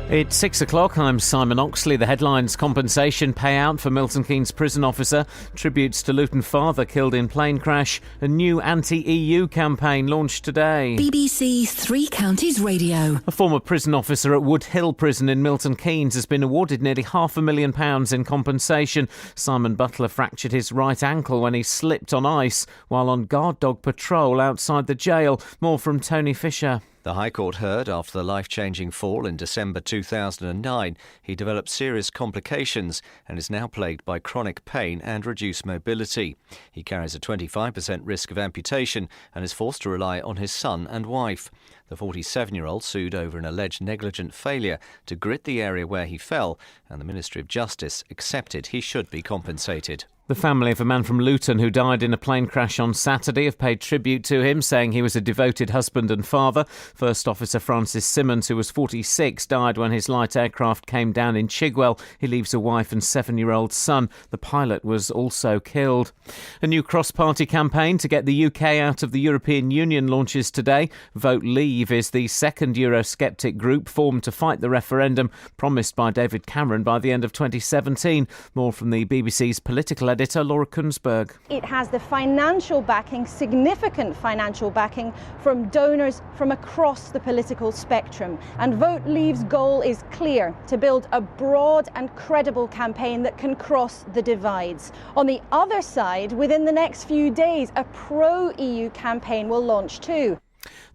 It's 6 o'clock. I'm Simon Oxley. The headlines: compensation payout for Milton Keynes prison officer, tributes to Luton father killed in plane crash, a new anti-EU campaign launched today. BBC Three Counties Radio. A former prison officer at Wood Hill Prison in Milton Keynes has been awarded nearly £500,000 in compensation. Simon Butler fractured his right ankle when he slipped on ice while on guard dog patrol outside the jail. More from Tony Fisher. The High Court heard after the life-changing fall in December 2009, he developed serious complications and is now plagued by chronic pain and reduced mobility. He carries a 25% risk of amputation and is forced to rely on his son and wife. The 47-year-old sued over an alleged negligent failure to grit the area where he fell, and the Ministry of Justice accepted he should be compensated. The family of a man from Luton who died in a plane crash on Saturday have paid tribute to him, saying he was a devoted husband and father. First Officer Francis Simmons, who was 46, died when his light aircraft came down in Chigwell. He leaves a wife and 7-year-old son. The pilot was also killed. A new cross-party campaign to get the UK out of the European Union launches today. Vote Leave is the second Eurosceptic group formed to fight the referendum promised by David Cameron by the end of 2017. More from the BBC's political editor Laura Kunsberg. It has the financial backing, significant financial backing, from donors from across the political spectrum. And Vote Leave's goal is clear: to build a broad and credible campaign that can cross the divides. On the other side, within the next few days, a pro-EU campaign will launch too.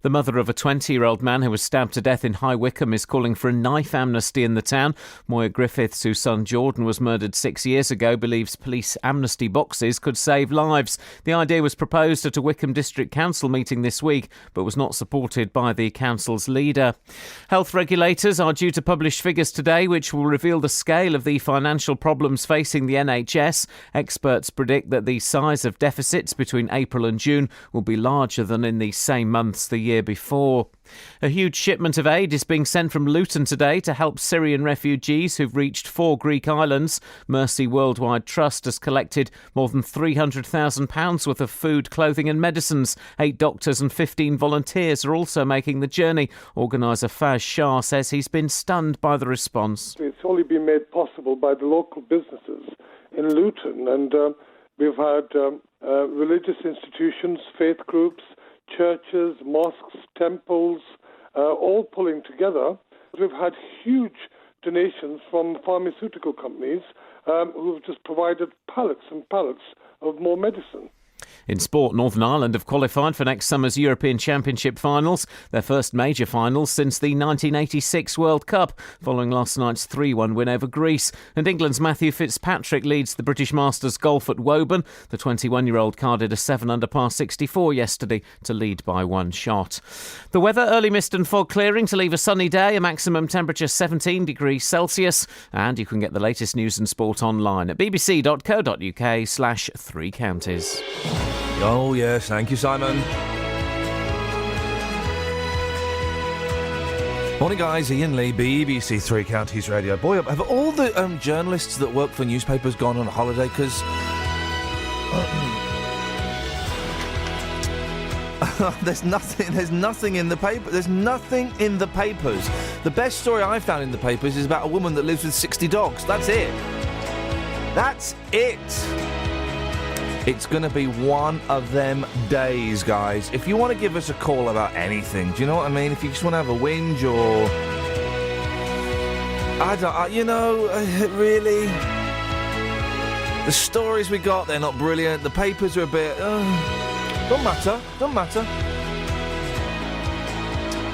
The mother of a 20-year-old man who was stabbed to death in High Wycombe is calling for a knife amnesty in the town. Moya Griffiths, whose son Jordan was murdered 6 years ago, believes police amnesty boxes could save lives. The idea was proposed at a Wycombe District Council meeting this week, but was not supported by the council's leader. Health regulators are due to publish figures today which will reveal the scale of the financial problems facing the NHS. Experts predict that the size of deficits between April and June will be larger than in the same months the year before. A huge shipment of aid is being sent from Luton today to help Syrian refugees who've reached 4 Greek islands. Mercy Worldwide Trust has collected more than £300,000 worth of food, clothing and medicines. 8 doctors and 15 volunteers are also making the journey. Organiser Faz Shah says he's been stunned by the response. It's only been made possible by the local businesses in Luton, and we've had religious institutions, faith groups, churches, mosques, temples, all pulling together. We've had huge donations from pharmaceutical companies who've just provided pallets and pallets of more medicine. In sport, Northern Ireland have qualified for next summer's European Championship finals, their first major finals since the 1986 World Cup, following last night's 3-1 win over Greece. And England's Matthew Fitzpatrick leads the British Masters golf at Woburn. The 21-year-old carded a 7-under par 64 yesterday to lead by 1 shot. The weather: early mist and fog clearing to leave a sunny day, a maximum temperature 17 degrees Celsius. And you can get the latest news and sport online at bbc.co.uk/3 counties. Oh, yes, thank you, Simon. Morning, guys. Iain Lee, BBC Three Counties Radio. Boy, have all the journalists that work for newspapers gone on holiday? Because there's nothing in the paper. There's nothing in the papers. The best story I found in the papers is about a woman that lives with 60 dogs. That's it. That's it. It's going to be one of them days, guys. If you want to give us a call about anything, do you know what I mean? If you just want to have a whinge or... really... The stories we got, they're not brilliant. The papers are a bit... don't matter.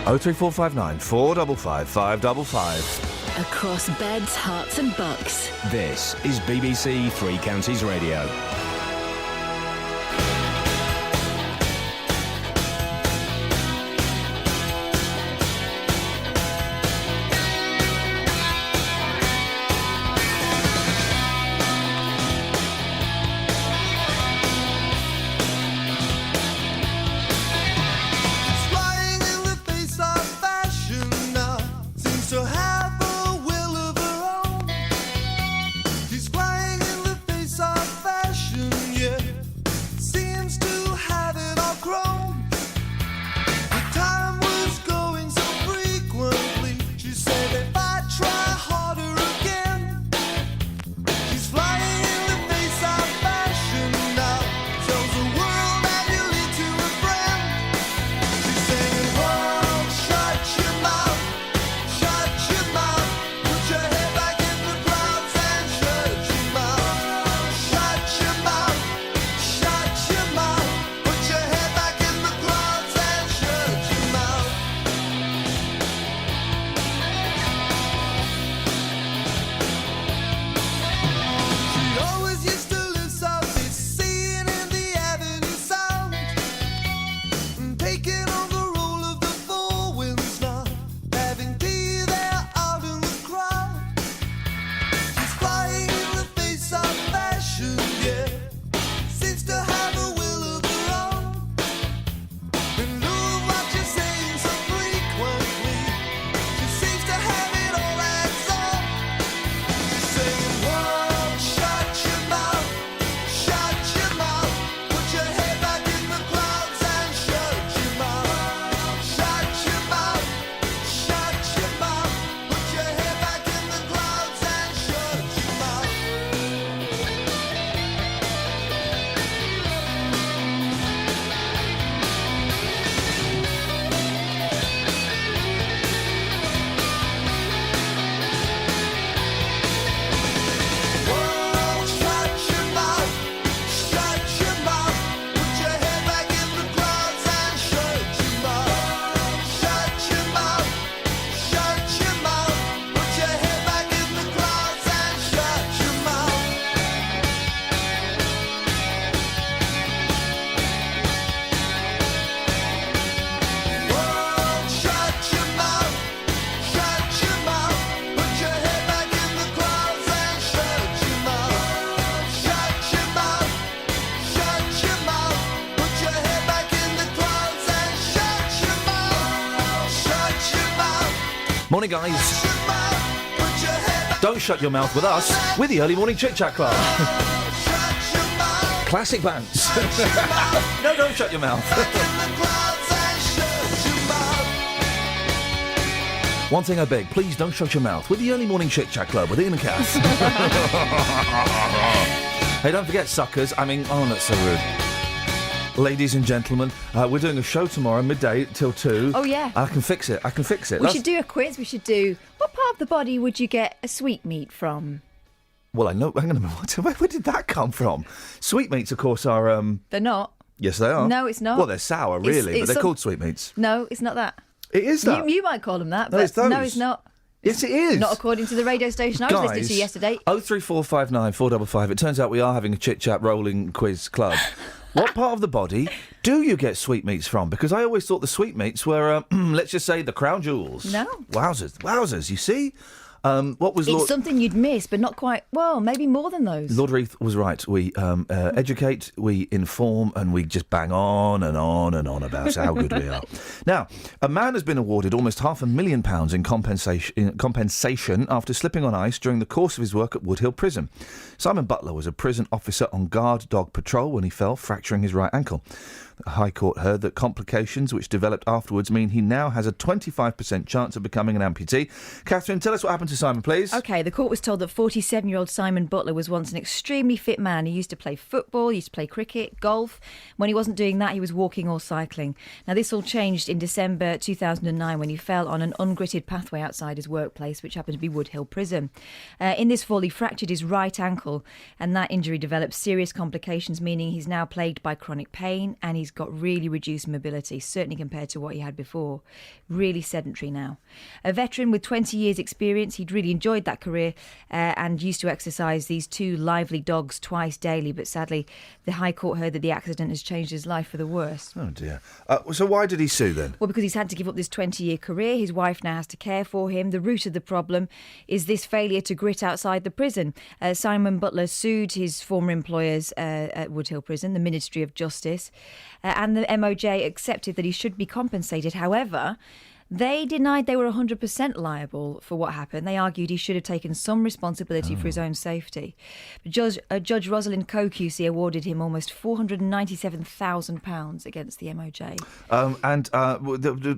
03459 455 555. Across beds, hearts and bucks. This is BBC Three Counties Radio. She's flying in the face of fashion. Morning, guys. Don't shut your mouth with us. We're the Early Morning Chit Chat Club. Classic bands. No, don't shut your mouth. One thing I beg, please don't shut your mouth. We're the Early Morning Chit Chat Club with Iain and Kath. Hey, don't forget, suckers. That's so rude. Ladies and gentlemen, we're doing a show tomorrow, midday till 2. Oh, yeah. I can fix it. We should do a quiz. We should do... What part of the body would you get a sweetmeat from? Well, I know... Hang on a minute. Where did that come from? Sweetmeats, of course, are... They're not. Yes, they are. No, it's not. Well, they're sour, really, but they're called sweetmeats. No, it's not that. It is that. You might call them that, No, but it's those. no, it's not. Yes, it is. Not according to the radio station I was listening to yesterday. 03459 455. It turns out we are having a chit-chat rolling quiz club. What part of the body do you get sweetmeats from? Because I always thought the sweetmeats were, let's just say, the crown jewels. No. Wowzers, you see? What was It's something you'd miss, but not quite... Well, maybe more than those. Lord Reith was right. We educate, we inform, and we just bang on and on and on about how good we are. Now, a man has been awarded almost £500,000 in compensation after slipping on ice during the course of his work at Wood Hill Prison. Simon Butler was a prison officer on guard dog patrol when he fell, fracturing his right ankle. The High Court heard that complications which developed afterwards mean he now has a 25% chance of becoming an amputee. Catherine, tell us what happened to Simon, please. OK, the court was told that 47-year-old Simon Butler was once an extremely fit man. He used to play football, he used to play cricket, golf. When he wasn't doing that, he was walking or cycling. Now, this all changed in December 2009 when he fell on an ungritted pathway outside his workplace, which happened to be Wood Hill Prison. In this fall, he fractured his right ankle, and that injury developed serious complications, meaning he's now plagued by chronic pain and he's got really reduced mobility, certainly compared to what he had before. Really sedentary now. A veteran with 20 years experience, he'd really enjoyed that career and used to exercise these two lively dogs twice daily, but sadly the High Court heard that the accident has changed his life for the worse. Oh dear. So why did he sue then? Well, because he's had to give up this 20-year career. His wife now has to care for him. The root of the problem is this failure to grit outside the prison. Simon Butler sued his former employers at Wood Hill Prison, the Ministry of Justice, and the MOJ accepted that he should be compensated. However, they denied they were 100% liable for what happened. They argued he should have taken some responsibility for his own safety. Judge Rosalind Coe QC awarded him almost £497,000 against the MOJ.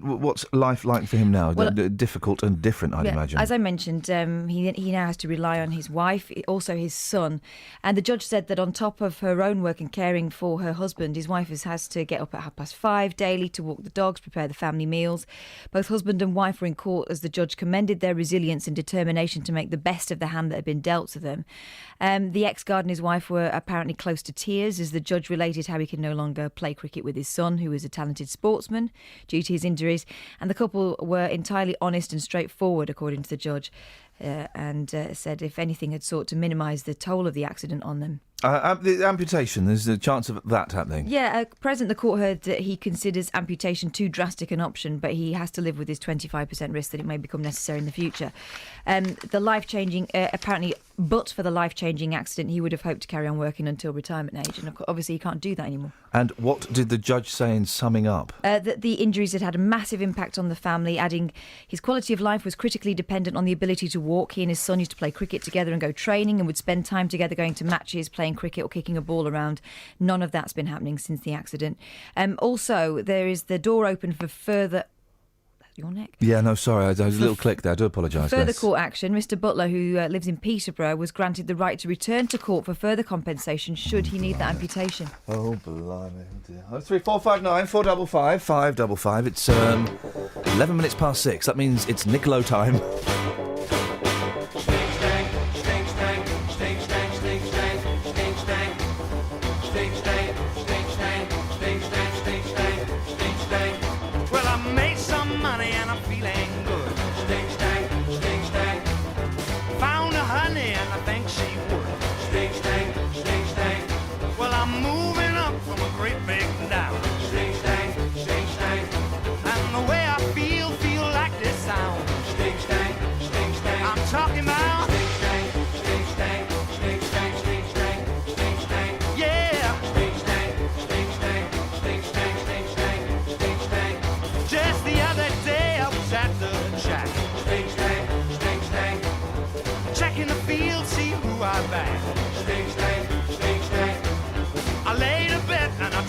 What's life like for him now? Well, difficult and different, I'd imagine. As I mentioned, he now has to rely on his wife, also his son. And the judge said that on top of her own work and caring for her husband, his wife has to get up at 5:30 daily to walk the dogs, prepare the family meals. Both husband and wife were in court as the judge commended their resilience and determination to make the best of the hand that had been dealt to them. The ex-guard and his wife were apparently close to tears as the judge related how he can no longer play cricket with his son, who is a talented sportsman, due to his injuries. And the couple were entirely honest and straightforward, according to the judge, and said, if anything, had sought to minimise the toll of the accident on them. The amputation, there's a chance of that happening? Yeah, at present the court heard that he considers amputation too drastic an option, but he has to live with his 25% risk that it may become necessary in the future. The life-changing, apparently, but for the life-changing accident, he would have hoped to carry on working until retirement age, and obviously he can't do that anymore. And what did the judge say in summing up? That the injuries had a massive impact on the family, adding his quality of life was critically dependent on the ability to walk. He and his son used to play cricket together and go training and would spend time together going to matches, playing cricket or kicking a ball around. None of that's been happening since the accident. Also, there is the door open for further... Your neck? Yeah, no, sorry, there was a little click there. I do apologise. Further court action. Mr Butler, who lives in Peterborough, was granted the right to return to court for further compensation should he need that amputation. Oh, blimey, dear. 03459 455 555. It's 11 minutes past 6. That means it's Niccolo time.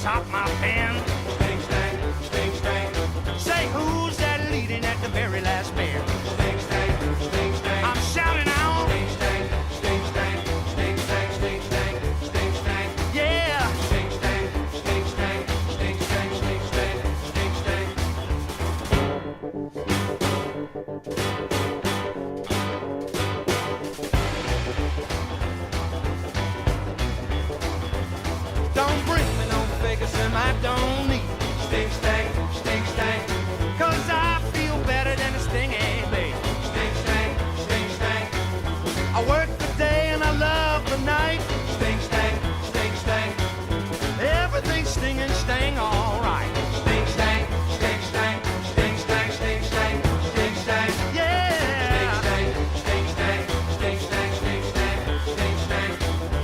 top of my pen. Sting, sting, sting, sting. Say, who's that leading at the very last bend? Sting, sting, sting, sting. I'm shouting out. Sting, sting, sting, sting, sting, sting, sting, sting, sting, sting. Yeah. Sting, sting, sting, sting, sting, sting, sting, sting, sting, Don't bring me no figures and I don't need sting, sting, sting, sting. Cause I feel better than a stinging bee. Sting, sting, sting, sting. I work the day and I love the night. Sting, sting, sting, sting. Everything's stinging, sting, alright. Sting, sting, sting, sting, sting, sting, sting, sting, sting, sting. Yeah. Sting, sting, sting, sting, sting, sting, sting, sting, sting.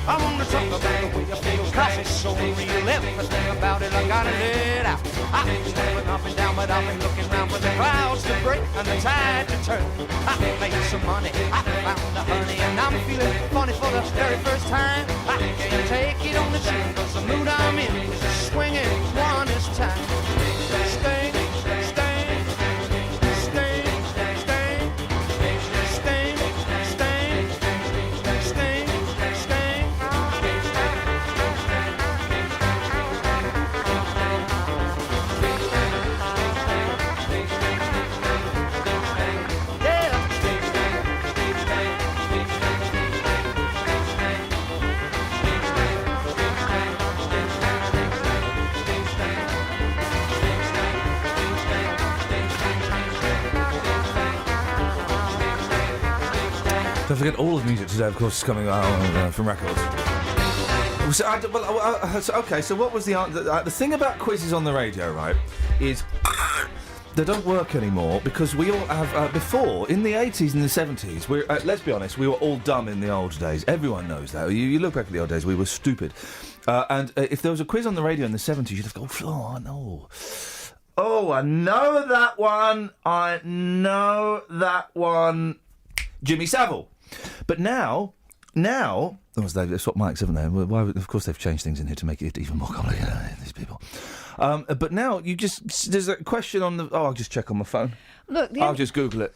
I wanna talk about the way you feel, cause it's so real. Everything about it, I gotta let out. I've been moving up and down, but I've been looking around for the clouds to break and the tide to turn. I made some money, I found the honey, and I'm feeling funny for the very first time. I can't take it on the chin, cause the mood I'm in is swinging one this time. Sting, sting, sting, sting, sting, sting, sting, sting, sting. Don't forget, all of the music today, of course, is coming out from records. Okay, so what was the answer? The thing about quizzes on the radio, right, is they don't work anymore because we all have, before, in the 80s and the 70s, let's be honest, we were all dumb in the old days. Everyone knows that. You look back at the old days, we were stupid. And if there was a quiz on the radio in the 70s, you'd have to go, oh, I know. Oh, I know that one. I know that one. Jimmy Savile. But now, they've swapped mics, haven't they? Why, of course, they've changed things in here to make it even more complicated. These people. But now there's a question on the. Oh, I'll just check on my phone. Look, I'll just Google it.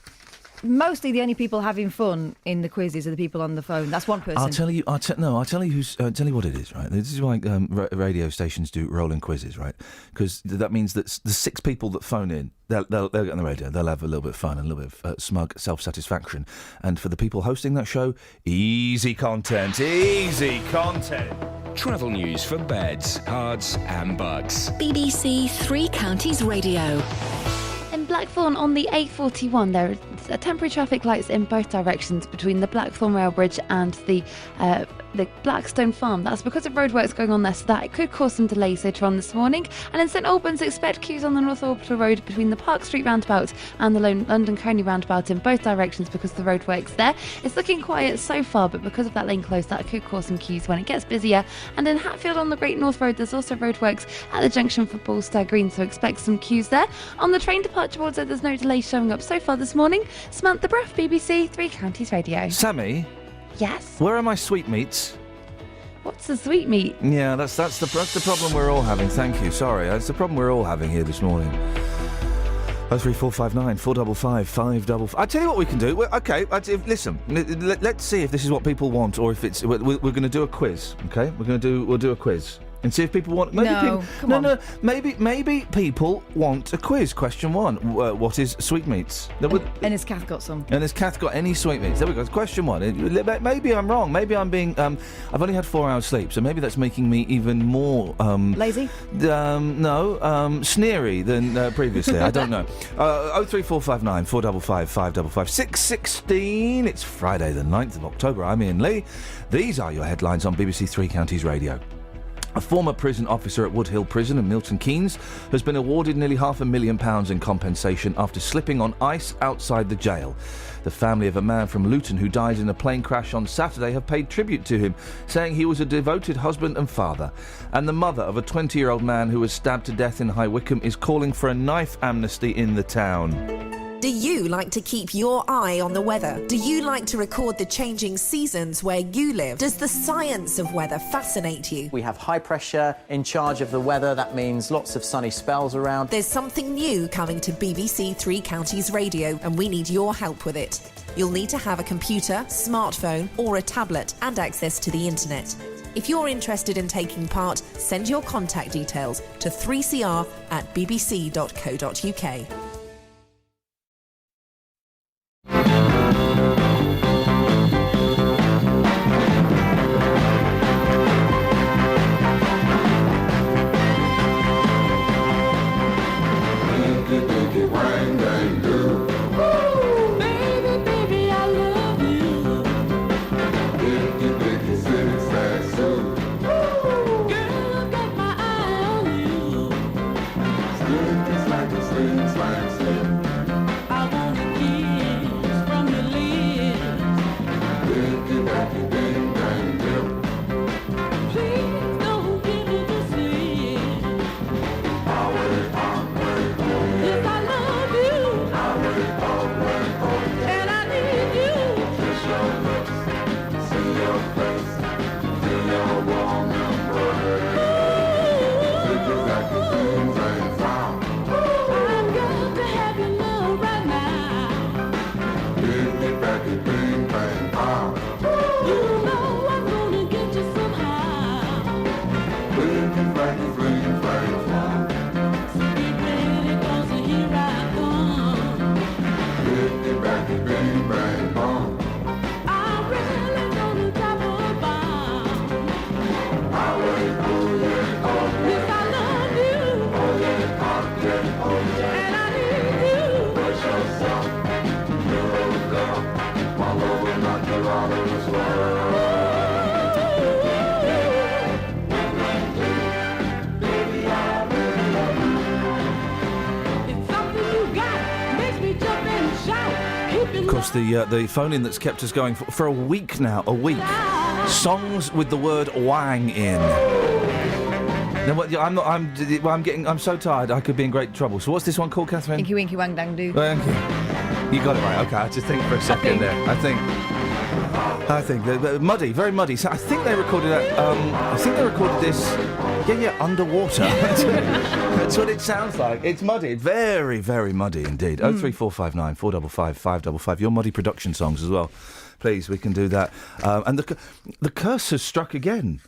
Mostly the only people having fun in the quizzes are the people on the phone. That's one person. I'll tell you what it is, right? This is why radio stations do rolling quizzes, right? Because that means that the 6 people that phone in, they'll get on the radio, they'll have a little bit of fun and a little bit of smug self-satisfaction. And for the people hosting that show, easy content. Travel news for beds, cards and bugs. BBC Three Counties Radio. In Blackthorn on the A41, there are temporary traffic lights in both directions between the Blackthorn Rail Bridge and the Blackstone Farm. That's because of roadworks going on there, so that it could cause some delays later on this morning. And in St Albans, expect queues on the North Orbital Road between the Park Street roundabout and the London Coney roundabout in both directions because of the roadworks there. It's looking quiet so far, but because of that lane close, that could cause some queues when it gets busier. And in Hatfield on the Great North Road, there's also roadworks at the junction for Ballstair Green, so expect some queues there. On the train departure board, so there's no delays showing up so far this morning. Samantha Bruff, BBC Three Counties Radio. Sammy? Yes? Where are my sweetmeats? What's the sweetmeat? Yeah, that's the problem we're all having. Thank you. Sorry, that's the problem we're all having here this morning. 03459 455 555. I tell you what we can do. Listen. Let's see if this is what people want, or if it's. We're going to do a quiz. Okay, we'll do a quiz. And see if people want. Maybe people want a quiz. Question 1: what is sweetmeats? And has Kath got some? And has Kath got any sweetmeats? There we go. Question 1. Maybe I'm wrong. Maybe I'm being. I've only had 4 hours sleep, so maybe that's making me even more lazy. Sneery than previously. I don't know. 03459 455 555 616. It's Friday, the 9th of October. I'm Iain Lee. These are your headlines on BBC Three Counties Radio. A former prison officer at Wood Hill Prison in Milton Keynes has been awarded nearly £500,000 in compensation after slipping on ice outside the jail. The family of a man from Luton who died in a plane crash on Saturday have paid tribute to him, saying he was a devoted husband and father. And the mother of a 20-year-old man who was stabbed to death in High Wycombe is calling for a knife amnesty in the town. Do you like to keep your eye on the weather? Do you like to record the changing seasons where you live? Does the science of weather fascinate you? We have high pressure in charge of the weather. That means lots of sunny spells around. There's something new coming to BBC Three Counties Radio, and we need your help with it. You'll need to have a computer, smartphone, or a tablet and access to the internet. If you're interested in taking part, send your contact details to 3cr@bbc.co.uk. The phone-in that's kept us going for a week now. A week. Songs with the word wang in. Now, what, I'm so tired. I could be in great trouble. So, what's this one called, Catherine? Inky Winky Wang Dang Doo. Thank you. You got it right. Okay, I had to think for a second there. I think muddy, very muddy. So I think they recorded that. I think they recorded this. Yeah, underwater. That's what it sounds like. It's muddy, very, very muddy indeed. 03459 455 555. Your muddy production songs as well, please. We can do that. And the curse has struck again.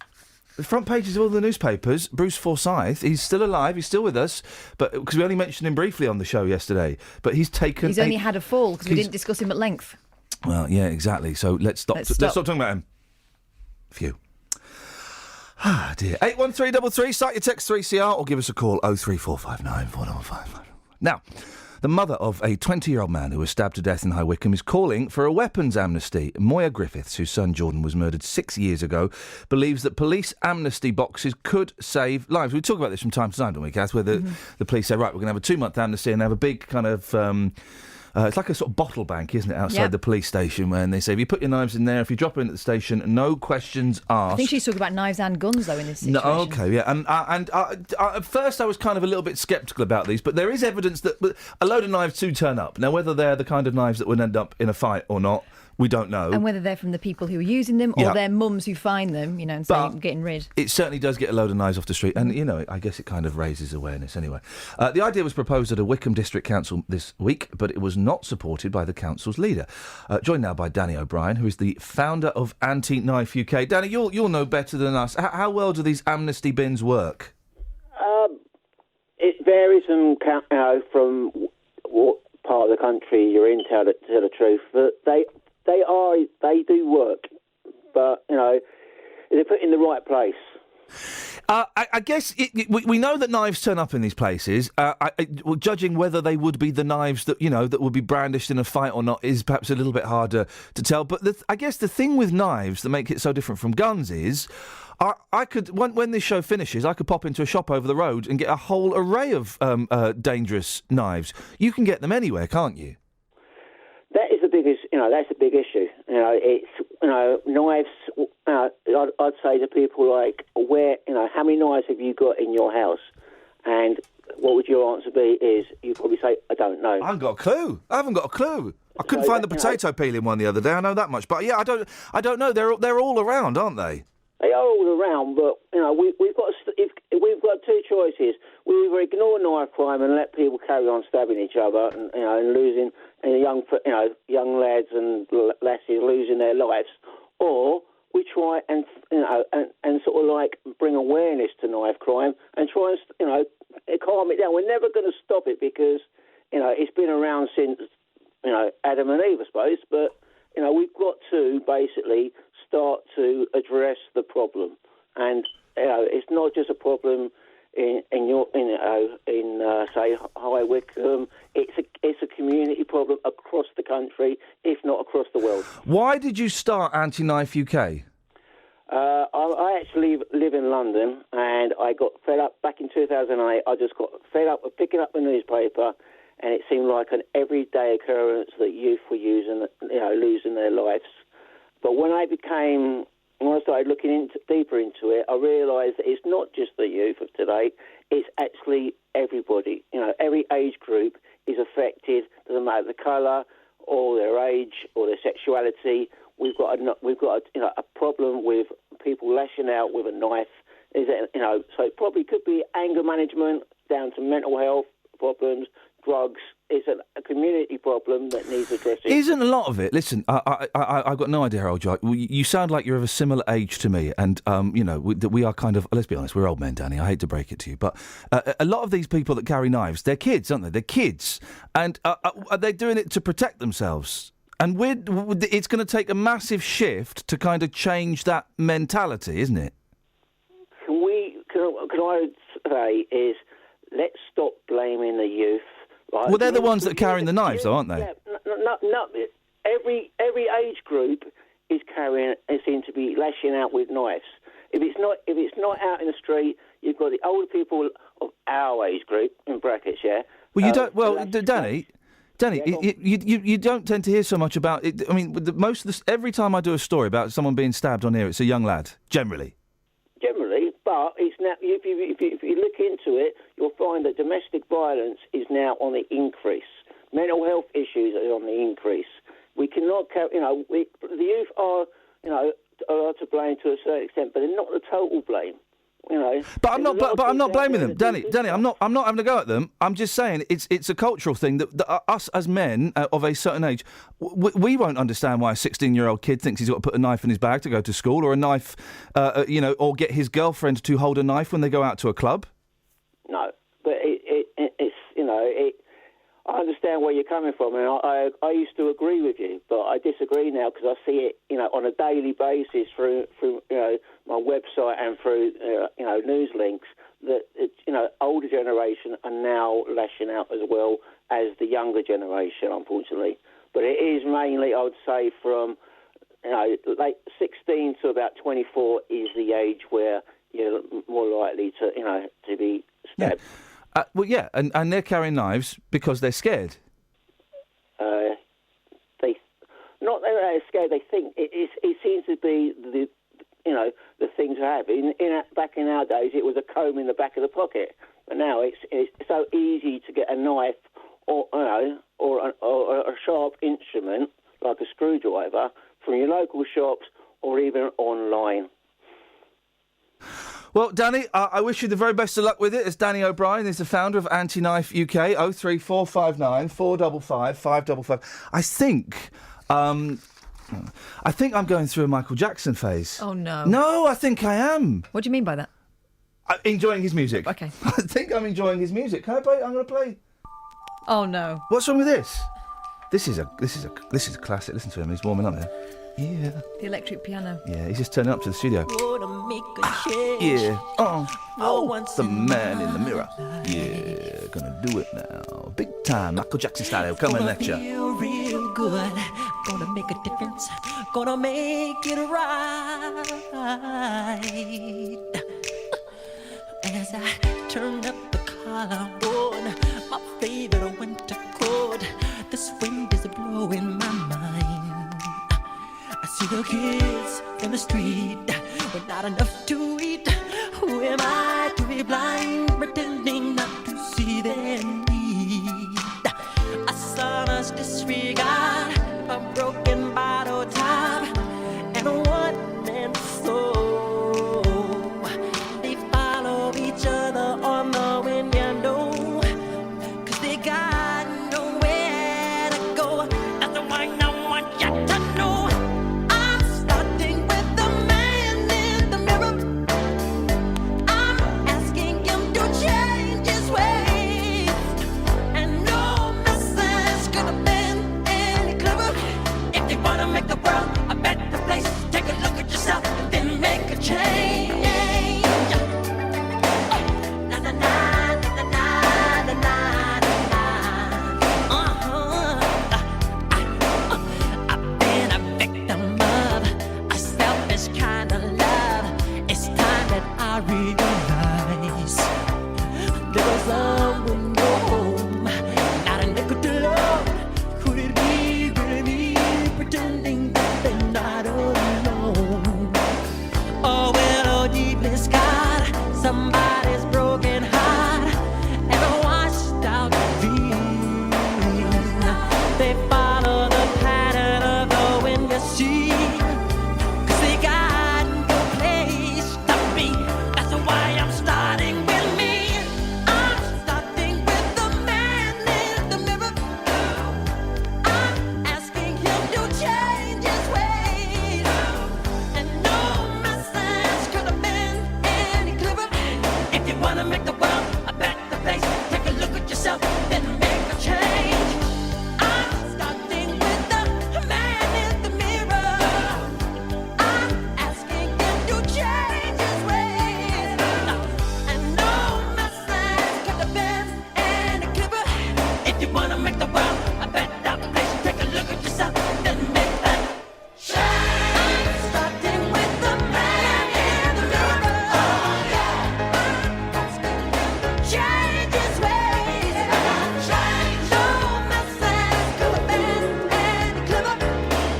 The front pages of all the newspapers. Bruce Forsyth, he's still alive. He's still with us, but because we only mentioned him briefly on the show yesterday. But he's taken. He's only had a fall because we didn't discuss him at length. Well, yeah, exactly. So let's stop talking about him. Phew. Ah, dear. 81333, start your text 3CR or give us a call 03459 455. Now, the mother of a 20-year-old man who was stabbed to death in High Wycombe is calling for a weapons amnesty. Moya Griffiths, whose son Jordan was murdered 6 years ago, believes that police amnesty boxes could save lives. We talk about this from time to time, don't we, Kath, where the police say, right, we're going to have a 2-month amnesty and have a big kind of... it's like a sort of bottle bank, isn't it, outside the police station, when they say, if you put your knives in there, if you drop them in at the station, no questions asked. I think she's talking about knives and guns, though, in this situation. No, okay, yeah. And at first I was kind of a little bit sceptical about these, but there is evidence that a load of knives do turn up. Now, whether they're the kind of knives that would end up in a fight or not, we don't know. And whether they're from the people who are using them or their mums who find them, and say, getting rid. It certainly does get a load of knives off the street. And, I guess it kind of raises awareness anyway. The idea was proposed at a Wycombe District Council this week, but it was not supported by the council's leader. Joined now by Danny O'Brien, who is the founder of Anti-Knife UK. Danny, you'll know better than us. How well do these amnesty bins work? It varies from what part of the country you're in, tell the truth. But they do work, but they're put in the right place. I guess we know that knives turn up in these places. Judging whether they would be the knives that that would be brandished in a fight or not is perhaps a little bit harder to tell. But I guess the thing with knives that make it so different from guns is, I could when this show finishes, I could pop into a shop over the road and get a whole array of dangerous knives. You can get them anywhere, can't you? That is the biggest, that's a big issue. It's, knives, I'd say to people like, how many knives have you got in your house? And what would your answer be? Is you'd probably say, I don't know. I haven't got a clue. I haven't got a clue. I couldn't find the potato peeling one the other day. I know that much. But yeah, I don't know. They're all around, aren't they? They are all around, but we've got two choices. We either ignore knife crime and let people carry on stabbing each other, and losing young lads and lasses losing their lives, or we try and sort of like bring awareness to knife crime and try and calm it down. We're never going to stop it because it's been around since Adam and Eve, I suppose. But we've got to basically start to address the problem, and it's not just a problem in say High Wycombe. It's a community problem across the country, if not across the world. Why did you start Anti-Knife UK? I actually live in London, and I got fed up back in 2008. I just got fed up with picking up the newspaper, and it seemed like an everyday occurrence that youth were losing their lives. But when I started looking deeper into it, I realised that it's not just the youth of today, it's actually everybody. Every age group is affected, doesn't matter the colour or their age or their sexuality. We've got a problem with people lashing out with a knife. So it probably could be anger management down to mental health problems, drugs. It's a community problem that needs addressing. Isn't a lot of it? Listen, I've got no idea how old you are. You sound like you're of a similar age to me, and we are kind of. Let's be honest, we're old men, Danny. I hate to break it to you, but a lot of these people that carry knives, they're kids, aren't they? They're kids, and are they doing it to protect themselves? And it's going to take a massive shift to kind of change that mentality, isn't it? Can I say is let's stop blaming the youth. Right? Well, they're the ones that are carrying the knives, though, aren't they? Yeah, no. Every age group seems to be lashing out with knives. If it's not out in the street, you've got the older people of our age group in brackets. Yeah. Well, you don't. Well, Danny, you don't tend to hear so much about it. I mean, every time I do a story about someone being stabbed on here, it's a young lad, generally. But it's now. If you look into it, you'll find that domestic violence is now on the increase. Mental health issues are on the increase. We cannot, the youth are to blame to a certain extent, but they're not the total blame. But I'm not blaming them, Danny. I'm not having a go at them. I'm just saying it's a cultural thing that us as men of a certain age, we won't understand why a 16-year-old kid thinks he's got to put a knife in his bag to go to school, or a knife, or get his girlfriend to hold a knife when they go out to a club. No, but I understand where you're coming from, and I used to agree with you, but I disagree now because I see it, on a daily basis through my website and through news links that older generation are now lashing out as well as the younger generation, unfortunately. But it is mainly, I would say, from late 16 to about 24 is the age where you're more likely to be stabbed. Yeah. Well, yeah, and they're carrying knives because they're scared. They're scared. They think it seems to be the thing to have. Back in our days, it was a comb in the back of the pocket, but now it's so easy to get a knife or a sharp instrument like a screwdriver from your local shops or even online. Well, Danny, I wish you the very best of luck with it. As Danny O'Brien is the founder of Anti-Knife UK, 03459 455 555. I think I'm going through a Michael Jackson phase. Oh, no. No, I think I am. What do you mean by that? Enjoying his music. Okay. I think I'm enjoying his music. Can I play? I'm going to play. Oh, no. What's wrong with this? This is a classic. Listen to him. He's warming up there. Yeah. The electric piano. Yeah, he's just turning up to the studio. Yeah. Oh, the man in the mirror. Yeah, gonna do it now. Big time, Michael Jackson style. Coming at you. Feel real good. Gonna make a difference. Gonna make it right. As I turn up the collar on my favorite winter coat, this wind is blowing my mind. I see the kids in the street with not enough to eat. Who am I to be blind, pretending not to see? really they're in need. A sonorous disregard, a broken bottle top, and a one-man soul. They follow each other on the wind, you know, 'cause they got nowhere to go. That's the one I want you to know. I'm starting with the man in the mirror. I'm asking him to change his ways, and no message could have been any clearer. If you wanna make the world a better place, take a look at yourself and then make a change. Na na na na na na na na. I've been a victim of a selfish kind of love. It's time that I realize there was someone no home, not a nickel to love. Could it be really me pretending that they're not alone? Oh, well, oh, deeply scarred, somebody's broken heart and a washed out dream. They follow the pattern of the wind, you see, 'cause they got no place to be. That's why I'm starting with me. I'm starting with the man in the mirror. I'm asking him to change his ways, and no message could have been any clearer. If you wanna make the world a better place, take a look at yourself, then make a change. I'm starting with the man in the mirror. I'm asking him to change his ways, and no message could have been any clearer. If you wanna make the world a better place, take a look at yourself, then make that change. I'm starting with the man in the mirror. Change his ways. No message could have been any clearer.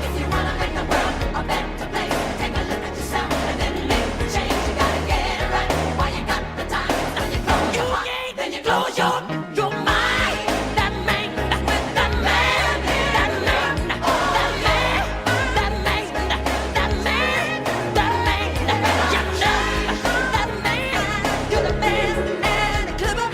If you wanna make the world a better place, take a look at yourself and then make the change. You gotta get it right while you got the time. Now you close your heart, then you close your mind. That man, with that man, that man, that man, that man, that man, that man, you know, that man could have been any clearer.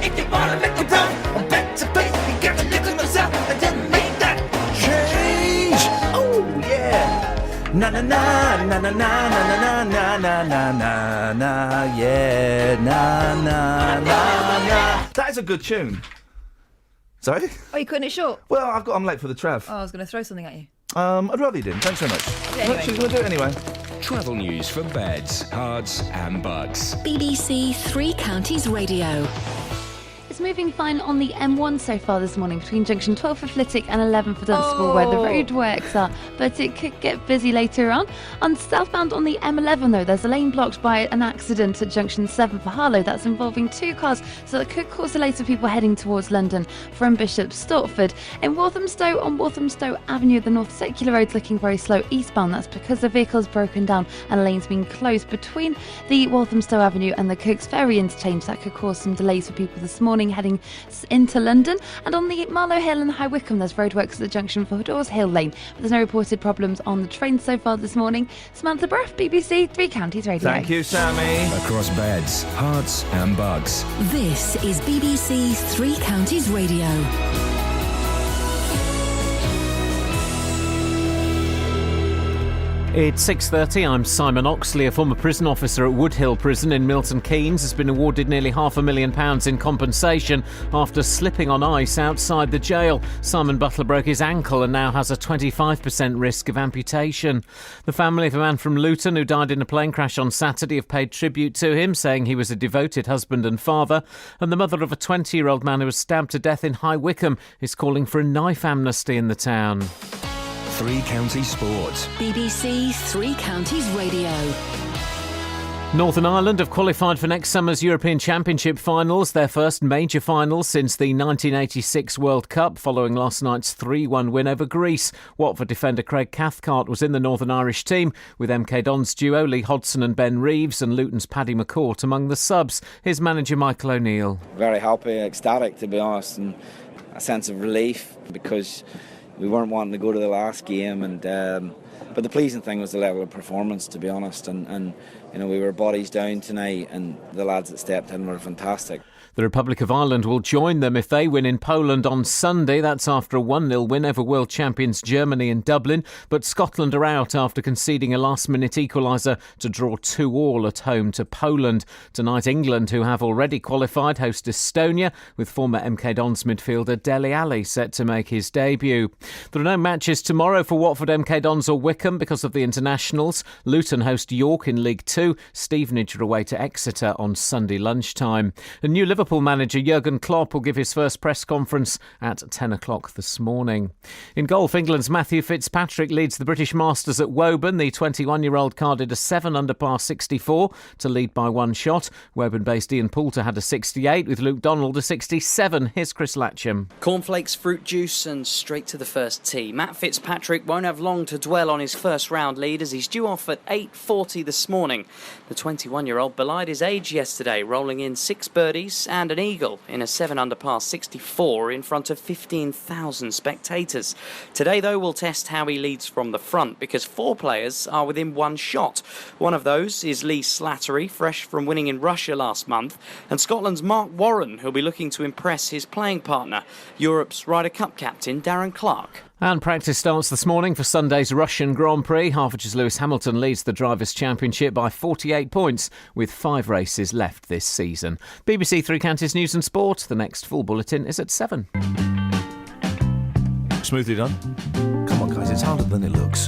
If you wanna make the world a better place, you gotta look at yourself and then make that Change. Oh yeah. Na na na na na na na na na na na na na. Yeah. Na na na na. That is a good tune. Sorry. Oh, you cutting it short? Well, I'm late for the trav. Oh, I was going to throw something at you. I'd rather you didn't. Thanks so much. Anyway. She's going to do it anyway. Travel news for beds, cards, and bugs. BBC Three Counties Radio. It's moving fine on the M1 so far this morning between junction 12 for Flitwick and 11 for Dunstable where the roadworks are, but it could get busy later on. On southbound on the M11 though, there's a lane blocked by an accident at junction 7 for Harlow that's involving two cars, so that could cause delays for people heading towards London from Bishop Stortford. In Walthamstow, on Walthamstow Avenue, the North Circular Road's looking very slow eastbound. That's because the vehicle's broken down and a lane's been closed between the Walthamstow Avenue and the Cooks Ferry interchange. That could cause some delays for people this morning heading into London. And on the Marlow Hill and High Wycombe, there's roadworks at the junction for Hoodors Hill Lane, but there's no reported problems on the train so far this morning. Samantha Bruff, BBC Three Counties Radio. Thank you, Sammy. Across beds, hearts, and bugs. This is BBC Three Counties Radio. It's 6:30. I'm Simon Oxley. A former prison officer at Woodhill Prison in Milton Keynes has been awarded nearly £500,000 in compensation after slipping on ice outside the jail. Simon Butler broke his ankle and now has a 25% risk of amputation. The family of a man from Luton who died in a plane crash on Saturday have paid tribute to him, saying he was a devoted husband and father. And the mother of a 20-year-old man who was stabbed to death in High Wycombe is calling for a knife amnesty in the town. Three Counties Sport. BBC Three Counties Radio. Northern Ireland have qualified for next summer's European Championship finals, their first major finals since the 1986 World Cup, following last night's 3-1 win over Greece. Watford defender Craig Cathcart was in the Northern Irish team, with MK Dons duo Lee Hodgson and Ben Reeves and Luton's Paddy McCourt among the subs. Here's manager Michael O'Neill. Very happy, ecstatic to be honest, and a sense of relief because we weren't wanting to go to the last game, and but the pleasing thing was the level of performance, to be honest, and you know, we were bodies down tonight and the lads that stepped in were fantastic. The Republic of Ireland will join them if they win in Poland on Sunday. That's after a 1-0 win over world champions Germany in Dublin. But Scotland are out after conceding a last-minute equaliser to draw 2-2 at home to Poland. Tonight, England, who have already qualified, host Estonia, with former MK Dons midfielder Dele Alli set to make his debut. There are no matches tomorrow for Watford, MK Dons or Wycombe because of the internationals. Luton host York in League 2. Stevenage are away to Exeter on Sunday lunchtime. A new Liverpool manager Jurgen Klopp will give his first press conference at 10 o'clock this morning. In golf, England's Matthew Fitzpatrick leads the British Masters at Woburn. The 21-year-old carded a 7 under par 64 to lead by one shot. Woburn-based Ian Poulter had a 68 with Luke Donald a 67. Here's Chris Latcham. Cornflakes, fruit juice and straight to the first tee. Matt Fitzpatrick won't have long to dwell on his first round lead as he's due off at 8:40 this morning. The 21-year-old belied his age yesterday, rolling in 6 birdies and an eagle in a 7 under par 64 in front of 15,000 spectators. Today, though, we'll test how he leads from the front because 4 players are within one shot. One of those is Lee Slattery, fresh from winning in Russia last month, and Scotland's Mark Warren, who'll be looking to impress his playing partner, Europe's Ryder Cup captain Darren Clarke. And practice starts this morning for Sunday's Russian Grand Prix. Hertfordshire's Lewis Hamilton leads the Drivers' Championship by 48 points, with 5 races left this season. BBC Three Counties News and Sport. The next full bulletin is at 7. Smoothly done. Come on, guys, it's harder than it looks.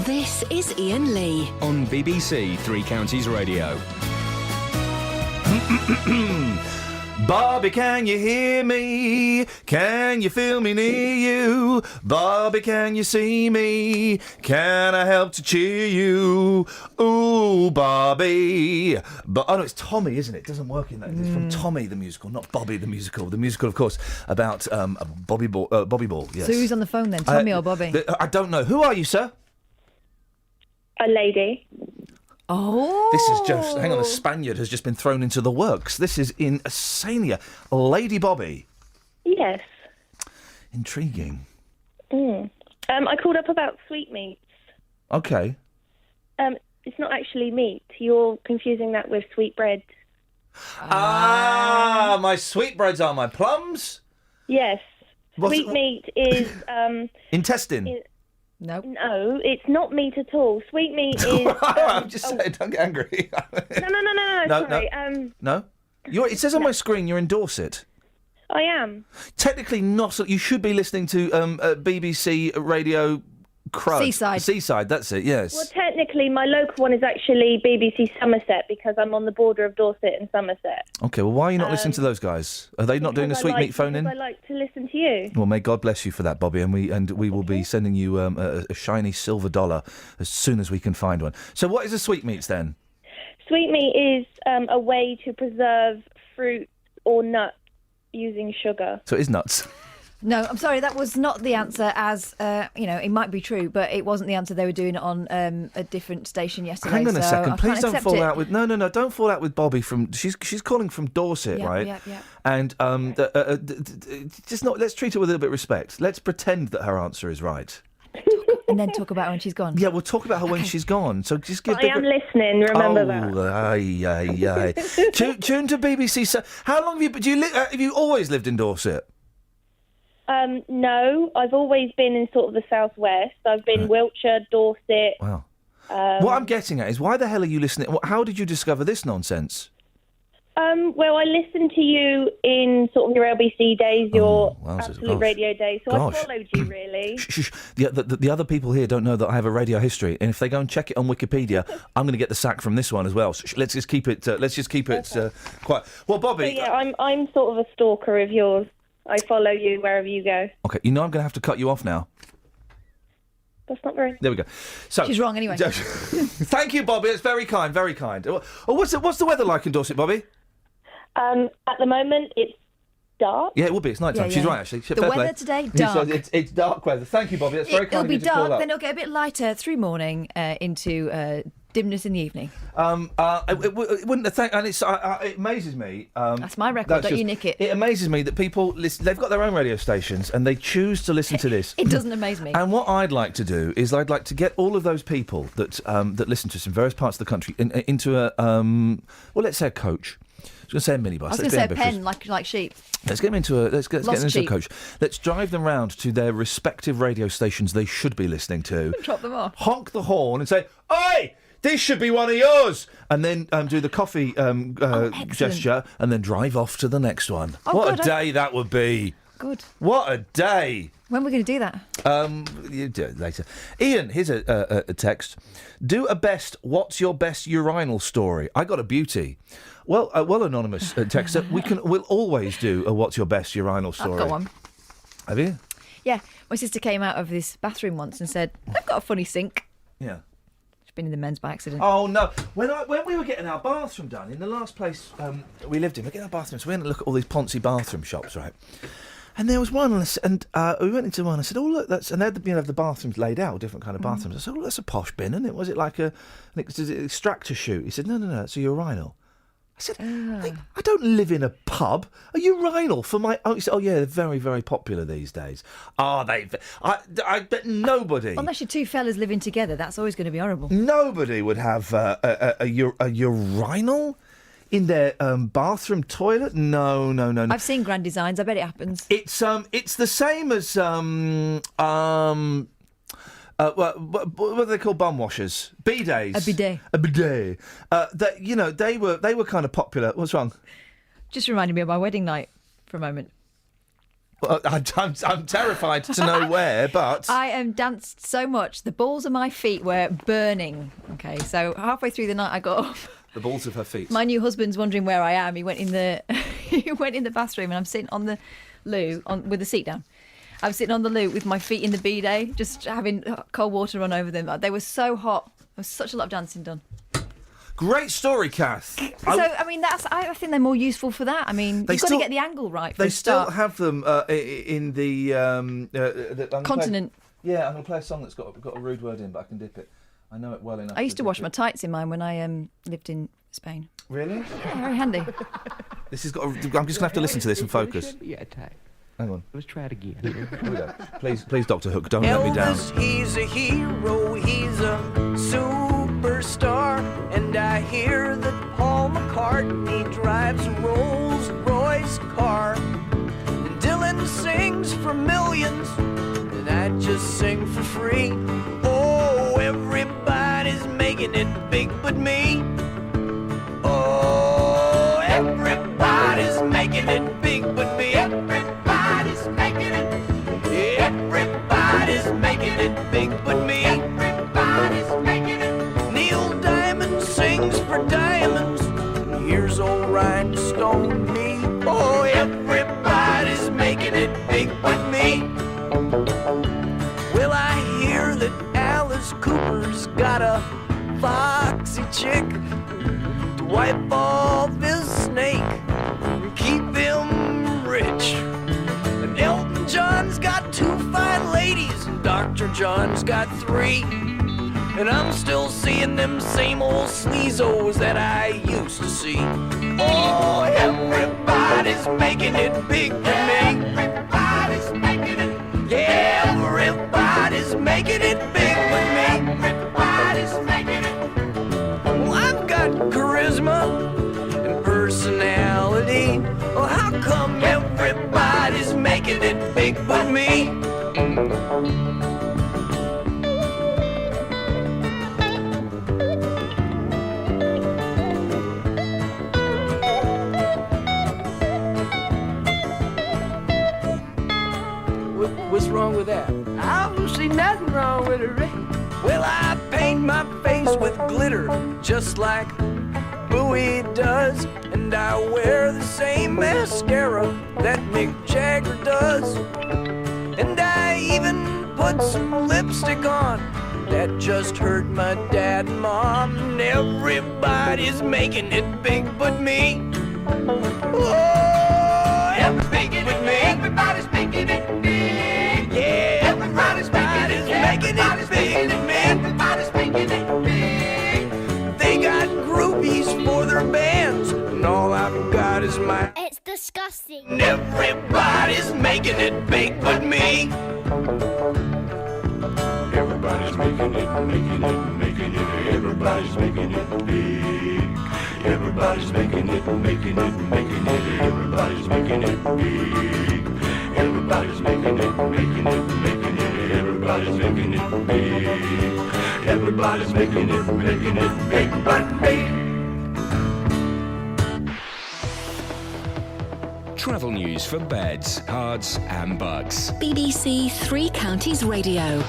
This is Iain Lee on BBC Three Counties Radio. Bobby, can you hear me? Can you feel me near you? Bobby, can you see me? Can I help to cheer you? Ooh, Bobby. Oh, no, it's Tommy, isn't it? It doesn't work in that. It's from Tommy the musical, not Bobby the musical. The musical, of course, about Bobby Ball, yes. So who's on the phone then, Tommy or Bobby? I don't know. Who are you, sir? A lady. Oh. This is just... Hang on, a Spaniard has just been thrown into the works. This is insane. Lady Bobby. Yes. Intriguing. I called up about sweetmeats. Okay. It's not actually meat. You're confusing that with sweetbread. My sweetbreads are my plums? Yes. Sweetmeat is... Intestine? No, it's not meat at all. Sweetmeat is... I'm just saying, don't get angry. No, sorry. No? It says on my screen you're in Dorset. I am. Technically not. You should be listening to BBC Radio Crud. Seaside, that's it, yes. Well, technically, my local one is actually BBC Somerset because I'm on the border of Dorset and Somerset. Okay, well, why are you not listening to those guys? Are they not doing a sweetmeat phone-in? Because I like to listen to you. Well, may God bless you for that, Bobby, and we will be sending you a shiny silver dollar as soon as we can find one. So what is a sweetmeats then? Sweetmeat is a way to preserve fruit or nut using sugar. So it is nuts. No, I'm sorry, that was not the answer. As it might be true, but it wasn't the answer. They were doing it on a different station yesterday. Hang on a second, please don't fall out with. No, don't fall out with Bobby from. She's calling from Dorset, right? Yeah. And just not. Let's treat her with a little bit of respect. Let's pretend that her answer is right. And then talk about her when she's gone. Yeah, we'll talk about her when she's gone. So just give. I am listening. Remember that. Aye. Tune to BBC. So, how long have you? Have you always lived in Dorset? No, I've always been in sort of the southwest. I've been Wiltshire, Dorset. Wow. What I'm getting at is, why the hell are you listening? How did you discover this nonsense? Well, I listened to you in sort of your LBC days, your Absolute Radio days, so I followed you, really. The other people here don't know that I have a radio history, and if they go and check it on Wikipedia, I'm going to get the sack from this one as well. So let's just keep it. Quiet. Well, Bobby. So, yeah, I'm sort of a stalker of yours. I follow you wherever you go. Okay, I'm going to have to cut you off now. That's not very... There we go. So she's wrong anyway. Thank you, Bobby. It's very kind, very kind. What's the weather like in Dorset, Bobby? At the moment, it's dark. Yeah, it will be. It's night time. Yeah. She's right, actually. The weather today, dark. It's dark weather. Thank you, Bobby. That's very kind of you to call up. It'll be dark, then it'll get a bit lighter through morning into dimness in the evening. It wouldn't. And it amazes me. That's my record. Don't you nick it? It amazes me that people listen. They've got their own radio stations and they choose to listen to this. It doesn't amaze me. And what I'd like to do is I'd like to get all of those people that listen to us in various parts of the country into let's say a coach. I was going to say a minibus. I was going to say a pen, like sheep. Let's get them into a coach. Let's drive them round to their respective radio stations they should be listening to. Drop them off. Honk the horn and say, "Oi! This should be one of yours," and then do the coffee gesture, and then drive off to the next one. What a day that would be! Good. What a day! When are we going to do that? You do it later. Ian, here's a text. Do a best. What's your best urinal story? I got a beauty. Well, anonymous texter, we'll always do a what's your best urinal story. I've got one. Have you? Yeah, my sister came out of this bathroom once and said, "I've got a funny sink." Yeah. Been in the men's by accident. Oh no! When we were getting our bathroom done in the last place we lived in, we were getting our bathrooms. So we went to look at all these Ponzi bathroom shops, right? And there was one, and we went into one. I said, "Oh look, that's..." And they had the bathrooms laid out, different kind of bathrooms. I said, "Oh, that's a posh bin, isn't it? Was it like an extractor chute?" He said, "No, it's a urinal." I said, I don't live in a pub. A urinal for my... Oh, he said, "Oh, yeah, they're very, very popular these days." I bet nobody... Unless you're two fellas living together, that's always going to be horrible. Nobody would have a urinal in their bathroom toilet. No. I've seen grand designs. I bet it happens. It's the same as... what do they call bum washers? Bidets. A bidet. They were kind of popular. What's wrong? Just reminded me of my wedding night for a moment. Well, I'm terrified to know where, but... I danced so much, the balls of my feet were burning. Okay, so halfway through the night I got up. The balls of her feet. My new husband's wondering where I am. He went in the He went in the bathroom and I'm sitting on the loo with the seat down. I'm sitting on the loo with my feet in the bidet, just having cold water run over them. They were so hot. There was such a lot of dancing done. Great story, Kath. I think they're more useful for that. I mean, you've got to get the angle right. They still have them in the continent. I'm going to play a song that's got a rude word in, but I can dip it. I know it well enough. I used to wash my tights in mine when I lived in Spain. Really? Yeah, very handy. This has got. I'm just going to have to listen to this and focus. Yeah, tight. Hang on. Let's try it again. Here we go. Please, Dr. Hook, don't let me down. Elvis, he's a hero, he's a superstar, and I hear that Paul McCartney drives a Rolls-Royce car, and Dylan sings for millions, and I just sing for free. Oh, everybody's making it big but me. Oh, everybody's making it big but me. Everybody's making it big but me. Everybody's making it. Neil Diamond sings for diamonds. Here's old rhinestone me. Oh, everybody's making it big but me. Well, I hear that Alice Cooper's got a foxy chick to wipe off his snake and keep him rich. And Elton John's got 2 fine ladies, and Dr. John's got 3. And I'm still seeing them same old sleazos that I used to see. Oh, everybody's making it big for me. Everybody's making it. Yeah, everybody's making it big for me. Everybody's making it. Well, I've got charisma and personality. Well, how come everybody's making it big but me? What's wrong with that? I don't see nothing wrong with it, Rick. Well, I paint my face with glitter, just like Bowie does. And I wear the same mascara that Mick Jagger does. And I even put some lipstick on that just hurt my dad and mom. And everybody's making it big but me. Oh, everybody's making it big. Everybody's making it big. Yeah, everybody's making it big. Everybody's making it big. They got groupies for their bands, and all I've got is my. It's disgusting. And everybody's making it big but me. Everybody's making it. Everybody's making it big. Everybody's making it. Everybody's making it big. Everybody's making it. Everybody's making it big. Everybody's making it big but me. Travel news for beds, cards and bugs. BBC Three Counties Radio.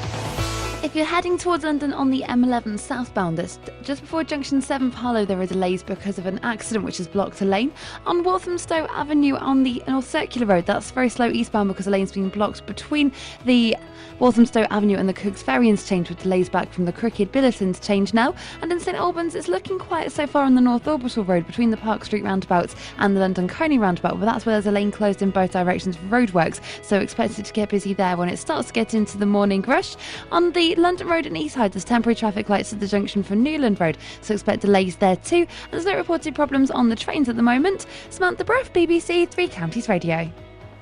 If you're heading towards London on the M11 southbound, just before junction 7 Harlow, there are delays because of an accident which has blocked a lane. On Walthamstow Avenue on the North Circular Road, that's very slow eastbound because a lane's been blocked between the Walthamstow Avenue and the Cooks Ferry interchange, with delays back from the Crooked Billet interchange now. And in St Albans, it's looking quiet so far on the North Orbital Road between the Park Street roundabouts and the London Coney roundabout, but that's where there's a lane closed in both directions for roadworks, so expect it to get busy there when it starts to get into the morning rush. On the London Road and East Side, there's temporary traffic lights at the junction for Newland Road, so expect delays there too. And there's no reported problems on the trains at the moment. Samantha Bruff, BBC Three Counties Radio.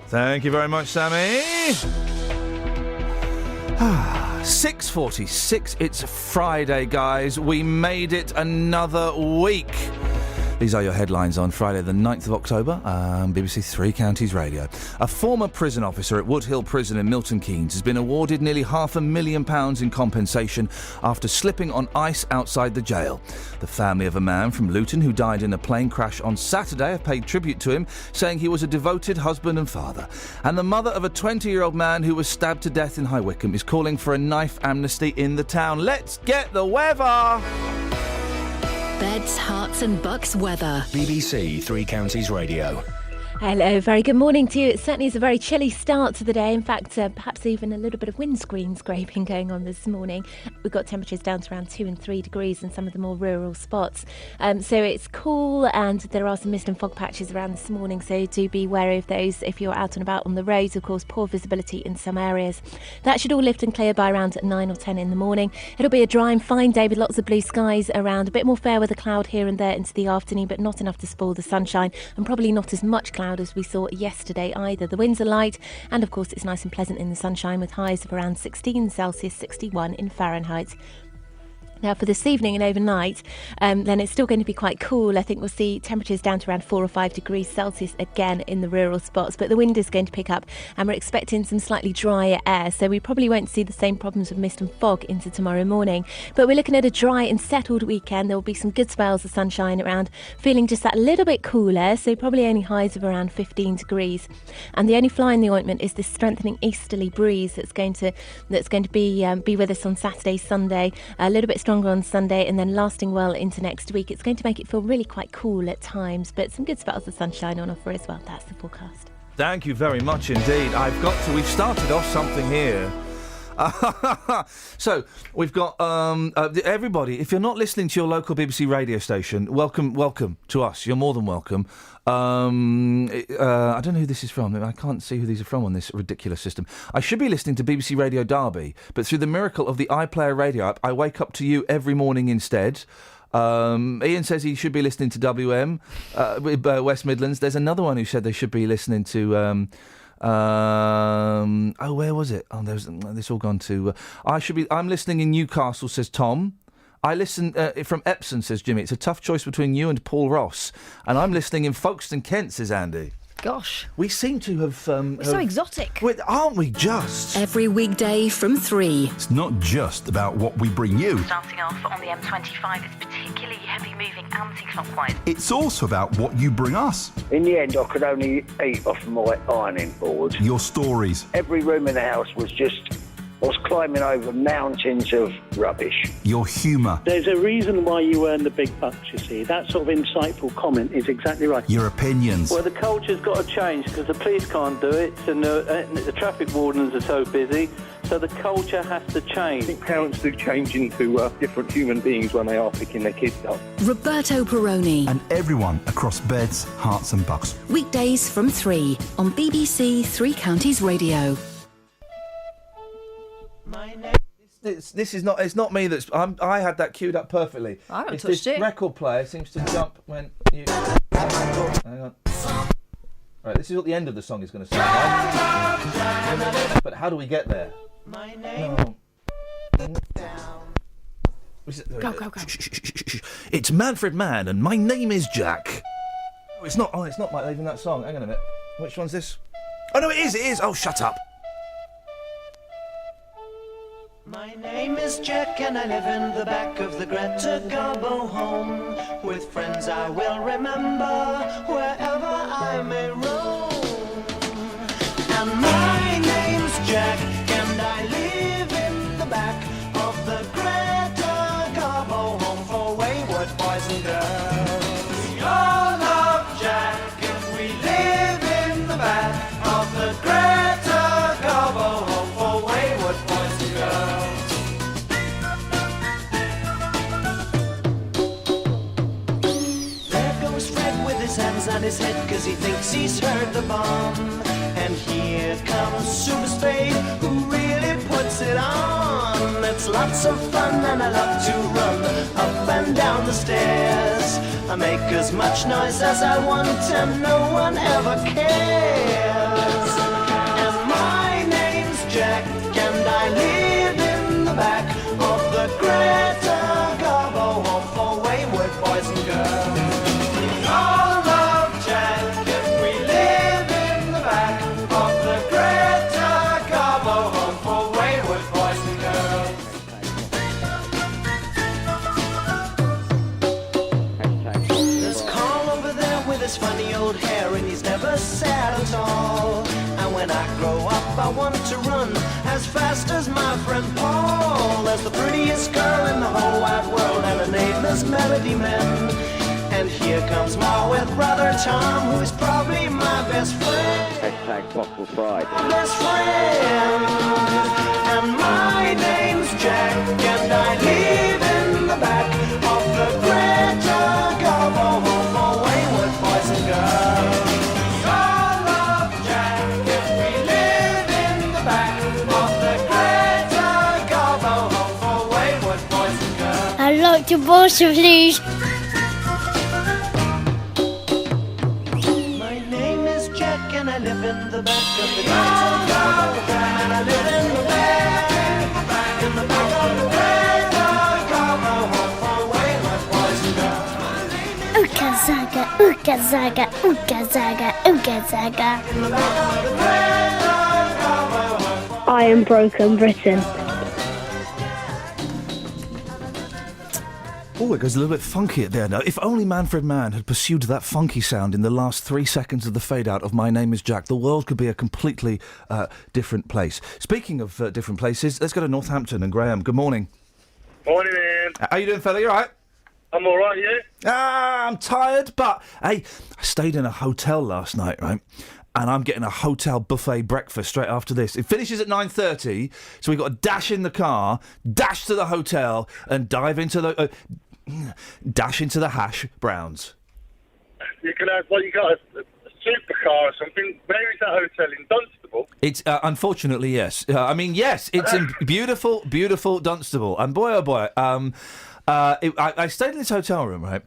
Thank you very much, Sammy. 6:46. It's Friday, guys. We made it another week. These are your headlines on Friday the 9th of October, BBC Three Counties Radio. A former prison officer at Woodhill Prison in Milton Keynes has been awarded nearly £500,000 in compensation after slipping on ice outside the jail. The family of a man from Luton who died in a plane crash on Saturday have paid tribute to him, saying he was a devoted husband and father. And the mother of a 20-year-old man who was stabbed to death in High Wycombe is calling for a knife amnesty in the town. Let's get the weather! Beds, Herts and Bucks weather. BBC Three Counties Radio. Hello, very good morning to you. It certainly is a very chilly start to the day. In fact, perhaps even a little bit of windscreen scraping going on this morning. We've got temperatures down to around 2 and 3 degrees in some of the more rural spots. So it's cool, and there are some mist and fog patches around this morning, so do be wary of those if you're out and about on the roads. Of course, poor visibility in some areas. That should all lift and clear by around 9 or 10 in the morning. It'll be a dry and fine day with lots of blue skies around. A bit more fair weather cloud here and there into the afternoon, but not enough to spoil the sunshine, and probably not as much cloud as we saw yesterday either. The winds are light, and of course it's nice and pleasant in the sunshine with highs of around 16 Celsius, 61 in Fahrenheit. Now for this evening and overnight, then it's still going to be quite cool. I think we'll see temperatures down to around 4 or 5 degrees Celsius again in the rural spots, but the wind is going to pick up, and we're expecting some slightly drier air, so we probably won't see the same problems with mist and fog into tomorrow morning. But we're looking at a dry and settled weekend. There will be some good spells of sunshine around, feeling just that little bit cooler, so probably only highs of around 15 degrees. And the only fly in the ointment is this strengthening easterly breeze that's going to be with us on Saturday, Sunday, a little bit stronger on Sunday, and then lasting well into next week. It's going to make it feel really quite cool at times, but some good spells of sunshine on offer as well. That's the forecast. Thank you very much indeed. We've started off something here. So we've got everybody. If you're not listening to your local BBC radio station, welcome to us. You're more than welcome. I don't know who this is from. I can't see who these are from on this ridiculous system. I should be listening to BBC Radio Derby, but through the miracle of the iPlayer radio app, I wake up to you every morning instead. Iain says he should be listening to WM, West Midlands. There's another one who said they should be listening to. Where was it? Oh, this all gone to. I'm listening in Newcastle, says Tom. I listen from Epsom, says Jimmy. It's a tough choice between you and Paul Ross. And I'm listening in Folkestone, Kent, says Andy. Gosh. We seem to have... We're so exotic. Aren't we just? Every weekday from 3. It's not just about what we bring you. Starting off on the M25, it's particularly heavy moving anti-clockwise. It's also about what you bring us. In the end, I could only eat off my ironing board. Your stories. Every room in the house was I was climbing over mountains of rubbish. Your humour. There's a reason why you earn the big bucks, you see. That sort of insightful comment is exactly right. Your opinions. Well, the culture's got to change because the police can't do it and the traffic wardens are so busy. So the culture has to change. I think parents do change into different human beings when they are picking their kids up. Roberto Perroni. And everyone across Beds, Herts and Bucks. Weekdays from 3 on BBC Three Counties Radio. This is not. It's not me. I had that queued up perfectly. I haven't touched it. This record player seems to jump when you. Hang on. Right. This is what the end of the song is going to sound like. But how do we get there? No. Go. It's Manfred Mann, and my name is Jack. Oh, it's not. Oh, it's not like even that song. Hang on a minute. Which one's this? Oh no, it is. It is. Oh, shut up. My name is Jack and I live in the back of the Greta Garbo home. With friends I will remember wherever I may roam. And my name's Jack and I live in the back of the Greta Garbo home for wayward boys and girls. We all love Jack and we live in the back of the Greta Garbo home for wayward boys and girls. Hands on his head cause he thinks he's heard the bomb. And here comes Super Spade who really puts it on. It's lots of fun and I love to run up and down the stairs. I make as much noise as I want and no one ever cares. And my name's Jack and I live in the back of the Greta Garbo home for wayward boys and girls. Funny old hair and he's never sad at all. And when I grow up I want to run as fast as my friend Paul. There's the prettiest girl in the whole wide world and her name is Melody Man. And here comes Ma with brother Tom, who is probably my best friend. Hashtag Bottle Fried. Best friend. And my name's Jack, and I live in the back of the Greta Garbo home for wayward boys and girls. All of Jack if we live in the back of the Greta Garbo home for wayward boys and girls. I'd like to water, please. My name is Jack, and I live in the back of the Greta Garbo, and I live in the back of the Greta Garbo home for wayward boys and girls. Ooga zaga, ooga zaga, ooga zaga, ooga zaga. I am Broken Britain. Oh, it goes a little bit funky at there now. If only Manfred Mann had pursued that funky sound in the last 3 seconds of the fade-out of My Name is Jack, the world could be a completely different place. Speaking of different places, let's go to Northampton and Graham. Good morning. Morning, Ian. How you doing, fella? You all right? I'm all right, you? I'm tired, but, hey, I stayed in a hotel last night, right? And I'm getting a hotel buffet breakfast straight after this. It finishes at 9:30, so we've got to dash in the car, dash to the hotel, and dive into the... dash into the hash browns. You can have, you got a supercar or something. Where is that hotel? In Dunstable? It's, unfortunately, yes. Yes, it's in beautiful, beautiful Dunstable. And boy, oh boy, I stayed in this hotel room, right?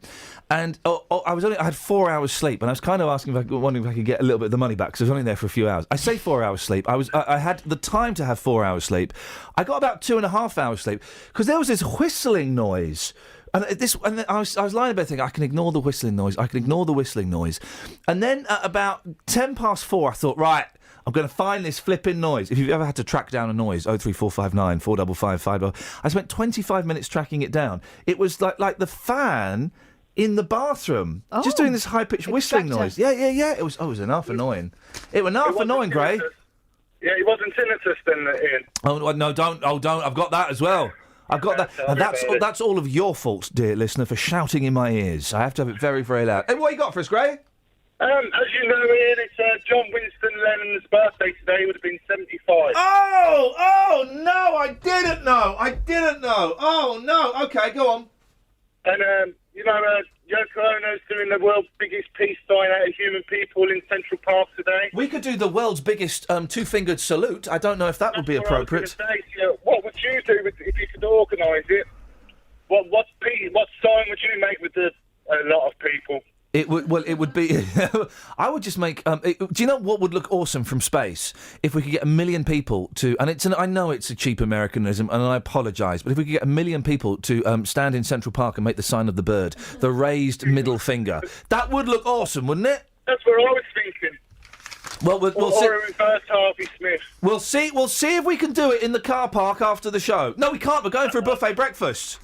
And I had 4 hours sleep, and I was kind of wondering if I could get a little bit of the money back, because I was only there for a few hours. I say 4 hours sleep. I had the time to have 4 hours sleep. I got about 2.5 hours sleep, because there was this whistling noise. And I was lying in bed thinking, I can ignore the whistling noise. And then at about 4:10, I thought, right, I'm going to find this flipping noise. If you've ever had to track down a noise, 03459 455 5. I spent 25 minutes tracking it down. It was like the fan in the bathroom, just doing this high-pitched whistling noise. Yeah. It was enough annoying. It was enough annoying, Gray. Yeah, it wasn't tinnitus then, Ian. Oh, no, don't. I've got that as well. I've got that. And that's all of your fault, dear listener, for shouting in my ears. I have to have it very, very loud. Hey, what you got for us, Gray? As you know, Ian, it's John Winston Lennon's birthday today. He would have been 75. Oh, no, I didn't know. Oh, no. Okay, go on. And, Yoko Ono's doing the world's biggest peace sign out of human people in Central Park today. We could do the world's biggest two-fingered salute. I don't know if that would be appropriate. What would you do if you could organise it? What sign would you make with a lot of people? It would be. I would just make. Do you know what would look awesome from space if we could get 1 million people to? And I know it's a cheap Americanism, and I apologise, but if we could get 1 million people to stand in Central Park and make the sign of the bird, the raised middle finger, that would look awesome, wouldn't it? That's what I was thinking. Well, we'll see. Or a reverse Harvey Smith. We'll see if we can do it in the car park after the show. No, we can't. We're going for a buffet breakfast.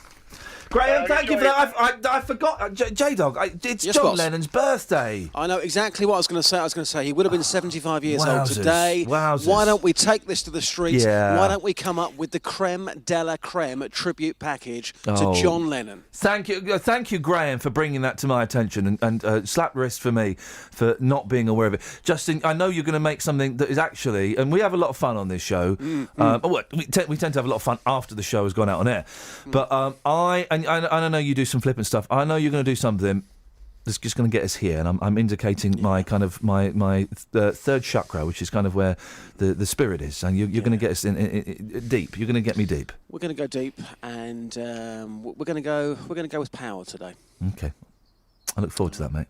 Graham, thank you for that. I forgot. J-Dog, it's John Lennon's birthday. I know exactly what I was going to say. I was going to say he would have been 75 years old Wowzers, today. wowzers. Why don't we take this to the streets? Yeah. Why don't we come up with the creme de la creme tribute package to John Lennon? Thank you, Graham, for bringing that to my attention, and slap wrist for me for not being aware of it. Justin, I know you're going to make something that is actually, and we have a lot of fun on this show. We tend to have a lot of fun after the show has gone out on air. But I know you do some flippant stuff. I know you're going to do something that's just going to get us here, and I'm indicating my kind of my third chakra, which is kind of where the spirit is, and you're going to get us in deep. You're going to get me deep. We're going to go deep, and we're going to go with power today. Okay, I look forward to that, mate.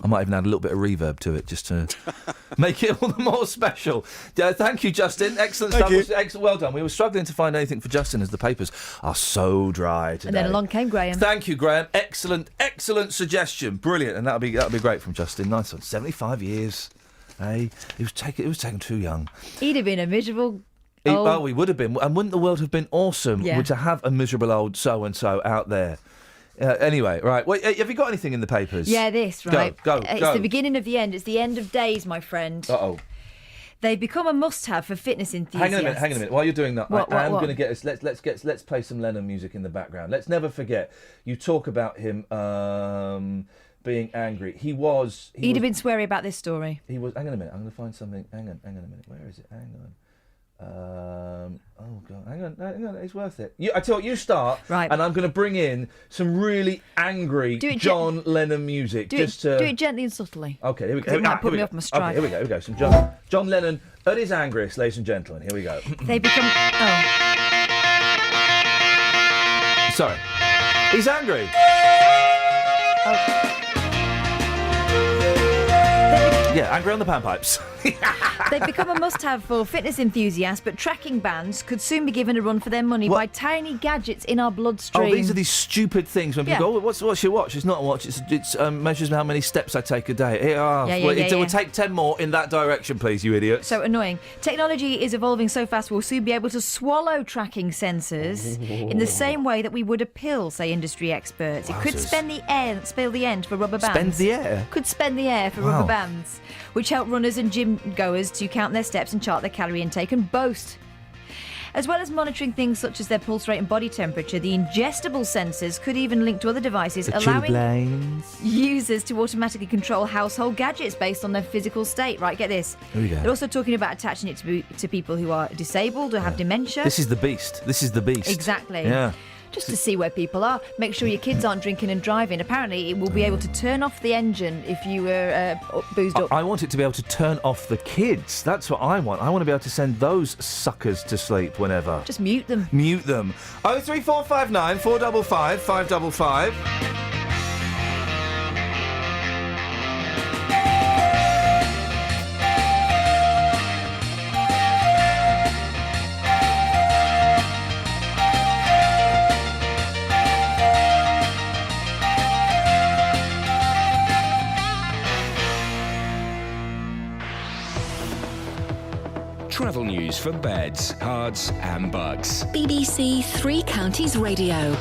I might even add a little bit of reverb to it just to make it all the more special. Thank you, Justin. Excellent stuff. Excellent. Well done. We were struggling to find anything for Justin as the papers are so dry today. And then along came Graham. Thank you, Graham. Excellent suggestion. Brilliant. And that'll be great from Justin. Nice one. 75 years. Hey, it was taken too young. He'd have been a miserable. He would have been. And wouldn't the world have been awesome to have a miserable old so-and-so out there? Anyway, right. Well, have you got anything in the papers? Yeah, this, right? Go. It's the beginning of the end. It's the end of days, my friend. Uh-oh. They become a must-have for fitness enthusiasts. Hang on a minute. While you're doing that, What? I'm going to get us. Let's play some Lennon music in the background. Let's never forget. You talk about him being angry. He'd have been sweary about this story. He was. Hang on a minute. I'm going to find something. Hang on a minute. Where is it? Hang on. Oh God! Hang on. It's worth it. I tell you what, you start, right? And I'm going to bring in some really angry John Lennon music. Do it gently and subtly. Okay, here we go. It might put me off my stride. Okay, here we go. Some John Lennon at his angriest, ladies and gentlemen. Here we go. They become. Sorry, he's angry. Yeah, angry on the panpipes. They've become a must-have for fitness enthusiasts, but tracking bands could soon be given a run for their money by tiny gadgets in our bloodstream. Oh, these are these stupid things when people go, what's your watch? It's not a watch, it measures how many steps I take a day. It will take 10 more in that direction, please, you idiots. So annoying. Technology is evolving so fast we'll soon be able to swallow tracking sensors in the same way that we would a pill, say industry experts. It could spell the end for rubber bands. Spend the air? Could spend the air for rubber bands, which help runners and gym goers to count their steps and chart their calorie intake and boast. As well as monitoring things such as their pulse rate and body temperature, the ingestible sensors could even link to other devices, allowing users to automatically control household gadgets based on their physical state. Right, get this. They're also talking about attaching it to people who are disabled or have dementia. This is the beast. Exactly. Yeah. Just to see where people are. Make sure your kids aren't drinking and driving. Apparently, it will be able to turn off the engine if you were boozed up. I want it to be able to turn off the kids. That's what I want. I want to be able to send those suckers to sleep whenever. Just mute them. 03459 455 555. Travel news for beds, cards and bugs. BBC Three Counties Radio.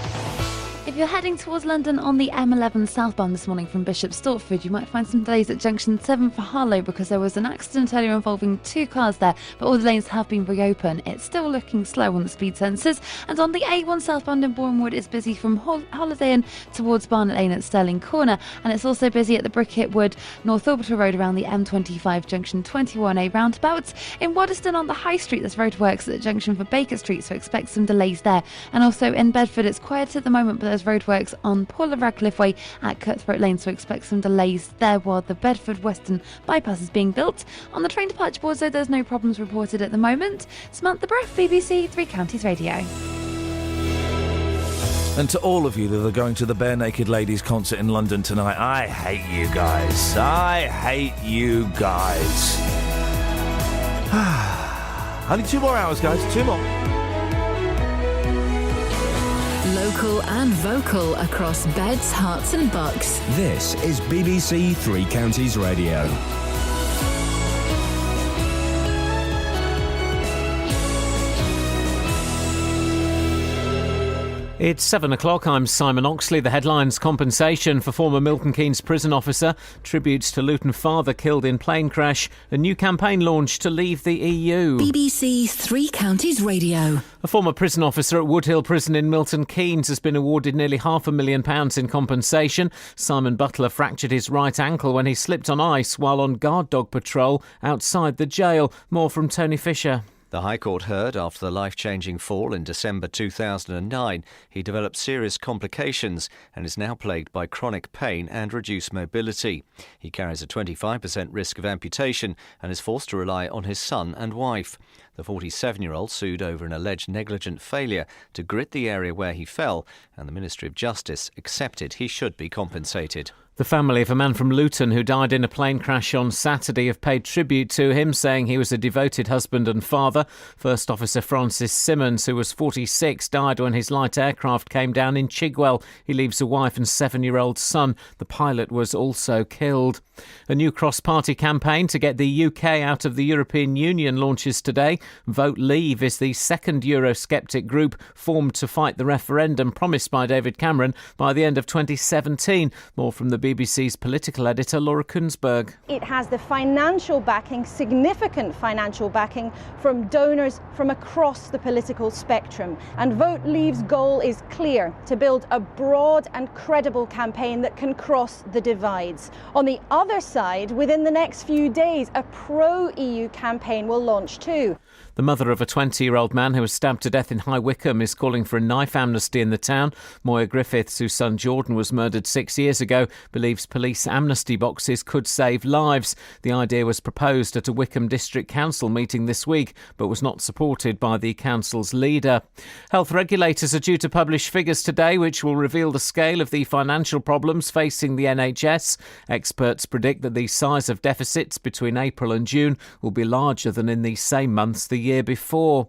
If you're heading towards London on the M11 southbound this morning from Bishop Stortford, you might find some delays at junction 7 for Harlow because there was an accident earlier involving 2 cars there, but all the lanes have been reopened. It's still looking slow on the speed sensors. And on the A1 southbound in Bournemouth, it's busy from Holiday Inn towards Barnet Lane at Stirling Corner, and it's also busy at the Brickhill Wood North Orbital Road around the M25 junction 21A roundabouts. In Waddesdon on the High Street, there's roadworks at the junction for Baker Street, so expect some delays there. And also in Bedford, it's quiet at the moment, but there's roadworks on Paula Radcliffe Way at Cutthroat Lane, so expect some delays there while the Bedford Western bypass is being built. On the train departure boards, though, there's no problems reported at the moment. Samantha Breath, BBC Three Counties Radio. And to all of you that are going to the Bare Naked Ladies concert in London tonight, I hate you guys. Only 2 more hours, guys. 2 more. Local and vocal across beds, hearts and bucks. This is BBC Three Counties Radio. It's 7 o'clock. I'm Simon Oxley. The headlines: compensation for former Milton Keynes prison officer, tributes to Luton father killed in plane crash, a new campaign launched to leave the EU. BBC Three Counties Radio. A former prison officer at Woodhill Prison in Milton Keynes has been awarded nearly £500,000 in compensation. Simon Butler fractured his right ankle when he slipped on ice while on guard dog patrol outside the jail. More from Tony Fisher. The High Court heard after the life-changing fall in December 2009, he developed serious complications and is now plagued by chronic pain and reduced mobility. He carries a 25% risk of amputation and is forced to rely on his son and wife. The 47-year-old sued over an alleged negligent failure to grit the area where he fell, and the Ministry of Justice accepted he should be compensated. The family of a man from Luton who died in a plane crash on Saturday have paid tribute to him, saying he was a devoted husband and father. First Officer Francis Simmons, who was 46, died when his light aircraft came down in Chigwell. He leaves a wife and 7-year-old son. The pilot was also killed. A new cross-party campaign to get the UK out of the European Union launches today. Vote Leave is the second Eurosceptic group formed to fight the referendum promised by David Cameron by the end of 2017. More from the BBC's political editor Laura Kunsberg. It has the financial backing, significant financial backing, from donors from across the political spectrum. And Vote Leave's goal is clear: to build a broad and credible campaign that can cross the divides. On the other side, within the next few days, a pro-EU campaign will launch too. The mother of a 20-year-old man who was stabbed to death in High Wycombe is calling for a knife amnesty in the town. Moya Griffiths, whose son Jordan was murdered 6 years ago, believes police amnesty boxes could save lives. The idea was proposed at a Wycombe District Council meeting this week, but was not supported by the council's leader. Health regulators are due to publish figures today which will reveal the scale of the financial problems facing the NHS. Experts predict that the size of deficits between April and June will be larger than in the same months the year before.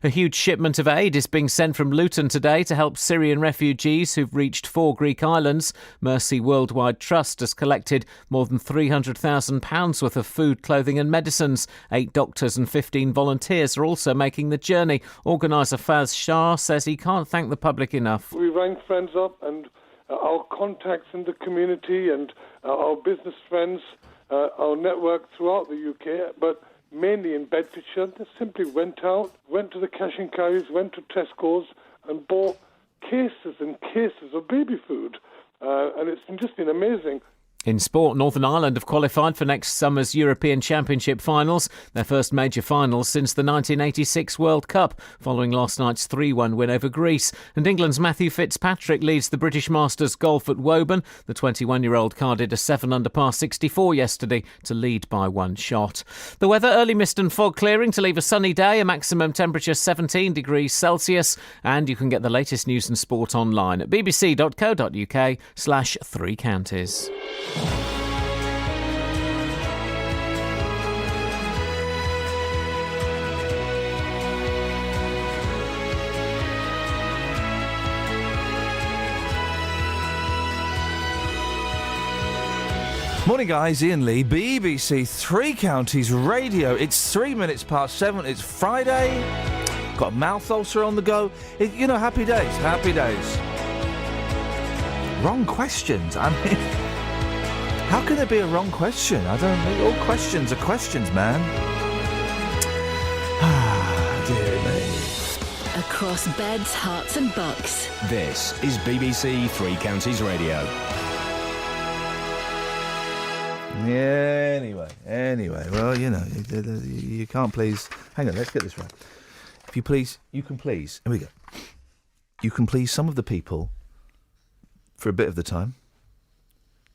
A huge shipment of aid is being sent from Luton today to help Syrian refugees who've reached 4 Greek islands. Mercy Worldwide Trust has collected more than £300,000 worth of food, clothing and medicines. 8 doctors and 15 volunteers are also making the journey. Organiser Faz Shah says he can't thank the public enough. We rang friends up and our contacts in the community and our business friends, our network throughout the UK, but mainly in Bedfordshire, they simply went out, went to the cash and carries, went to Tesco's and bought cases and cases of baby food. And it's just been amazing. In sport, Northern Ireland have qualified for next summer's European Championship finals, their first major finals since the 1986 World Cup, following last night's 3-1 win over Greece. And England's Matthew Fitzpatrick leads the British Masters golf at Woburn. The 21-year-old carded a 7-under par 64 yesterday to lead by 1 shot. The weather: early mist and fog clearing to leave a sunny day, a maximum temperature 17 degrees Celsius. And you can get the latest news and sport online at bbc.co.uk/3 counties. Morning, guys. Ian Lee, BBC Three Counties Radio. It's 3 minutes past 7. It's Friday. Got a mouth ulcer on the go. Happy days. Happy days. Wrong questions. I mean, how can there be a wrong question? I don't know. All questions are questions, man. Dear me. Across beds, hearts and bucks. This is BBC Three Counties Radio. Yeah, anyway. Well, you can't please... Hang on, let's get this right. If you please, you can please... Here we go. You can please some of the people for a bit of the time,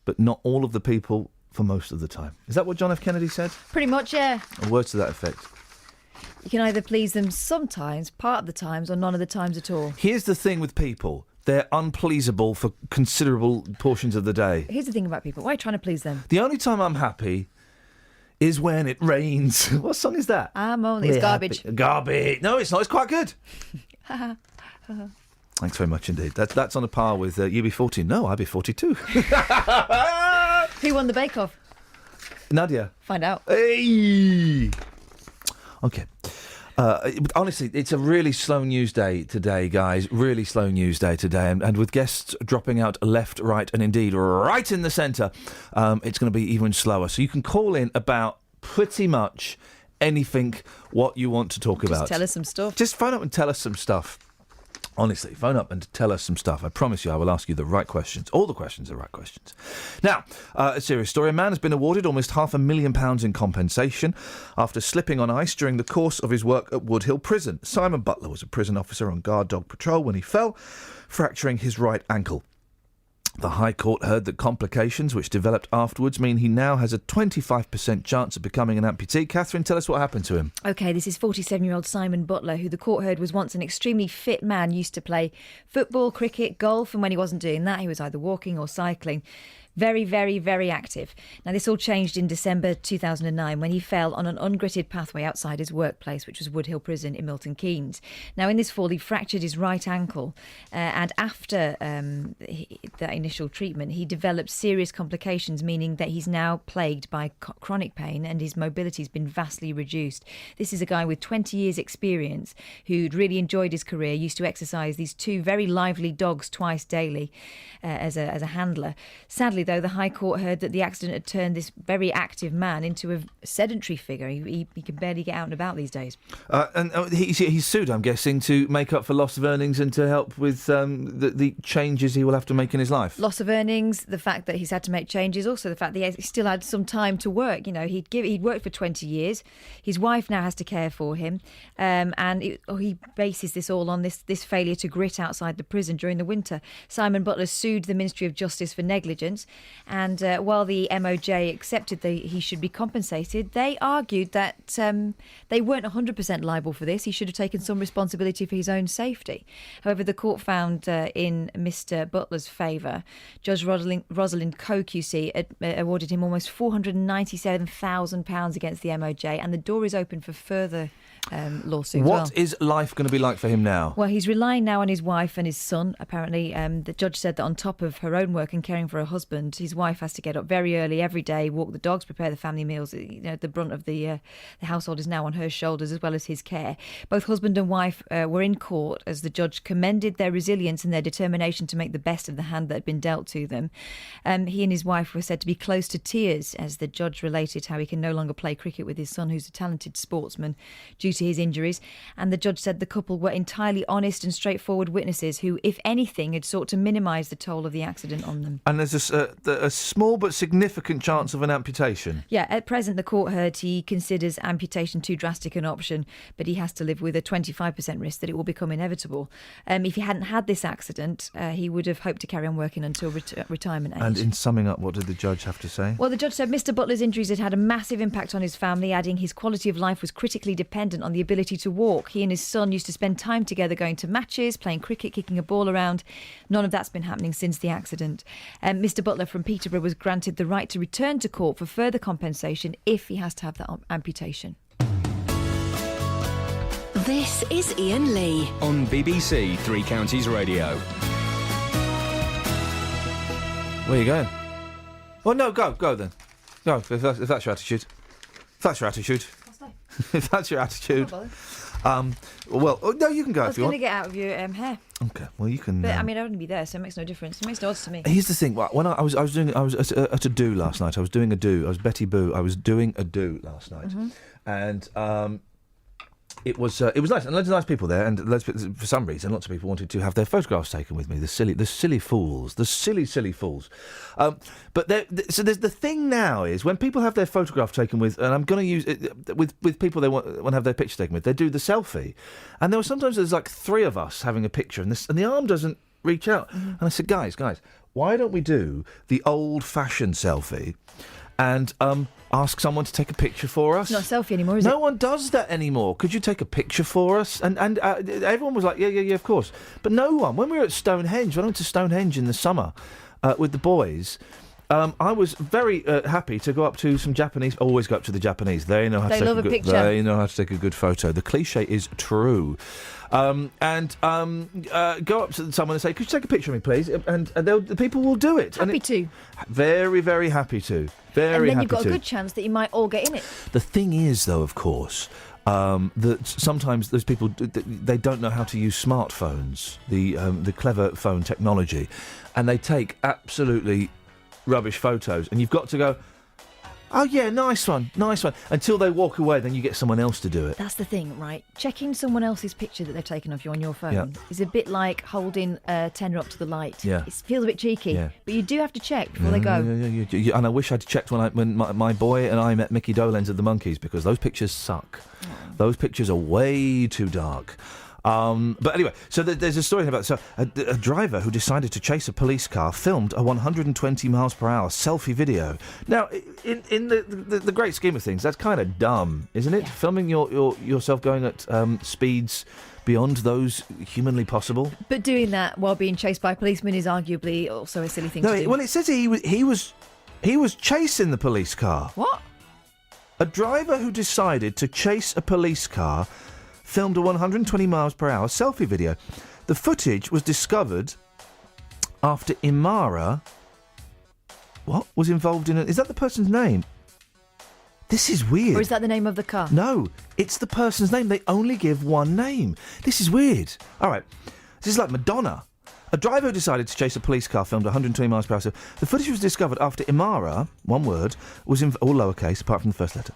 but not all of the people for most of the time. Is that what John F. Kennedy said? Pretty much, yeah. Or words to that effect. You can either please them sometimes, part of the times, or none of the times at all. Here's the thing with people. They're unpleasable for considerable portions of the day. Here's the thing about people. Why are you trying to please them? The only time I'm happy is when it rains. What song is that? I'm only... It's garbage. Happy. Garbage. No, it's not. It's quite good. Thanks very much indeed. That's on a par with you be 40. No, I be 42. Who won the Bake Off? Nadia. Find out. Hey! Okay. Honestly, it's a really slow news day today, guys. Really slow news day today. And with guests dropping out left, right, and indeed right in the centre, it's going to be even slower. So you can call in about pretty much anything what you want to talk about. Just tell us some stuff. Just phone up and tell us some stuff. Honestly, phone up and tell us some stuff. I promise you I will ask you the right questions. All the questions are right questions. Now, a serious story. A man has been awarded almost £500,000 in compensation after slipping on ice during the course of his work at Woodhill Prison. Simon Butler was a prison officer on guard dog patrol when he fell, fracturing his right ankle. The High Court heard that complications which developed afterwards mean he now has a 25% chance of becoming an amputee. Catherine, tell us what happened to him. OK, this is 47-year-old Simon Butler, who the court heard was once an extremely fit man, used to play football, cricket, golf, and when he wasn't doing that, he was either walking or cycling. Very, very, very active. Now, this all changed in December 2009 when he fell on an ungritted pathway outside his workplace, which was Woodhill Prison in Milton Keynes. Now, in this fall, he fractured his right ankle, and after that initial treatment, he developed serious complications, meaning that he's now plagued by chronic pain and his mobility has been vastly reduced. This is a guy with 20 years' experience who'd really enjoyed his career, used to exercise these 2 very lively dogs twice daily as a handler. Sadly, though, the High Court heard that the accident had turned this very active man into a sedentary figure. He can barely get out and about these days. And he's sued, I'm guessing, to make up for loss of earnings and to help with the changes he will have to make in his life. Loss of earnings, the fact that he's had to make changes, also the fact that he still had some time to work. You know, he'd worked for 20 years. His wife now has to care for him. And he bases this all on this failure to grit outside the prison during the winter. Simon Butler sued the Ministry of Justice for negligence. And while the MOJ accepted that he should be compensated, they argued that they weren't 100% liable for this. He should have taken some responsibility for his own safety. However, the court found in Mr. Butler's favour. Judge Rosalind Coke, you see, awarded him almost £497,000 against the MOJ, and the door is open for further lawsuits. What is life going to be like for him now? Well, he's relying now on his wife and his son, apparently. The judge said that on top of her own work and caring for her husband, his wife has to get up very early every day, walk the dogs, prepare the family meals. You know, the brunt of the household is now on her shoulders, as well as his care. Both husband and wife were in court as the judge commended their resilience and their determination to make the best of the hand that had been dealt to them. He and his wife were said to be close to tears as the judge related how he can no longer play cricket with his son, who's a talented sportsman, due to his injuries. And the judge said the couple were entirely honest and straightforward witnesses who, if anything, had sought to minimise the toll of the accident on them. And there's a small but significant chance of an amputation. Yeah, at present the court heard he considers amputation too drastic an option, but he has to live with a 25% risk that it will become inevitable. If he hadn't had this accident, he would have hoped to carry on working until retirement age. And in summing up, what did the judge have to say? Well, the judge said Mr. Butler's injuries had had a massive impact on his family, adding his quality of life was critically dependent on the ability to walk. He and his son used to spend time together going to matches, playing cricket, kicking a ball around. None of that's been happening since the accident. Mr. Butler from Peterborough was granted the right to return to court for further compensation if he has to have that amputation. This is Iain Lee on BBC Three Counties Radio. Where are you going? Well, no, go then. Go, if that's your attitude. If that's your attitude. If that's your attitude. No, you can go if you want. I was going to get out of your hair. Okay, well, you can. But I mean, I'd only be there, so it makes no difference. It makes no odds to me. Here's the thing. When I was at a do last night. I was doing a do. I was Betty Boo. I was doing a do last night, and it was nice, and loads of nice people there, and for some reason, lots of people wanted to have their photographs taken with me. The silly fools. But so there's the thing now is when people have their photograph taken with, and I'm going to use it with people they want to have their picture taken with, they do the selfie, and there's like three of us having a picture, and the arm doesn't reach out, and I said, guys, why don't we do the old-fashioned selfie? And ask someone to take a picture for us. It's not a selfie anymore, is it? No one does that anymore. Could you take a picture for us? And everyone was like, yeah, of course. But no one. When we were at Stonehenge, when I went to Stonehenge in the summer with the boys, I was very happy to go up to some Japanese. Always go up to the Japanese. They know how to take a picture. They know how to take a good photo. The cliche is true. Go up to someone and say, could you take a picture of me, please? And the people will do it. Happy to. Very, very happy to. And then you've got a good chance that you might all get in it. The thing is, though, of course, that sometimes those people, they don't know how to use smartphones, the clever phone technology, and they take absolutely rubbish photos, and you've got to go, oh yeah, nice one, until they walk away, then you get someone else to do it. That's the thing, right? Checking someone else's picture that they've taken of you on your phone is a bit like holding a tenner up to the light. Yeah. It feels a bit cheeky, but you do have to check before they go. Yeah. And I wish I'd checked when my boy and I met Mickey Dolenz of the Monkees, because those pictures suck. Those pictures are way too dark. But anyway, so there's a story about a driver who decided to chase a police car filmed a 120 miles per hour selfie video. Now, in the great scheme of things, that's kind of dumb, isn't it? Yeah. Filming yourself going at speeds beyond those humanly possible. But doing that while being chased by policemen is arguably also a silly thing to do. Well, it says he was chasing the police car. What? A driver who decided to chase a police car filmed a 120 miles per hour selfie video. The footage was discovered after Imara was involved in it. Is that the person's name? This is weird. Or is that the name of the car? No, it's the person's name. They only give one name. This is weird. All right, this is like Madonna. A driver who decided to chase a police car filmed 120 miles per hour. So the footage was discovered after Imara, one word, was all lowercase, apart from the first letter,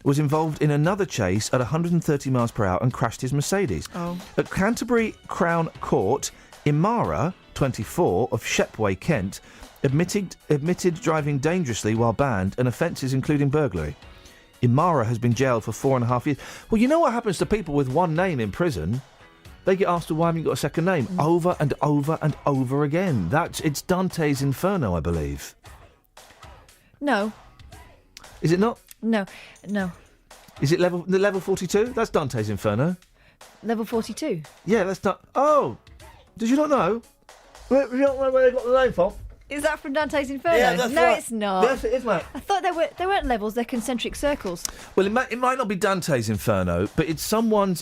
was involved in another chase at 130 miles per hour and crashed his Mercedes. Oh. At Canterbury Crown Court, Imara, 24, of Shepway, Kent, admitted driving dangerously while banned and offences including burglary. Imara has been jailed for 4.5 years. Well, you know what happens to people with one name in prison? They get asked, why haven't you got a second name? Over and over and over again. It's Dante's Inferno, I believe. No. Is it not? No. Is it level 42? That's Dante's Inferno. Level 42? Yeah, that's not... Oh! Did you not know? You don't know where they got the name from? Is that from Dante's Inferno? Yeah, that's no, right. it's not. Yes, it is, mate. I thought they weren't levels, they're concentric circles. Well, it might not be Dante's Inferno, but it's someone's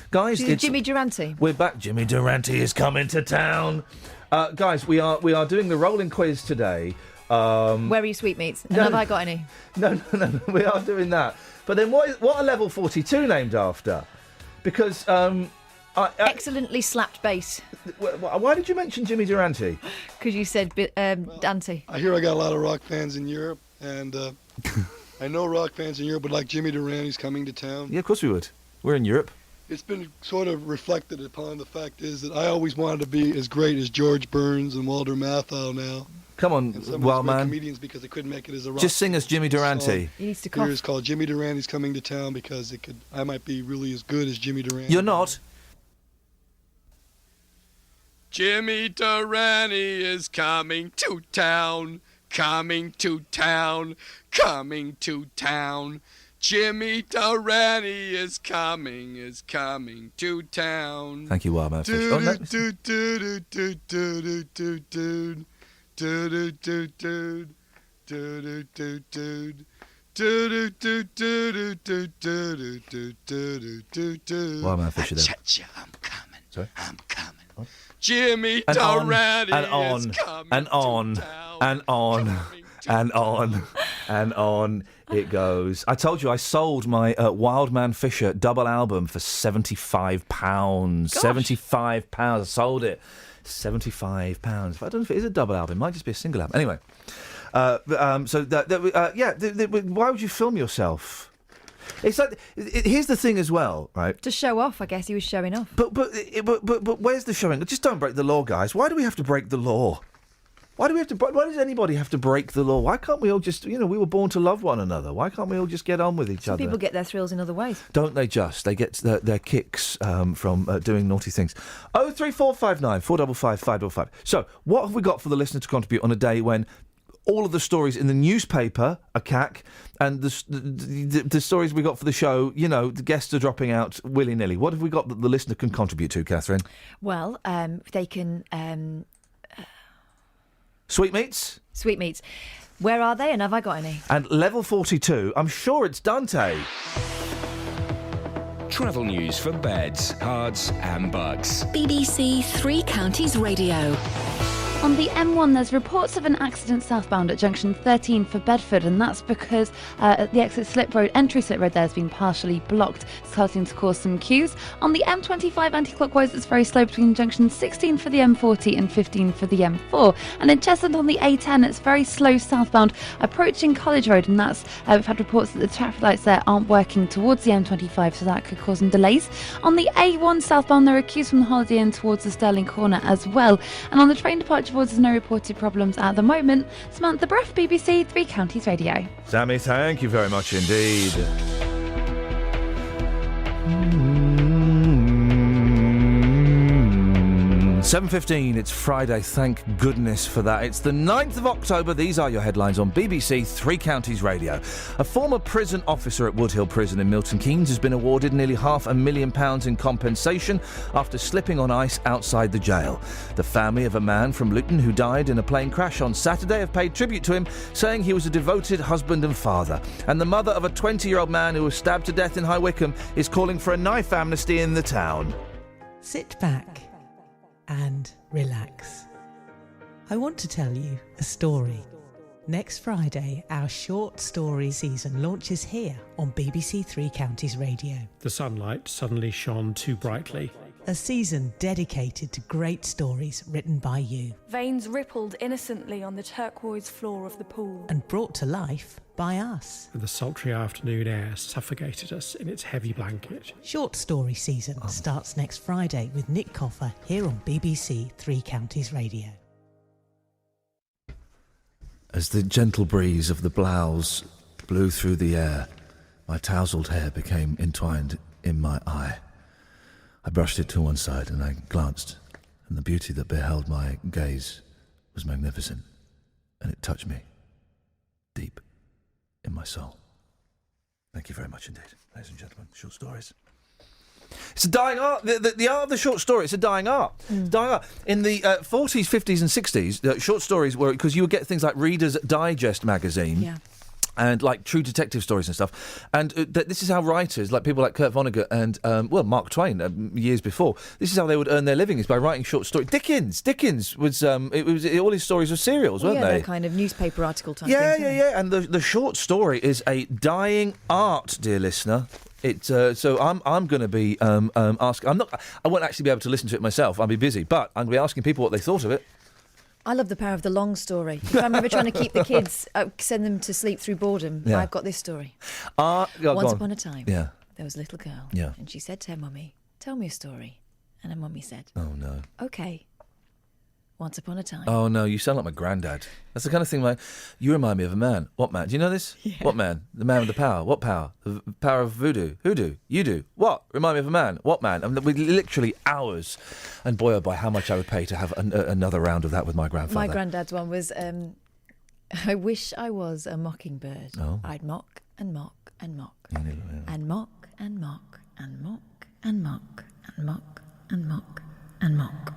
Guys, it's... Jimmy Durante. We're back. Jimmy Durante is coming to town. Guys, we are doing the rolling quiz today. Where are your sweetmeats? And have I got any? No, we are doing that. But then what are level 42 named after? Because... Excellently slapped bass. Why did you mention Jimmy Durante? Because you said Dante. I hear I got a lot of rock fans in Europe, and I know rock fans in Europe would like Jimmy Durante's coming to town. Yeah, of course we would. We're in Europe. It's been sort of reflected upon the fact is that I always wanted to be as great as George Burns and Walter Matthau now. Come on, and some wild man. Comedians because they couldn't make it as a rock. Just sing us Jimmy Durante. He needs to cough. It's called Jimmy Durante's Coming to Town because I might be really as good as Jimmy Durante. You're not. Jimmy Durante is coming to town, coming to town, coming to town. Jimmy Durante is coming to town. Thank you, Wildman Fish. Wildman Fisher there. I'm coming. Sorry? I'm coming. Jimmy Durante and on is coming and on to town, and on and on and on it goes. I told you I sold my Wildman Fisher double album for £75. £75. I sold it. £75. I don't know if it is a double album. It might just be a single album. Anyway, why would you film yourself? It's like here's the thing as well, right? To show off, I guess he was showing off. But where's the showing? Just don't break the law, guys. Why do we have to break the law? Why does anybody have to break the law? Why can't we all just, we were born to love one another. Why can't we all just get on with each other? People get their thrills in other ways. Don't they just? They get their kicks from doing naughty things. 03459 455 555. So, what have we got for the listener to contribute on a day when all of the stories in the newspaper are cack, and the stories we got for the show, the guests are dropping out willy-nilly? What have we got that the listener can contribute to, Catherine? Well, they can... Sweetmeats? Sweetmeats. Where are they, and have I got any? And level 42, I'm sure it's Dante. Travel news for beds, cards and bugs. BBC Three Counties Radio. On the M1, there's reports of an accident southbound at junction 13 for Bedford, and that's because the entry slip road there has been partially blocked, starting to cause some queues. On the M25 anti-clockwise, it's very slow between junction 16 for the M40 and 15 for the M4. And in Cheshunt on the A10, it's very slow southbound approaching College Road, and that's we've had reports that the traffic lights there aren't working towards the M25, so that could cause some delays. On the A1 southbound, there are queues from the Holiday Inn towards the Stirling Corner as well. And on the train departure boards, there's no reported problems at the moment. Samantha Bruff, BBC Three Counties Radio. Sammy, thank you very much indeed. 7:15, it's Friday, thank goodness for that. It's the 9th of October, these are your headlines on BBC Three Counties Radio. A former prison officer at Woodhill Prison in Milton Keynes has been awarded nearly £500,000 in compensation after slipping on ice outside the jail. The family of a man from Luton who died in a plane crash on Saturday have paid tribute to him, saying he was a devoted husband and father. And the mother of a 20-year-old man who was stabbed to death in High Wycombe is calling for a knife amnesty in the town. Sit back and relax. I want to tell you a story. Next Friday, our short story season launches here on BBC Three Counties Radio. The sunlight suddenly shone too brightly. A season dedicated to great stories written by you Veins rippled innocently on the turquoise floor of the pool. and brought to life by us. The sultry afternoon air suffocated us in its heavy blanket. Short Story season starts next Friday with Nick Coffer here on BBC Three Counties Radio. As the gentle breeze of the blouse blew through the air, my tousled hair became entwined in my eye. I brushed it to one side and I glanced, and the beauty that beheld my gaze was magnificent, and it touched me deep in my soul. Thank you very much indeed, ladies and gentlemen. Short stories. It's a dying art. The art of the short story, it's a dying art. Dying art. In the 40s, 50s and 60s, short stories were, because you would get things like Reader's Digest magazine. Yeah. And like true detective stories and stuff. And this is how writers, like people like Kurt Vonnegut and, Mark Twain, years before, this is how they would earn their living, is by writing short stories. Dickens was, all his stories were serials, weren't they? They're kind of newspaper article type Yeah, things, yeah, yeah. And the short story is a dying art, dear listener. So I'm going to be asking. I won't actually be able to listen to it myself. I'll be busy, but I'm going to be asking people what they thought of it. I love the power of the long story. If I'm ever trying to keep the kids, send them to sleep through boredom, Yeah. I've got this story. Go Once on. upon a time, Yeah. there was a little girl, Yeah. and she said to her mummy, "Tell me a story." And her mummy said, Oh no. "Okay." Once upon a time. Oh no, you sound like my granddad. That's the kind of thing like, you remind me of a man. What man? Do you know this? Yeah. What man? The man with the power. What power? The power of voodoo. Hoodoo. You do. What? Remind me of a man. What man? I mean, we literally hours. And boy oh boy, how much I would pay to have another round of that with my grandfather. My granddad's one was, I wish I was a mockingbird. Oh. I'd mock and mock and mock. And mock and mock and mock and mock and mock and mock and mock.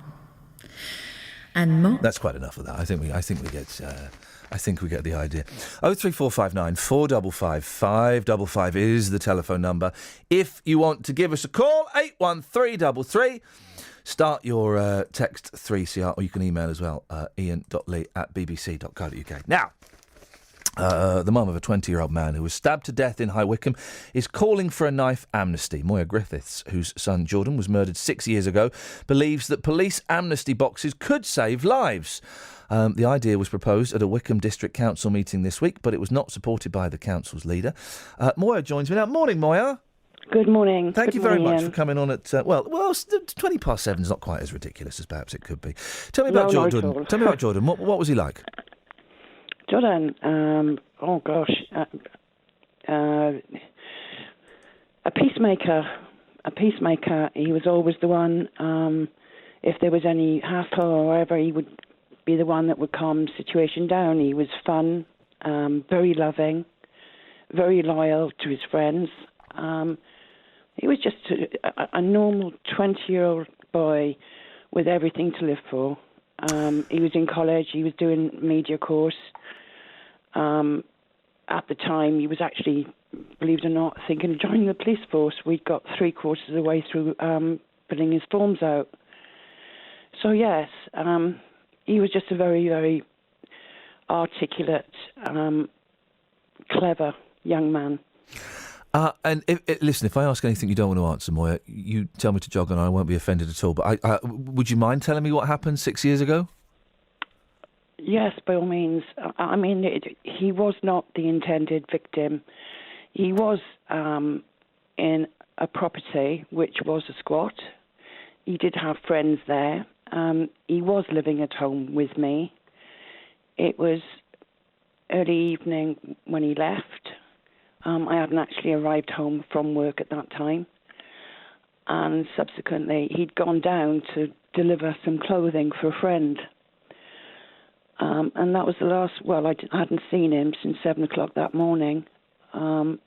And mock. That's quite enough of that. I think we get the idea. 03459 455 555 is the telephone number. If you want to give us a call, 81333. Start your text 3CR, or you can email as well, ian.lee@bbc.co.uk. Now, the mum of a 20-year-old man who was stabbed to death in High Wycombe is calling for a knife amnesty. Moya Griffiths, whose son Jordan was murdered 6 years ago, believes that police amnesty boxes could save lives. The idea was proposed at a Wycombe District Council meeting this week, but it was not supported by the council's leader. Moya joins me now. Morning, Moya. Good morning. Thank Good you very morning, much Ian. for coming on at 20 past 7 is not quite as ridiculous as perhaps it could be. Tell me about No, not at Jordan. all. Tell me about Jordan. What was he like? Jordan, a peacemaker. A peacemaker. He was always the one, if there was any hassle or whatever, he would be the one that would calm the situation down. He was fun, very loving, very loyal to his friends. He was just a normal 20-year-old boy with everything to live for. He was in college. He was doing media course. At the time, he was actually, believe it or not, thinking of joining the police force. We'd got 3/4 of the way through filling his forms out. So, yes, he was just a very, very articulate, clever young man. And listen, if I ask anything you don't want to answer, Moya, you tell me to jog on. I won't be offended at all. But would you mind telling me what happened 6 years ago? Yes, by all means. I mean, he was not the intended victim. He was in a property which was a squat. He did have friends there. He was living at home with me. It was early evening when he left. I hadn't actually arrived home from work at that time. And subsequently, he'd gone down to deliver some clothing for a friend. And that was the last, I hadn't seen him since 7 o'clock that morning. 3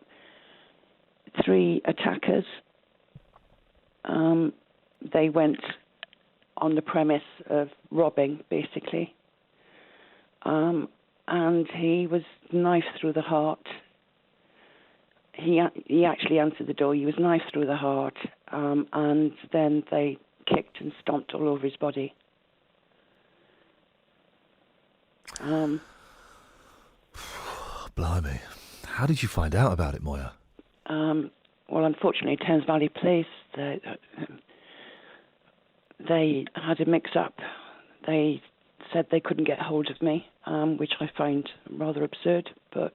attackers. They went on the premise of robbing, basically. And he was knifed through the heart. He actually answered the door. He was knifed through the heart. And then they kicked and stomped all over his body. Blimey. How did you find out about it, Moya? Unfortunately, Thames Valley Police, they had a mix-up. They said they couldn't get hold of me, which I find rather absurd, but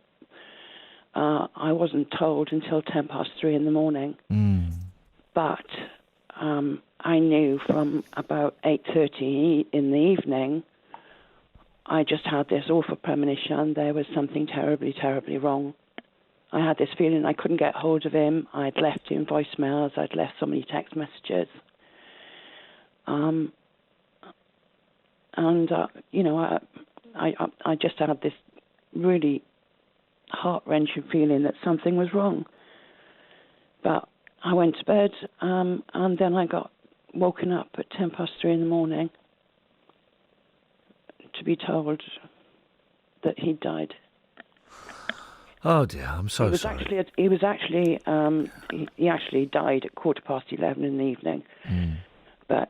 I wasn't told until 3:10 in the morning. But I knew from about 8:30 in the evening, I just had this awful premonition there was something terribly, terribly wrong. I had this feeling I couldn't get hold of him. I'd left him voicemails. I'd left so many text messages. I just had this really heart-wrenching feeling that something was wrong. But I went to bed, and then I got woken up at 3:10 in the morning to be told that he'd died. Oh dear, I'm so sorry. He actually died at 11:15 in the evening. But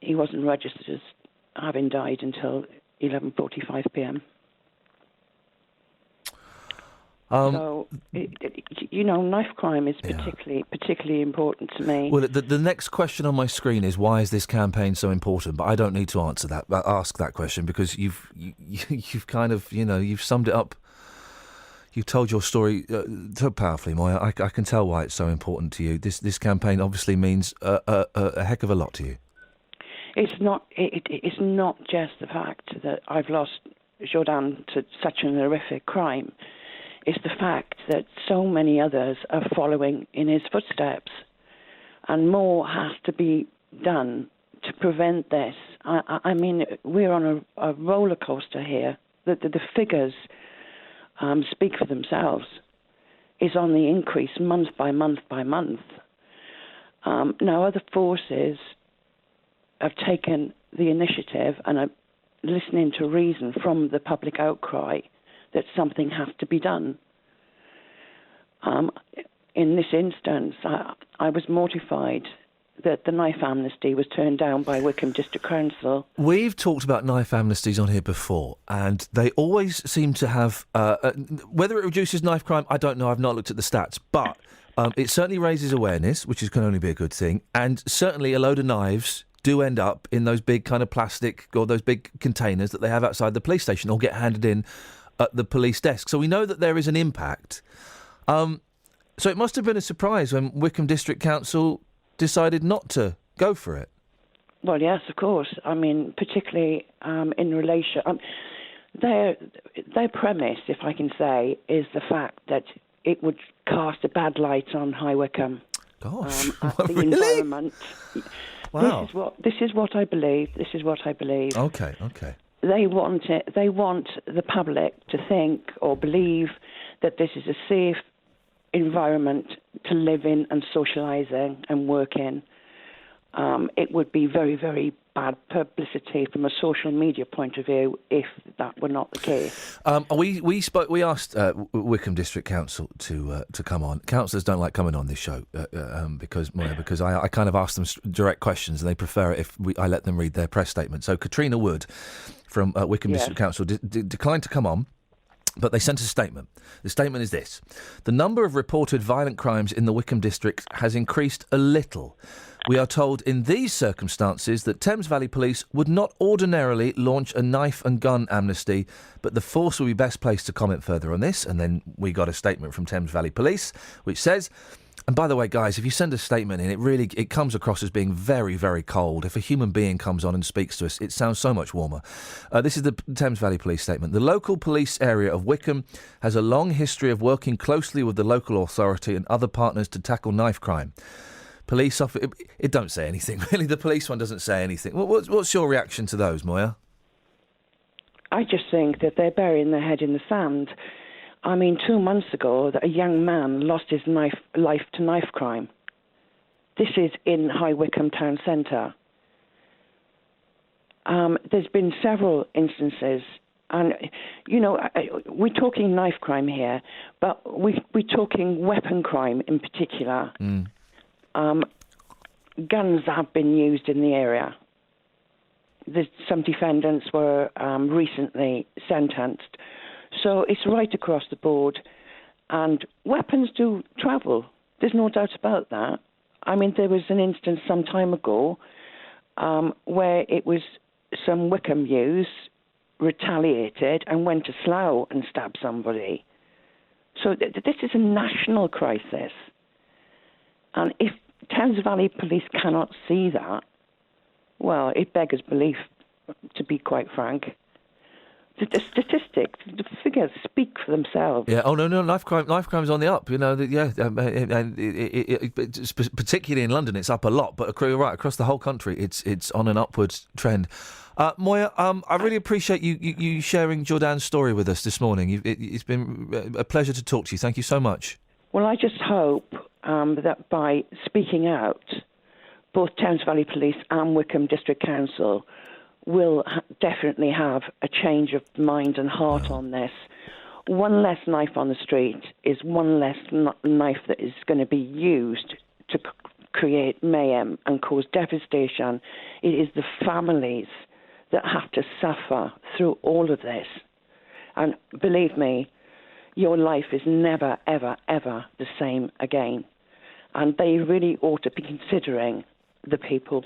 he wasn't registered as having died until 11:45 p.m. So, knife crime is particularly important to me. Well, the next question on my screen is, why is this campaign so important? But I don't need to ask that question, because you've kind of, you've summed it up. You've told your story so powerfully, Moya. I can tell why it's so important to you. This campaign obviously means a heck of a lot to you. It's not. It's not just the fact that I've lost Jordan to such an horrific crime. It's the fact that so many others are following in his footsteps, and more has to be done to prevent this. I mean, we're on a roller coaster here. The figures speak for themselves. It's on the increase month by month by month. Now, other forces have taken the initiative and are listening to reason from the public outcry that something has to be done. In this instance, I was mortified that the knife amnesty was turned down by Wycombe District Council. We've talked about knife amnesties on here before, and they always seem to have... whether it reduces knife crime, I don't know. I've not looked at the stats, but it certainly raises awareness, which can only be a good thing, and certainly a load of knives do end up in those big kind of plastic or those big containers that they have outside the police station or get handed in at the police desk. So we know that there is an impact. So it must have been a surprise when Wycombe District Council decided not to go for it. Well, yes, of course. I mean, particularly in relation... their premise, if I can say, is the fact that it would cast a bad light on High Wycombe. Gosh, the really? environment. Wow. This is what I believe. Okay. They want it. They want the public to think or believe that this is a safe environment to live in and socialise in and work in. It would be very, very bad publicity from a social media point of view if that were not the case. We asked Wycombe District Council to come on. Councillors don't like coming on this show because I kind of ask them direct questions, and they prefer it if I let them read their press statement. So Katrina Wood from Wycombe District Council declined to come on, but they sent a statement. The statement is this: the number of reported violent crimes in the Wycombe district has increased a little. We are told in these circumstances that Thames Valley Police would not ordinarily launch a knife and gun amnesty, but the force will be best placed to comment further on this. And then we got a statement from Thames Valley Police, which says... And by the way, guys, if you send a statement in, it comes across as being very, very cold. If a human being comes on and speaks to us, it sounds so much warmer. This is the Thames Valley Police statement. The local police area of Wycombe has a long history of working closely with the local authority and other partners to tackle knife crime. Police officer... It don't say anything, really. The police one doesn't say anything. What's your reaction to those, Moya? I just think that they're burying their head in the sand. I mean, 2 months ago, a young man lost his life to knife crime. This is in High Wycombe Town Centre. There's been several instances, and, we're talking knife crime here, but we're talking weapon crime in particular. Guns have been used in the area. Some defendants were recently sentenced. So it's right across the board. And weapons do travel. There's no doubt about that. I mean, there was an instance some time ago where it was some Wickham youths retaliated and went to Slough and stabbed somebody. So this is a national crisis. And if Thames Valley Police cannot see that, well, it beggars belief, to be quite frank. The statistics, the figures speak for themselves. Yeah. Oh no, knife crime's on the up. You know, particularly in London, it's up a lot. But right across the whole country, it's on an upward trend. Moya, I really appreciate you sharing Jordan's story with us this morning. It's been a pleasure to talk to you. Thank you so much. Well, I just hope that by speaking out, both Thames Valley Police and Wickham District Council will definitely have a change of mind and heart on this. One less knife on the street is one less knife that is going to be used to create mayhem and cause devastation. It is the families that have to suffer through all of this. And believe me, your life is never, ever, ever the same again. And they really ought to be considering the people.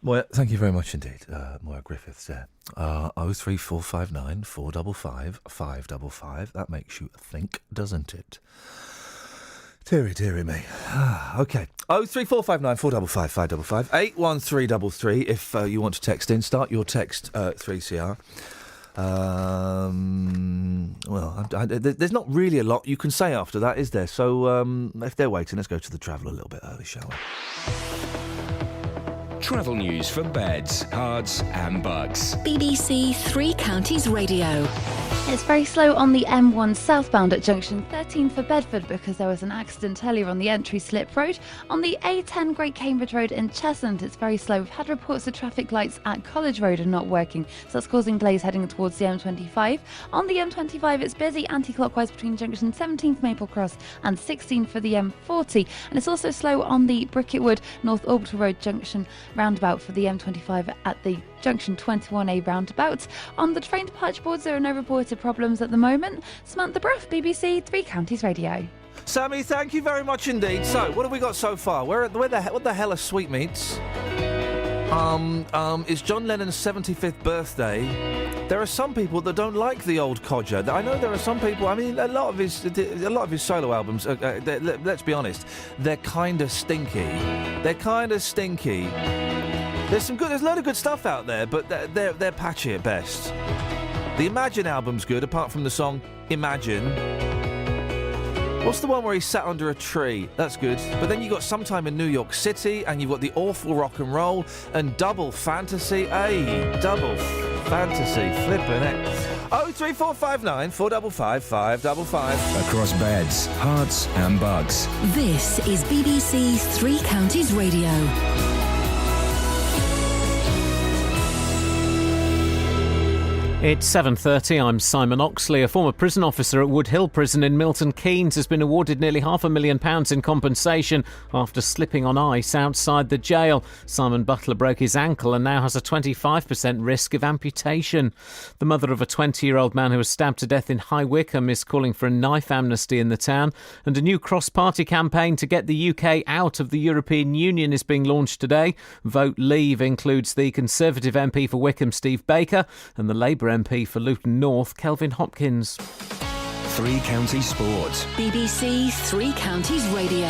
Moya, thank you very much indeed. Moya Griffiths there. 03459 455 555. That makes you think, doesn't it? Deary me. OK. 03459 455 555. 81333 if you want to text in. Start your text 3CR. There's not really a lot you can say after that, is there? So if they're waiting, let's go to the travel a little bit early, shall we? Travel news for beds, cards and bugs. BBC Three Counties Radio. It's very slow on the M1 southbound at junction 13 for Bedford because there was an accident earlier on the entry slip road. On the A10 Great Cambridge Road in Cheshunt, it's very slow. We've had reports of traffic lights at College Road are not working, so that's causing delays heading towards the M25. On the M25, it's busy anti-clockwise between junction 17 for Maple Cross and 16 for the M40. And it's also slow on the Bricketwood North Orbital Road junction roundabout for the M25 at the junction 21A roundabout. On the train departure boards, there are no reported problems at the moment. Samantha Bruff, BBC Three Counties Radio. Sammy, thank you very much indeed. So, what have we got so far? What the hell are sweetmeats? It's John Lennon's 75th birthday. There are some people that don't like the old codger. I know there are some people. I mean, a lot of his solo albums. Let's be honest, they're kind of stinky. There's a load of good stuff out there, but they're patchy at best. The Imagine album's good, apart from the song Imagine. What's the one where he sat under a tree? That's good. But then you got Sometime in New York City, and you've got the Awful Rock and Roll, and Double Fantasy. Hey, Double Fantasy, flippin' it. 03459 455 555. Across beds, hearts and bugs. This is BBC Three Counties Radio. It's 7:30. I'm Simon Oxley. A former prison officer at Wood Hill Prison in Milton Keynes has been awarded nearly £500,000 in compensation after slipping on ice outside the jail. Simon Butler broke his ankle and now has a 25% risk of amputation. The mother of a 20-year-old man who was stabbed to death in High Wycombe is calling for a knife amnesty in the town, and a new cross-party campaign to get the UK out of the European Union is being launched today. Vote Leave includes the Conservative MP for Wycombe, Steve Baker, and the Labour MP for Luton North, Kelvin Hopkins. Three Counties Sport. BBC Three Counties Radio.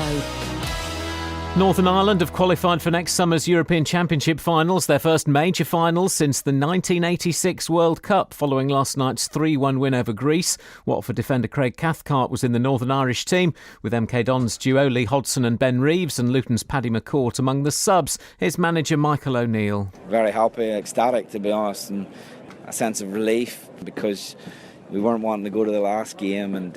Northern Ireland have qualified for next summer's European Championship finals, their first major finals since the 1986 World Cup, following last night's 3-1 win over Greece. Watford defender Craig Cathcart was in the Northern Irish team, with MK Dons duo Lee Hodgson and Ben Reeves and Luton's Paddy McCourt among the subs. Here's manager Michael O'Neill. Very happy, ecstatic to be honest, and a sense of relief because we weren't wanting to go to the last game, and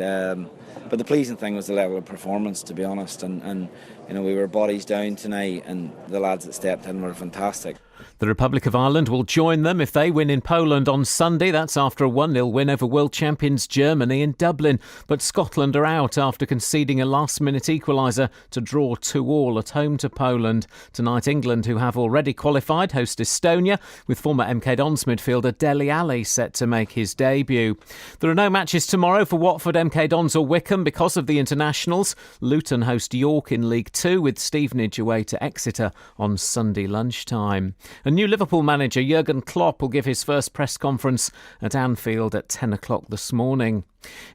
but the pleasing thing was the level of performance, to be honest, and you know, we were bodies down tonight and the lads that stepped in were fantastic. The Republic of Ireland will join them if they win in Poland on Sunday. That's after a 1-0 win over world champions Germany in Dublin. But Scotland are out after conceding a last-minute equaliser to draw 2-2 at home to Poland. Tonight, England, who have already qualified, host Estonia, with former MK Dons midfielder Dele Alli set to make his debut. There are no matches tomorrow for Watford, MK Dons or Wycombe. Wycombe because of the internationals. Luton host York in League 2 with Stevenage away to Exeter on Sunday lunchtime. A new Liverpool manager, Jurgen Klopp, will give his first press conference at Anfield at 10 o'clock this morning.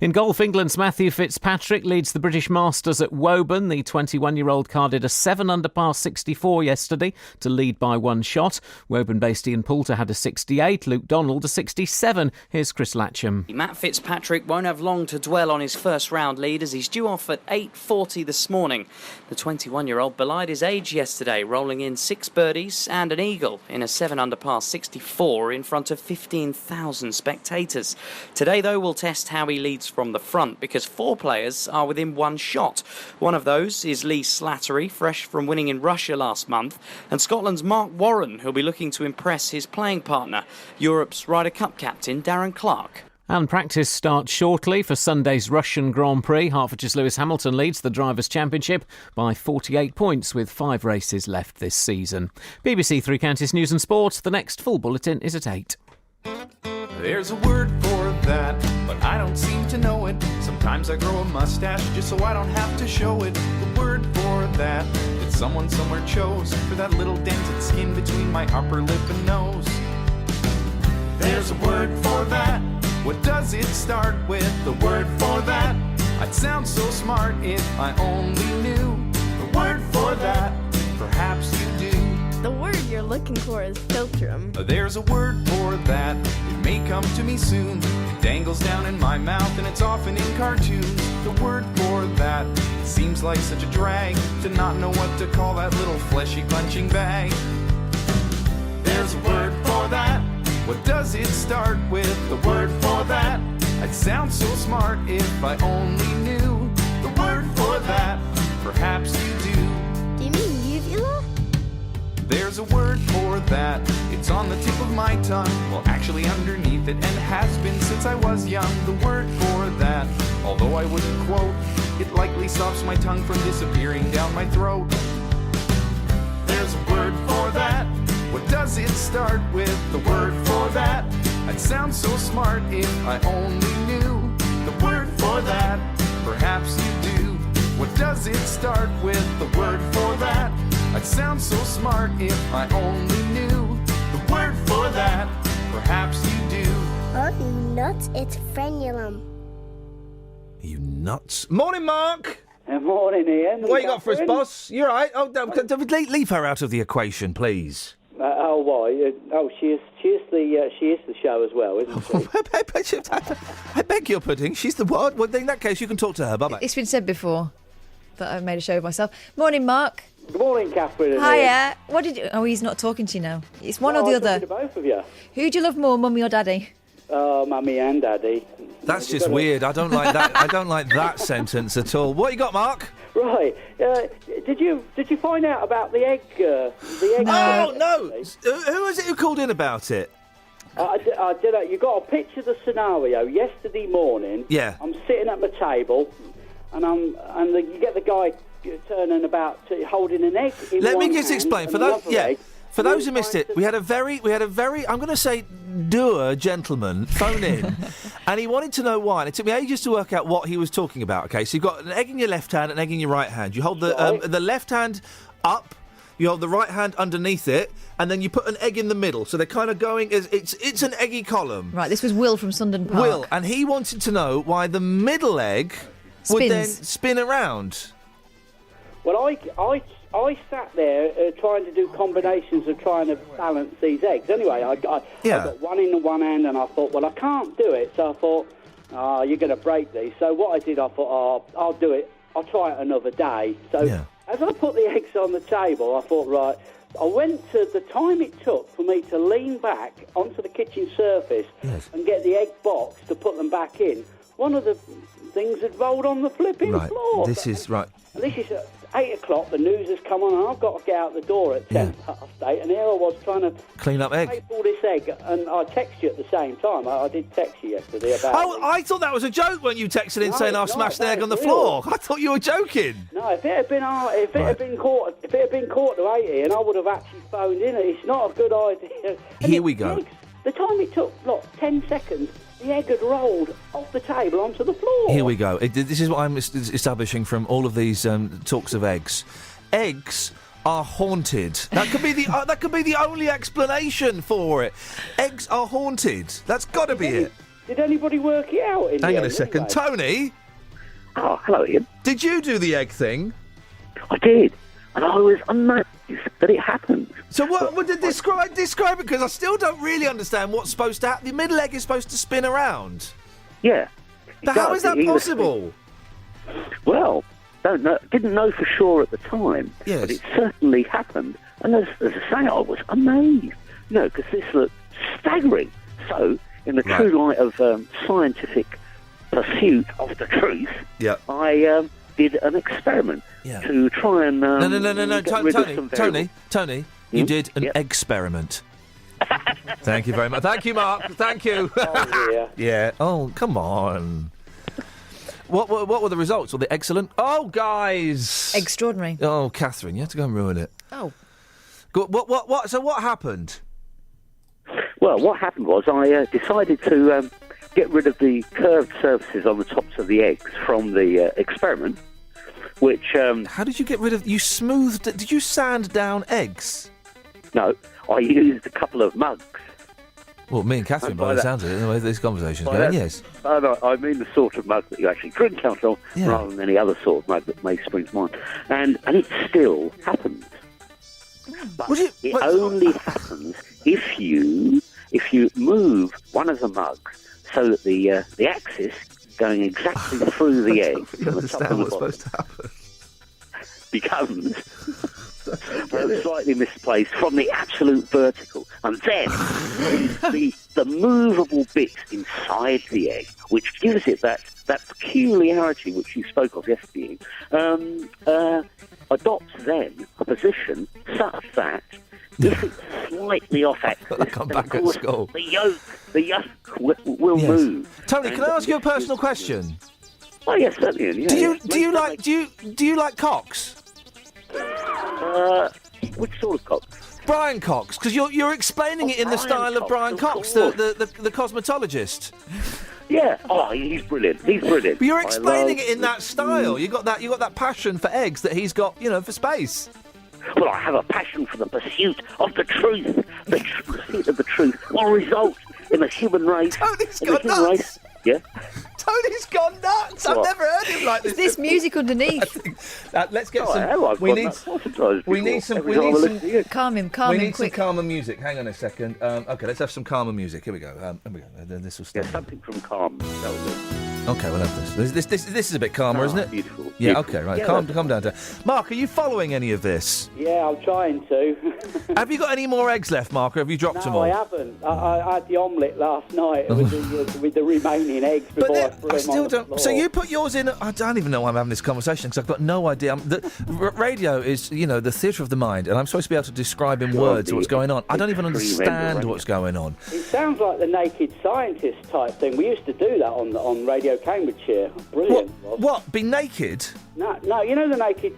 In golf, England's Matthew Fitzpatrick leads the British Masters at Woburn. The 21-year-old carded a 7-under par 64 yesterday to lead by one shot. Woburn-based Ian Poulter had a 68, Luke Donald a 67. Here's Chris Latcham. Matt Fitzpatrick won't have long to dwell on his first-round lead as he's due off at 8:40 this morning. The 21-year-old belied his age yesterday, rolling in 6 birdies and an eagle in a 7-under par 64 in front of 15,000 spectators. Today, though, we'll test how he leads from the front because 4 players are within one shot. One of those is Lee Slattery, fresh from winning in Russia last month, and Scotland's Mark Warren, who'll be looking to impress his playing partner, Europe's Ryder Cup captain Darren Clarke. And practice starts shortly for Sunday's Russian Grand Prix. Hertfordshire's Lewis Hamilton leads the Drivers' Championship by 48 points with 5 races left this season. BBC Three Counties News and Sport. The next full bulletin is at 8. There's a word for that, but I don't seem to know it. Sometimes I grow a mustache just so I don't have to show it. The word for that someone somewhere chose for that little dented skin between my upper lip and nose. There's a word for that. What does it start with? The word for that. I'd sound so smart if I only knew the word for that. Perhaps you do. The word you're looking for is philtrum. There's a word for that. It may come to me soon. It dangles down in my mouth and it's often in cartoons. The word for that. It seems like such a drag to not know what to call that little fleshy punching bag. There's a word for that. What does it start with? The word for that. I'd sound so smart if I only knew the word for that. Perhaps you do. Do you mean uvula? There's a word for that. It's on the tip of my tongue. Well, actually underneath it, and has been since I was young. The word for that, although I wouldn't quote, it likely stops my tongue from disappearing down my throat. There's a word for that. What does it start with? The word for that. I'd sound so smart if I only knew the word for that. Perhaps you do. What does it start with? The word for that. I'd sound so smart if I only knew the word for that. Perhaps you do. Oh, you nuts, it's frenulum. You nuts. Morning, Mark. Morning, Ian. What you got for us, boss? You all right? Oh, no, leave her out of the equation, please. Why? She is the show as well, isn't she? I beg your pudding. She's the what? Well, in that case, you can talk to her. Bye-bye. It's been said before that I've made a show of myself. Morning, Mark. Good morning, Catherine. Hiya. What did you... Oh, he's not talking to you now. It's one or the other. To both of you. Who do you love more, Mummy or Daddy? Mummy and Daddy. That's just weird. I don't like that. I don't like that sentence at all. What you got, Mark? Right. Did you find out about the egg? No, no. Who was it who called in about it? I did. You got a picture of the scenario yesterday morning. Yeah. I'm sitting at my table, and you get the guy turning about holding an egg in Let one me just hand explain and for those. another egg. For those who missed it, we had a very, I'm going to say, dour gentleman phone in, and he wanted to know why. And it took me ages to work out what he was talking about. Okay, so you've got an egg in your left hand, an egg in your right hand. You hold the left hand up, you hold the right hand underneath it, and then you put an egg in the middle. So they're kind of going as it's an eggy column. Right. This was Will from Sundon Park. Will, and he wanted to know why the middle egg would then spin around. Well, I sat there trying to do combinations of trying to balance these eggs. Anyway, I got one in the one hand, and I thought, well, I can't do it. So I thought, you're going to break these. So what I did, I thought, I'll do it. I'll try it another day. So as I put the eggs on the table, I thought, right, I went to the time it took for me to lean back onto the kitchen surface and get the egg box to put them back in. One of the things had rolled on the flipping floor. This is right. This is 8 o'clock, the news has come on, and I've got to get out the door at 10 past 8, and here I was trying to clean up egg. Take all this egg, and I texted you at the same time. I did text you yesterday about I thought that was a joke when you texted in saying I've smashed the egg on the floor. I thought you were joking. No, if it had been caught to 80, and I would have actually phoned in. It's not a good idea. Here we go. The time it took, 10 seconds, the egg had rolled off the table onto the floor. Here we go. This is what I'm establishing from all of these talks of eggs. Eggs are haunted. That could be the only explanation for it. Eggs are haunted. That's got to be it. Did anybody work it out? Hang on a second, Tony. Oh, hello, Ian. Did you do the egg thing? I did, and I was amazed that it happened. So what did describe it? Because I still don't really understand what's supposed to happen. The middle egg is supposed to spin around. Yeah. But how is that possible? Well, didn't know for sure at the time, but it certainly happened. And as I say, I was amazed, because this looked staggering. So, in the true light of scientific pursuit of the truth, I did an experiment to try and Tony, you did an experiment. Thank you very much. Thank you, Mark. Thank you. Oh, dear. Yeah. Oh, come on. What were the results? Were they excellent? Oh, guys. Extraordinary. Oh, Catherine, you had to go and ruin it. Oh. What? So what happened? Well, what happened was I decided to get rid of the curved surfaces on the tops of the eggs from the experiment, which... How did you get rid of... Did you sand down eggs? No, I used a couple of mugs. Well, me and Catherine, by the sounds of it, the way this conversation's going, yes. No, I mean the sort of mug that you actually drink out of, rather than any other sort of mug that may spring to mind. And it still happens. But it only happens if you move one of the mugs so that the axis going exactly through the egg from the top of the bottom becomes slightly misplaced from the absolute vertical, and then the movable bit inside the egg, which gives it that peculiarity which you spoke of yesterday, adopts then a position such that if it's slightly off axis, come back at school. The yolk will move. Tony, can I ask you a personal question? Oh yes, certainly. Do you like cocks? Which sort of cock? Brian Cox, because you're explaining it in the style of Brian Cox, the cosmetologist. Yeah. Oh, he's brilliant. But you're explaining it in that style. You got that passion for eggs that he's got, for space. Well, I have a passion for the pursuit of the truth. The pursuit of the truth will result in the human race. Tony's gone nuts. Yeah. Tony's gone nuts. I've never heard him like this. Is this music underneath? Let's get some. We need some calmer music. Hang on a second. Okay, let's have some calmer music. Here we go. This will start. Yeah, something from Calm. That was it. Okay, we'll have this. This is a bit calmer, isn't it? Beautiful. Yeah. Beautiful. Okay. Right. Yeah, Calm down. Mark, are you following any of this? Yeah, I'm trying to. Have you got any more eggs left, Mark, or have you dropped them all? No, I haven't. I had the omelette last night with the remaining eggs before I threw them still on the don't. floor. So you put yours in. I don't even know why I'm having this conversation because I've got no idea. Radio is, the theatre of the mind, and I'm supposed to be able to describe in words what's going on. I don't even understand what's going on. It sounds like the Naked Scientist type thing. We used to do that on Radio Cambridgeshire. Brilliant. What? Be naked? No. You know the Naked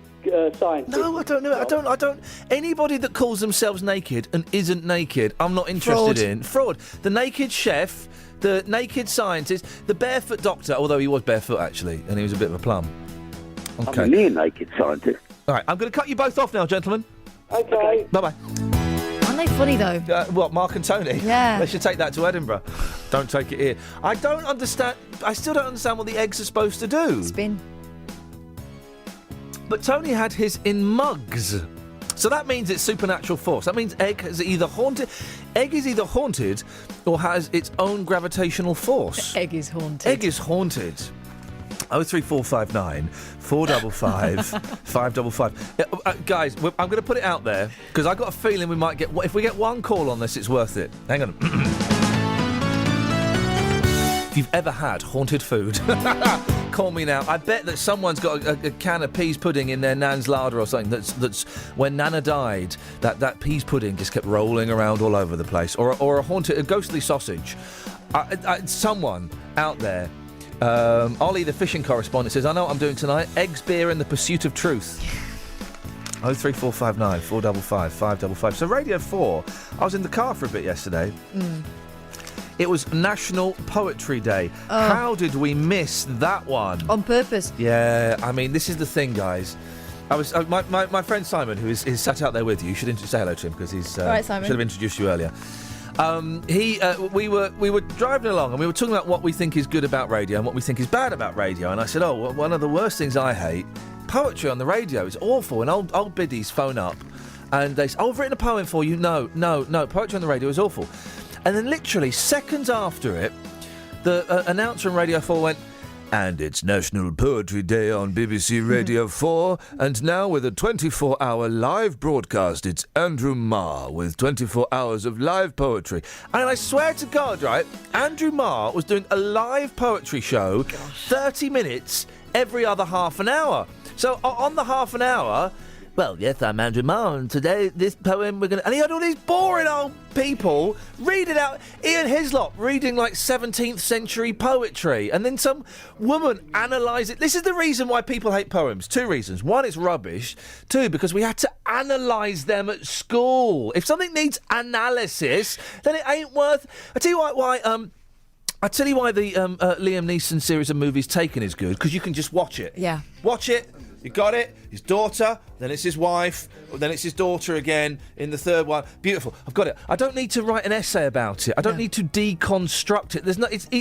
Scientist? No, I don't know. I don't. Anybody that calls themselves naked and isn't naked, I'm not interested in. Fraud. The naked chef. The naked scientist, the barefoot doctor, although he was barefoot actually, and he was a bit of a plum. Okay. I'm a near naked scientist. All right, I'm going to cut you both off now, gentlemen. Okay. Bye-bye. Aren't they funny though? What, Mark and Tony? Yeah. They should take that to Edinburgh. Don't take it here. I still don't understand what the eggs are supposed to do. Spin. But Tony had his in mugs. So that means it's supernatural force. That means egg is either haunted or has its own gravitational force. Egg is haunted. Egg is haunted. 03459 455 555. Guys, I'm going to put it out there because I've got a feeling we might get. If we get one call on this, it's worth it. Hang on. If you've ever had haunted food, call me now. I bet that someone's got a can of peas pudding in their nan's larder or something. That's when Nana died. That peas pudding just kept rolling around all over the place, or a ghostly sausage. Someone out there. Ollie, the fishing correspondent, says, I know what I'm doing tonight. Eggs, beer, and the pursuit of truth. 03459 455 555. So Radio 4, I was in the car for a bit yesterday. It was National Poetry Day. Oh. How did we miss that one? On purpose. Yeah, I mean, this is the thing, guys. My friend Simon, who is sat out there with you, you should say hello to him because he's All right, Simon. should have introduced you earlier. We were driving along and we were talking about what we think is good about radio and what we think is bad about radio. And I said, one of the worst things I hate, poetry on the radio is awful. And old biddies phone up and they say, I've written a poem for you. No, poetry on the radio is awful. And then literally seconds after it, the announcer on Radio 4 went, and it's National Poetry Day on BBC Radio 4, and now with a 24-hour live broadcast, it's Andrew Marr with 24 hours of live poetry. And I swear to God, right, Andrew Marr was doing a live poetry show, 30 minutes every other half an hour. So on the half an hour, well, yes, I'm Andrew Marr, and today this poem we're going to... And he had all these boring old people read it out. Ian Hislop reading, like, 17th century poetry. And then some woman analyse it. This is the reason why people hate poems. 2 reasons. 1, it's rubbish. 2, because we had to analyse them at school. If something needs analysis, then it ain't worth... I tell you why the Liam Neeson series of movies Taken is good, because you can just watch it. Yeah. Watch it. You got it. His daughter, then it's his wife, then it's his daughter again in the third one. Beautiful. I've got it. I don't need to write an essay about it. I don't need to deconstruct it. Liam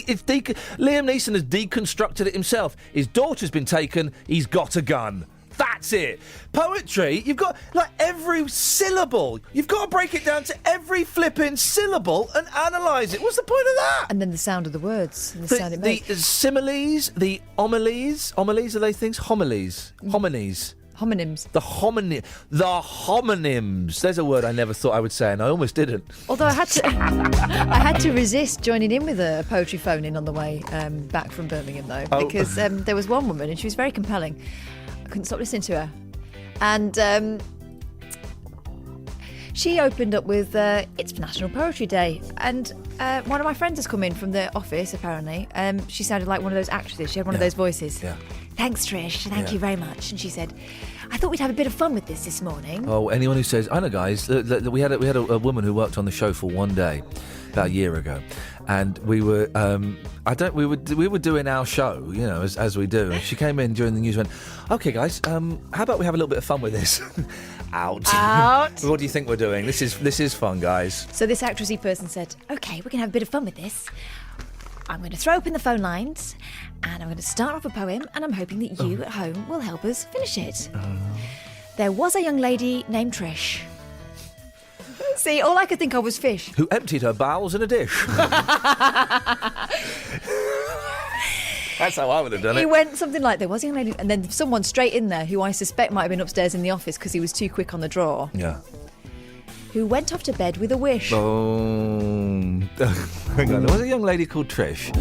Neeson has deconstructed it himself. His daughter's been taken. He's got a gun. That's it. Poetry, you've got, like, every syllable. You've got to break it down to every flipping syllable and analyse it. What's the point of that? And then the sound of the words. And the sound it the makes. similes, the homilies. Homilies, are they things? Homilies. Hominies. Homonyms. The homonyms. There's a word I never thought I would say, and I almost didn't. Although I had to resist joining in with a poetry phone-in on the way back from Birmingham, though, because there was one woman, and she was very compelling. I couldn't stop listening to her. And she opened up with, it's National Poetry Day. And one of my friends has come in from the office, apparently. She sounded like one of those actresses. She had one of those voices. Yeah. Thanks, Trish. Thank you very much. And she said, I thought we'd have a bit of fun with this morning. Oh, anyone who says, I know, guys, we had a woman who worked on the show for one day about a year ago, and we were we were doing our show, you know, as we do. And she came in during the news and went, okay, guys, how about we have a little bit of fun with this? Out. What do you think we're doing? This is fun, guys. So this actressy person said, okay, we're going to have a bit of fun with this. I'm going to throw open the phone lines and I'm going to start off a poem, and I'm hoping that you at home will help us finish it. There was a young lady named Trish. See, all I could think of was fish. Who emptied her bowels in a dish. That's how I would have done it. He went something like, there was a young lady, and then someone straight in there who I suspect might have been upstairs in the office because he was too quick on the draw. Yeah. Who went off to bed with a wish. Oh. Hang on. There was a young lady called Trish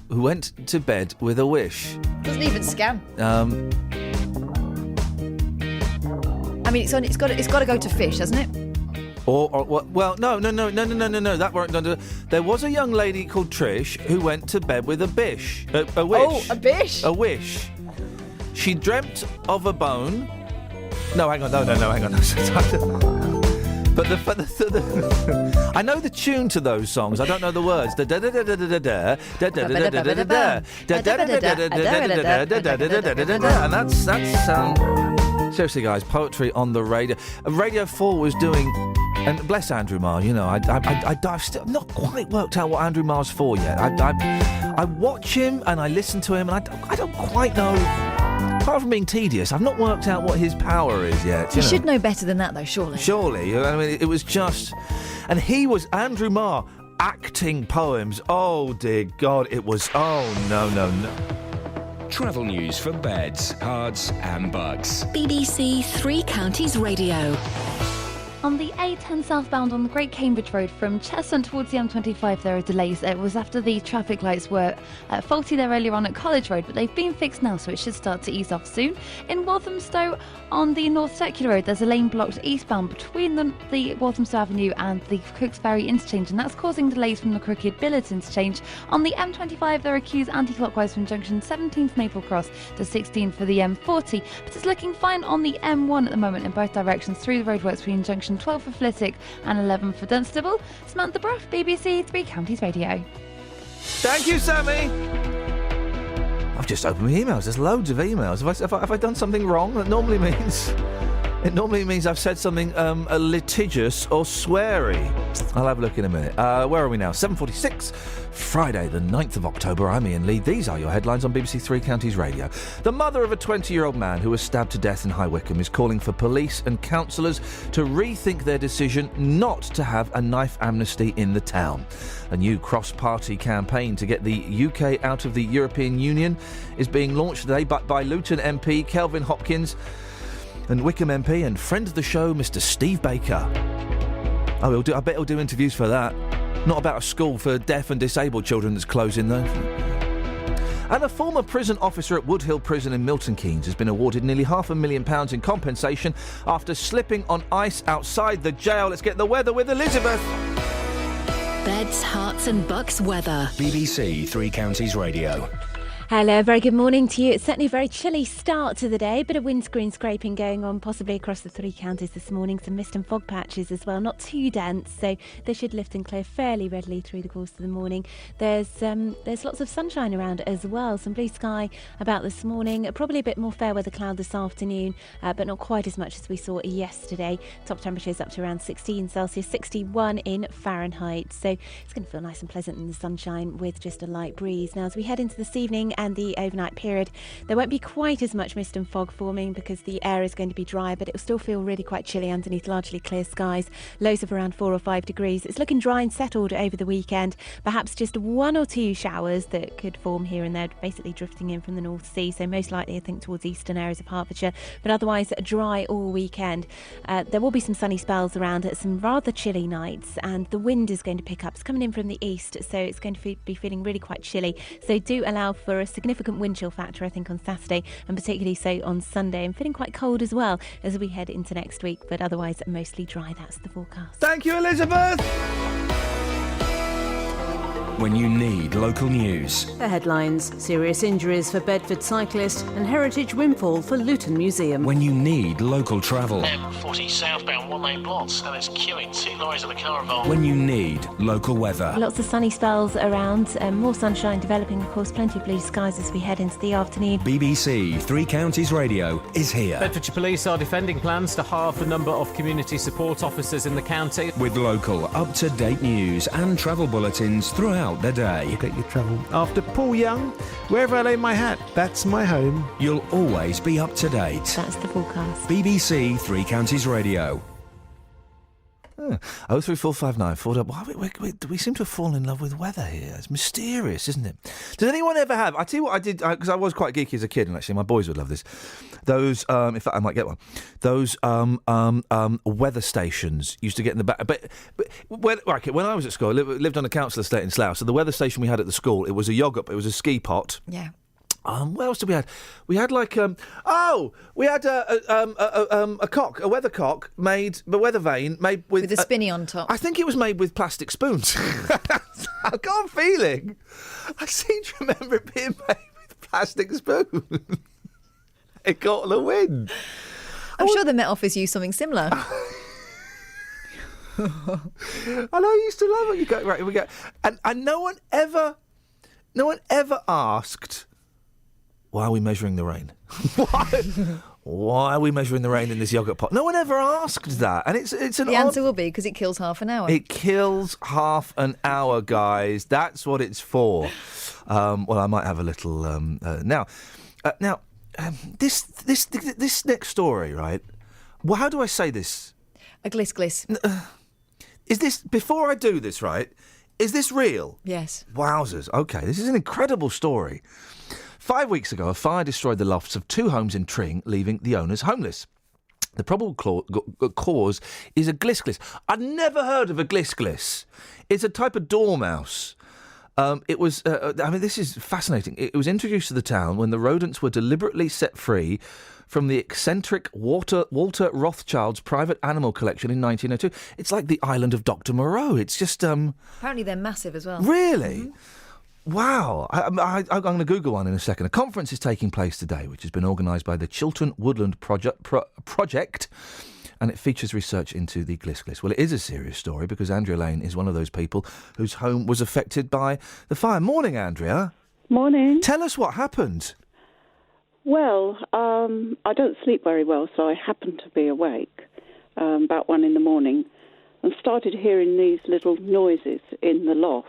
who went to bed with a wish. Doesn't even scam. I mean, it's got to go to fish, hasn't it? Or well, no. That weren't done. There was a young lady called Trish who went to bed with a bish. A wish. Oh, a bish. A wish. She dreamt of a bone. No, hang on. No, hang on. But I know the tune to those songs. I don't know the words. And that's seriously, guys, poetry on the radio. Radio 4 was doing, and bless Andrew Marr, you know, I've still not quite worked out what Andrew Marr's for yet. I watch him and I listen to him, and I don't quite know. Apart from being tedious, I've not worked out what his power is yet. You should know better than that, though, surely. Surely. I mean, it was just... And he was, Andrew Marr, acting poems. Oh, dear God, it was... Oh, no. Travel news for beds, cards and bugs. BBC Three Counties Radio. On the A10 southbound on the Great Cambridge Road from Cheshunt towards the M25, there are delays. It was after the traffic lights were faulty there earlier on at College Road, but they've been fixed now, so it should start to ease off soon. In Walthamstow, on the North Circular Road, there's a lane blocked eastbound between the Walthamstow Avenue and the Cooksbury interchange, and that's causing delays from the Crooked Billets interchange. On the M25, there are queues anti-clockwise from junction 17 Maple Cross to 16 for the M40, but it's looking fine on the M1 at the moment in both directions through the roadworks between junction direction, 12 for Flitwick and 11 for Dunstable. Samantha Bruff, BBC Three Counties Radio. Thank you, Sammy. I've just opened my emails. There's loads of emails. Have I done something wrong? It normally means I've said something litigious or sweary. I'll have a look in a minute. Where are we now? 7:46, Friday the 9th of October. I'm Iain Lee. These are your headlines on BBC Three Counties Radio. The mother of a 20-year-old man who was stabbed to death in High Wycombe is calling for police and councillors to rethink their decision not to have a knife amnesty in the town. A new cross-party campaign to get the UK out of the European Union is being launched today by Luton MP Kelvin Hopkins and Wycombe MP and friend of the show, Mr. Steve Baker. Oh, I bet he'll do interviews for that. Not about a school for deaf and disabled children that's closing, though. And a former prison officer at Woodhill Prison in Milton Keynes has been awarded nearly £500,000 in compensation after slipping on ice outside the jail. Let's get the weather with Elizabeth. Beds, Hearts and Bucks weather. BBC Three Counties Radio. Hello, very good morning to you. It's certainly a very chilly start to the day. Bit of windscreen scraping going on possibly across the three counties this morning. Some mist and fog patches as well, not too dense, so they should lift and clear fairly readily through the course of the morning. There's lots of sunshine around as well. Some blue sky about this morning. Probably a bit more fair weather cloud this afternoon, but not quite as much as we saw yesterday. Top temperatures up to around 16 Celsius, 61 in Fahrenheit. So it's going to feel nice and pleasant in the sunshine with just a light breeze. Now, as we head into this evening and the overnight period, there won't be quite as much mist and fog forming because the air is going to be dry, but it will still feel really quite chilly underneath largely clear skies. Lows of around 4 or 5 degrees. It's looking dry and settled over the weekend. Perhaps just 1 or 2 showers that could form here and there, basically drifting in from the North Sea. So most likely, I think, towards eastern areas of Hertfordshire, but otherwise dry all weekend. There will be some sunny spells around at some rather chilly nights, and the wind is going to pick up. It's coming in from the east, so it's going to be feeling really quite chilly. So do allow for a significant wind chill factor, I think, on Saturday, and particularly so on Sunday, and feeling quite cold as well as we head into next week, but otherwise mostly dry. That's the forecast. Thank you, Elizabeth. When you need local news. The headlines: serious injuries for Bedford cyclist and heritage windfall for Luton Museum. When you need local travel. M40 southbound 1 lane blocked and it's queuing 2 lorries and a car involved. When you need local weather. Lots of sunny spells around, more sunshine developing, of course, plenty of blue skies as we head into the afternoon. BBC Three Counties Radio is here. Bedfordshire Police are defending plans to halve the number of community support officers in the county. With local, up-to-date news and travel bulletins throughout the day. Get your travel. After Paul Young, wherever I lay my hat, that's my home. You'll always be up to date. That's the forecast. BBC Three Counties Radio. 03459 we seem to have fallen in love with weather here. It's mysterious, isn't it? Does anyone ever have... I tell you what I did, because I was quite geeky as a kid, and actually my boys would love this. Those, in fact, I might get one. Those weather stations used to get in the back. But when I was at school, I lived on a council estate in Slough, so the weather station we had at the school, it was a yogurt, it was a ski pot. Yeah. What else did we have? We had like we had a cock, a weather cock made, a weather vane made with a spinny on top. I think it was made with plastic spoons. I've got a feeling. I seem to remember it being made with plastic spoons. It caught the wind. I'm sure the Met Office used something similar. And I used to love it. You go right. We go, and no one ever asked. Why are we measuring the rain? Why are we measuring the rain in this yogurt pot? No one ever asked that, and it's an. The answer will be because it kills half an hour. It kills half an hour, guys. That's what it's for. Well, I might have a little now. This next story, right? Well, how do I say this? A gliss gliss. Is this before I do this, right? Is this real? Yes. Wowzers. Okay, this is an incredible story. 5 weeks ago, a fire destroyed the lofts of 2 homes in Tring, leaving the owners homeless. The probable cause is a gliss gliss. I'd never heard of a gliss gliss. It's a type of dormouse. It was, this is fascinating. It was introduced to the town when the rodents were deliberately set free from the eccentric Walter Rothschild's private animal collection in 1902. It's like the island of Dr. Moreau. It's just... Apparently they're massive as well. Really? Mm-hmm. Wow. I'm going to Google one in a second. A conference is taking place today, which has been organised by the Chiltern Woodland Project and it features research into the Gliss Gliss. Well, it is a serious story because Andrea Lane is one of those people whose home was affected by the fire. Morning, Andrea. Morning. Tell us what happened. Well, I don't sleep very well, so I happened to be awake about 1 a.m. and started hearing these little noises in the loft.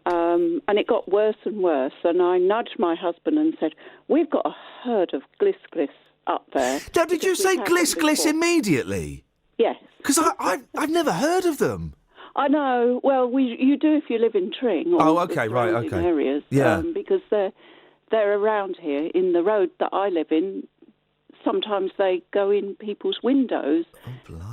And it got worse and worse, and I nudged my husband and said, "We've got a herd of Gliss Gliss up there." Now, did you say Gliss Gliss immediately? Yes. Because I've never heard of them. I know. Well, you do if you live in Tring or Oh, okay, right, surrounding okay. areas. Yeah. Because they're around here in the road that I live in. Sometimes they go in people's windows,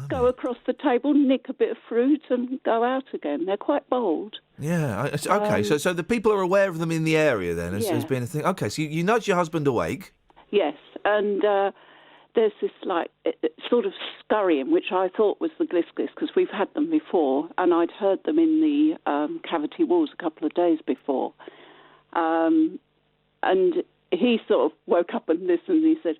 go across the table, nick a bit of fruit, and go out again. They're quite bold. Yeah. Okay. So the people are aware of them in the area then, as being a thing. Okay. So you nudge your husband awake. Yes, and there's this sort of scurrying, which I thought was the Gliss Gliss because we've had them before, and I'd heard them in the cavity walls a couple of days before. And he sort of woke up and listened, and he said,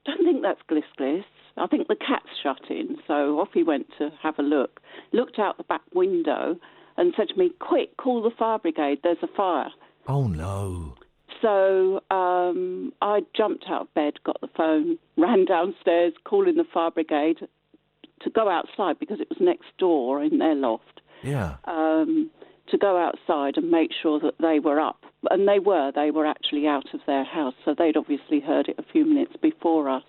"Don't think that's Gliss Gliss. I think the cat's shut in." So off he went to have a look, looked out the back window and said to me, "Quick, call the fire brigade, there's a fire." Oh, no. So I jumped out of bed, got the phone, ran downstairs, calling the fire brigade to go outside because it was next door in their loft. Yeah. To go outside and make sure that they were up. And they were actually out of their house, so they'd obviously heard it a few minutes before us.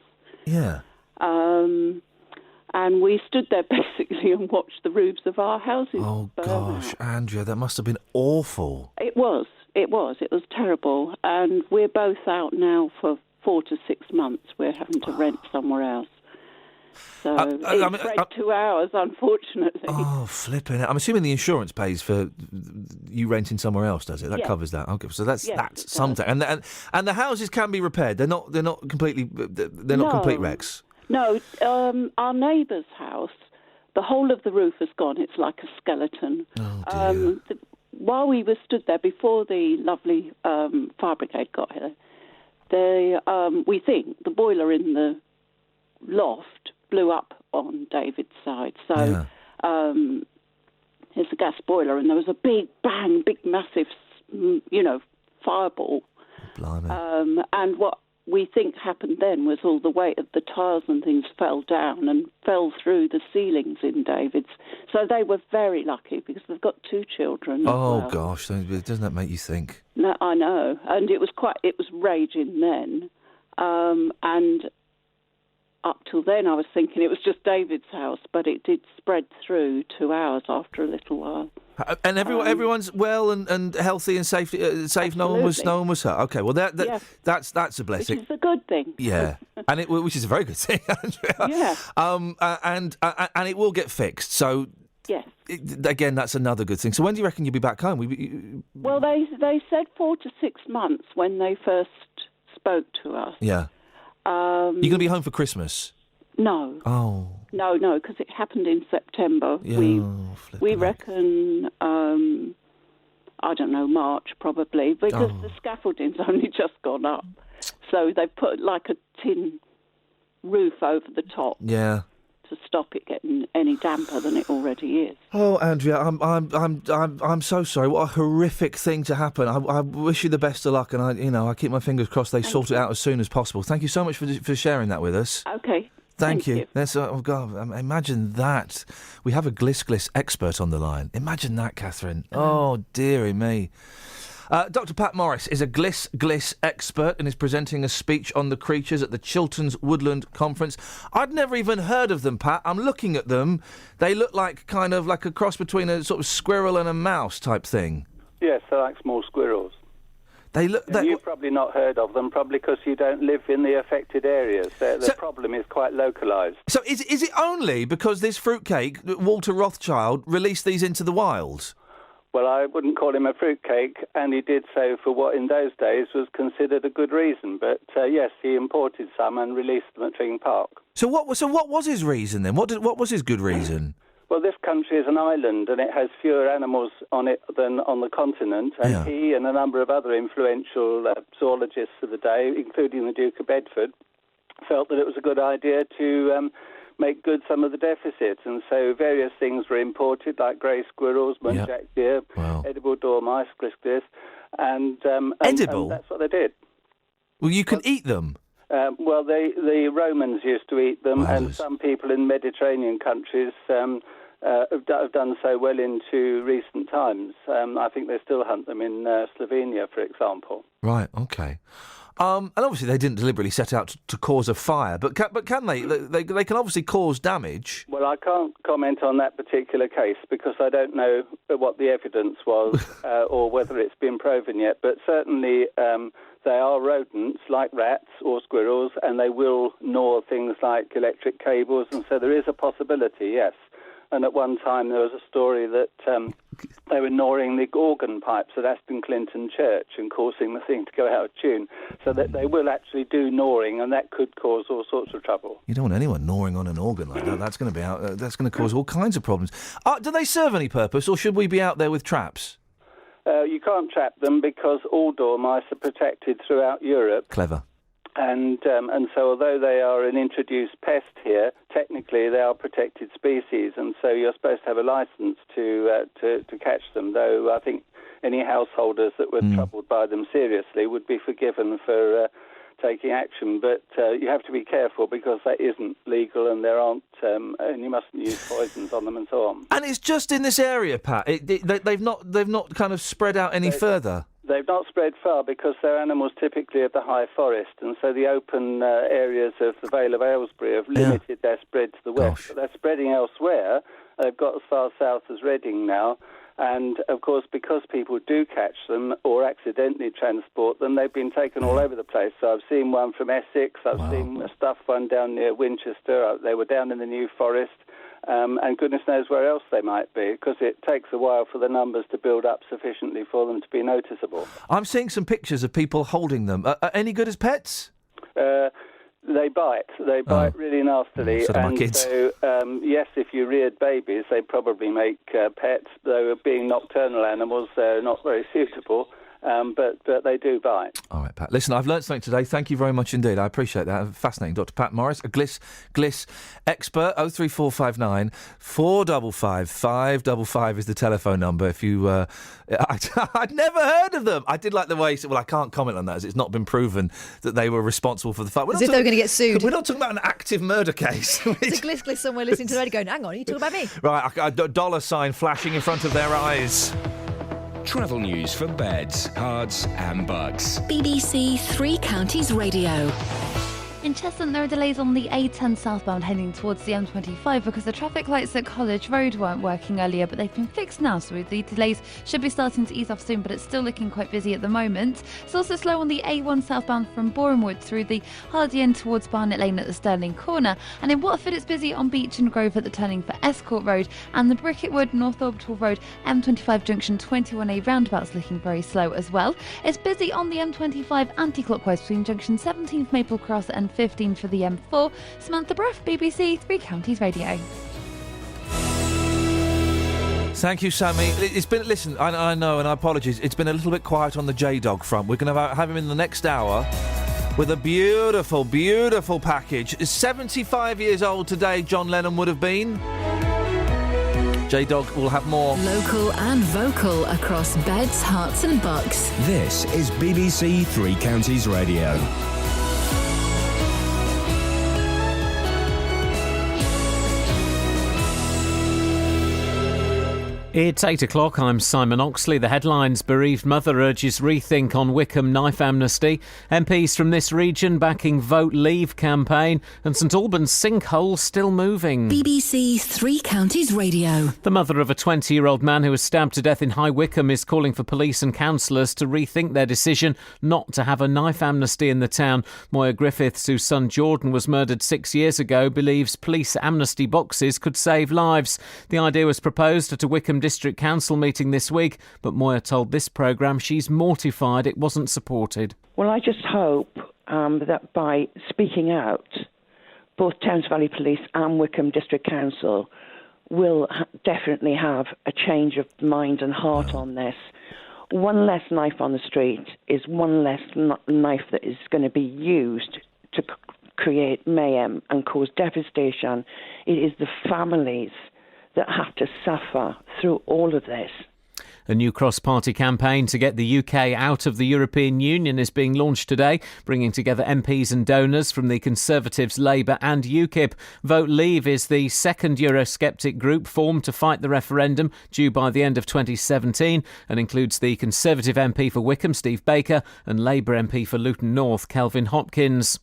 Yeah. And we stood there basically and watched the roofs of our houses Oh, burn gosh, out. Andrea, that must have been awful. It was terrible. And we're both out now for 4 to 6 months. We're having to rent somewhere else. So it's break 2 hours, unfortunately. Oh, flipping it. I'm assuming the insurance pays for you renting somewhere else, does it? That covers that. Okay, so that's something. And the houses can be repaired. They're not completely not complete wrecks. No, our neighbour's house, the whole of the roof has gone. It's like a skeleton. Oh, dear. While we were stood there, before the lovely fire brigade got here, we think the boiler in the loft blew up on David's side. So there's a gas boiler, and there was a big bang, big massive, fireball. Blimey. And what we think happened then was all the weight of the tiles and things fell down and fell through the ceilings in David's. So they were very lucky because they've got 2 children. Oh, as well. gosh, doesn't that make you think? No, I know. And it was raging then. And up till then I was thinking it was just David's house, but it did spread through 2 hours after a little while. And everyone's well and healthy and safe. No one was hurt. Okay, well that's a blessing. Which is a good thing. Yeah, and which is a very good thing, Andrea. Yeah. And it will get fixed. So yes. Again, that's another good thing. So when do you reckon you'll be back home? Well, they said 4 to 6 months when they first spoke to us. Yeah. You're going to be home for Christmas? No. Oh. No, because it happened in September. Yeah, we reckon, I don't know, March probably, because the scaffolding's only just gone up. So they put like a tin roof over the top. Yeah. To stop it getting any damper than it already is. Oh, Andrea, I'm so sorry. What a horrific thing to happen. I wish you the best of luck, and I keep my fingers crossed they sort it out as soon as possible. Thank you so much for sharing that with us. Okay. Thank you. That's oh God, imagine that. We have a Gliss Gliss expert on the line. Imagine that, Catherine. Oh, dearie me. Dr. Pat Morris is a Gliss Gliss expert and is presenting a speech on the creatures at the Chilterns Woodland Conference. I'd never even heard of them, Pat. I'm looking at them. They look kind of like a cross between a sort of squirrel and a mouse type thing. Yes, they're like small squirrels. You've probably not heard of them, probably because you don't live in the affected areas. The problem is quite localised. So is it only because this fruitcake, Walter Rothschild, released these into the wild? Well, I wouldn't call him a fruitcake, and he did so for what in those days was considered a good reason. But yes, he imported some and released them at Tring Park. So what was his reason then? What was his good reason? Well, this country is an island, and it has fewer animals on it than on the continent. And he and a number of other influential zoologists of the day, including the Duke of Bedford, felt that it was a good idea to make good some of the deficit. And so various things were imported, like grey squirrels, muntjac deer, edible dormice, glisclis, and edible? And that's what they did. Well, you can eat them? Well, the Romans used to eat them, and some people in Mediterranean countries have done so well into recent times. I think they still hunt them in Slovenia, for example. Right, OK. And obviously they didn't deliberately set out to cause a fire, but can they? They can obviously cause damage. Well, I can't comment on that particular case because I don't know what the evidence was or whether it's been proven yet, but certainly they are rodents like rats or squirrels, and they will gnaw things like electric cables, and so there is a possibility, yes. And at one time there was a story that they were gnawing the organ pipes at Aston Clinton Church and causing the thing to go out of tune. So that they will actually do gnawing, and that could cause all sorts of trouble. You don't want anyone gnawing on an organ like that. That's going to cause all kinds of problems. Do they serve any purpose, or should we be out there with traps? You can't trap them because all dormice are protected throughout Europe. Clever. And so although they are an introduced pest here, technically they are protected species, and so you're supposed to have a licence to catch them, though I think any householders that were troubled by them seriously would be forgiven for taking action. But you have to be careful because that isn't legal, and there aren't, and you mustn't use poisons on them and so on. And it's just in this area, Pat. They've not kind of spread out any further. They've not spread far because they're animals typically of the high forest, and so the open areas of the Vale of Aylesbury have limited their spread to the west. But they're spreading elsewhere. They've got as far south as Reading now, and of course because people do catch them or accidentally transport them, they've been taken all over the place. So I've seen one from Essex, I've seen a stuffed one down near Winchester, they were down in the New Forest. And goodness knows where else they might be, because it takes a while for the numbers to build up sufficiently for them to be noticeable. I'm seeing some pictures of people holding them. Are any good as pets? They bite. They bite really nastily. So do my kids. So, yes, if you reared babies, they probably make pets, though being nocturnal animals, they're not very suitable. But they do bite. All right, Pat. Listen, I've learnt something today. Thank you very much indeed. I appreciate that. Fascinating. Dr. Pat Morris, a gliss expert. 03459 455 555 is the telephone number. If you, I'd never heard of them. I did like the way he said, well, I can't comment on that as it's not been proven that they were responsible for the fire. As if they were going to get sued. We're not talking about an active murder case. It's a gliss somewhere listening to the radio going, hang on, are you talking about me? Right, a dollar sign flashing in front of their eyes. Travel news for beds, cards and bugs. BBC Three Counties Radio. In Cheshunt, there are delays on the A10 southbound heading towards the M25 because the traffic lights at College Road weren't working earlier, but they've been fixed now, so the delays should be starting to ease off soon, but it's still looking quite busy at the moment. It's also slow on the A1 southbound from Borehamwood through the Hardy end towards Barnet Lane at the Stirling Corner, and in Watford it's busy on Beach and Grove at the turning for Escort Road, and the Bricketwood North Orbital Road M25 junction 21A roundabout's looking very slow as well. It's busy on the M25 anti-clockwise between junction 17 Maple Cross and 15 for the M4. Samantha Bruff, BBC Three Counties Radio. Thank you, Sammy. It's been, listen, I know, and I apologise, it's been a little bit quiet on the J-Dog front. We're going to have him in the next hour with a beautiful, beautiful package. 75 years old today, John Lennon would have been. J-Dog will have more. Local and vocal across beds, hearts and bucks. This is BBC Three Counties Radio. It's 8 o'clock. I'm Simon Oxley. The headlines: bereaved mother urges rethink on Wickham knife amnesty. MPs from this region backing Vote Leave campaign. And St Albans sinkhole still moving. BBC Three Counties Radio. The mother of a 20-year-old man who was stabbed to death in High Wycombe is calling for police and councillors to rethink their decision not to have a knife amnesty in the town. Moya Griffiths, whose son Jordan was murdered 6 years ago, believes police amnesty boxes could save lives. The idea was proposed at a Wycombe District Council meeting this week, but Moya told this programme she's mortified it wasn't supported. Well, I just hope that by speaking out, both Thames Valley Police and Wycombe District Council will definitely have a change of mind and heart on this. One less knife on the street is one less knife that is going to be used to create mayhem and cause devastation. It is the families that have to suffer through all of this. A new cross-party campaign to get the UK out of the European Union is being launched today, bringing together MPs and donors from the Conservatives, Labour and UKIP. Vote Leave is the second Eurosceptic group formed to fight the referendum due by the end of 2017 and includes the Conservative MP for Wickham, Steve Baker, and Labour MP for Luton North, Kelvin Hopkins.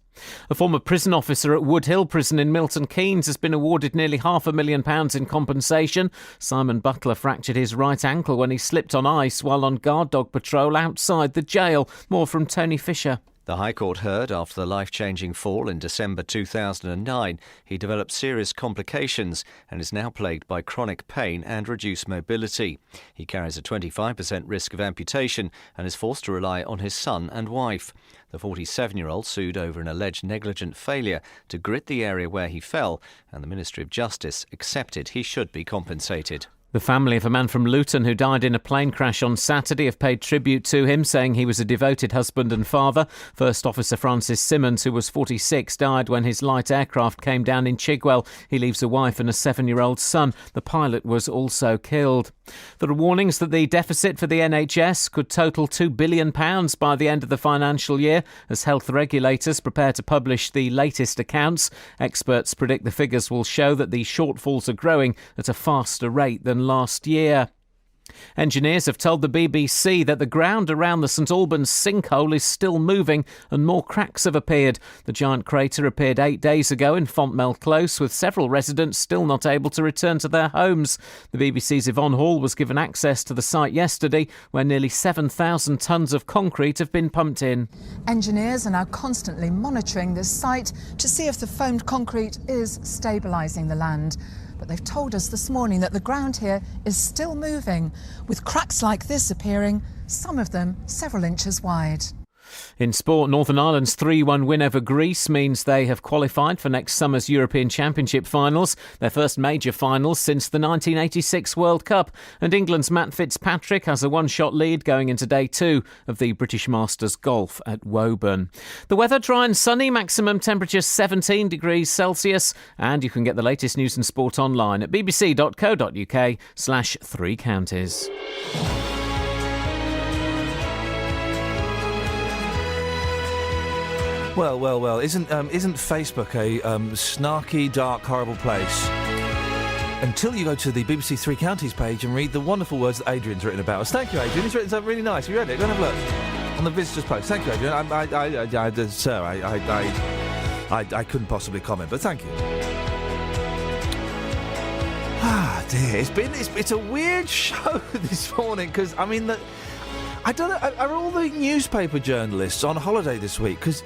A former prison officer at Wood Hill Prison in Milton Keynes has been awarded nearly £500,000 in compensation. Simon Butler fractured his right ankle when he slipped on ice while on guard dog patrol outside the jail. More from Tony Fisher. The High Court heard after the life-changing fall in December 2009, he developed serious complications and is now plagued by chronic pain and reduced mobility. He carries a 25% risk of amputation and is forced to rely on his son and wife. The 47-year-old sued over an alleged negligent failure to grit the area where he fell, and the Ministry of Justice accepted he should be compensated. The family of a man from Luton who died in a plane crash on Saturday have paid tribute to him, saying he was a devoted husband and father. First Officer Francis Simmons, who was 46, died when his light aircraft came down in Chigwell. He leaves a wife and a 7-year-old son. The pilot was also killed. There are warnings that the deficit for the NHS could total £2 billion by the end of the financial year as health regulators prepare to publish the latest accounts. Experts predict the figures will show that the shortfalls are growing at a faster rate than last year. Engineers have told the BBC that the ground around the St Albans sinkhole is still moving and more cracks have appeared. The giant crater appeared 8 days ago in Fontmell Close, with several residents still not able to return to their homes. The BBC's Yvonne Hall was given access to the site yesterday, where nearly 7,000 tonnes of concrete have been pumped in. Engineers are now constantly monitoring this site to see if the foamed concrete is stabilising the land. But they've told us this morning that the ground here is still moving, with cracks like this appearing, some of them several inches wide. In sport, Northern Ireland's 3-1 win over Greece means they have qualified for next summer's European Championship finals, their first major finals since the 1986 World Cup. And England's Matt Fitzpatrick has a one-shot lead going into day 2 of the British Masters Golf at Woburn. The weather dry and sunny, maximum temperature 17 degrees Celsius. And you can get the latest news and sport online at bbc.co.uk/3 counties. Well, isn't Facebook a snarky, dark, horrible place? Until you go to the BBC Three Counties page and read the wonderful words that Adrian's written about us. Thank you, Adrian. He's written something really nice. Have you read it? Go and have a look on the visitors post. Thank you, Adrian. I couldn't possibly comment, but thank you. Ah, dear. It's a weird show this morning because I don't know, are all the newspaper journalists on holiday this week? Because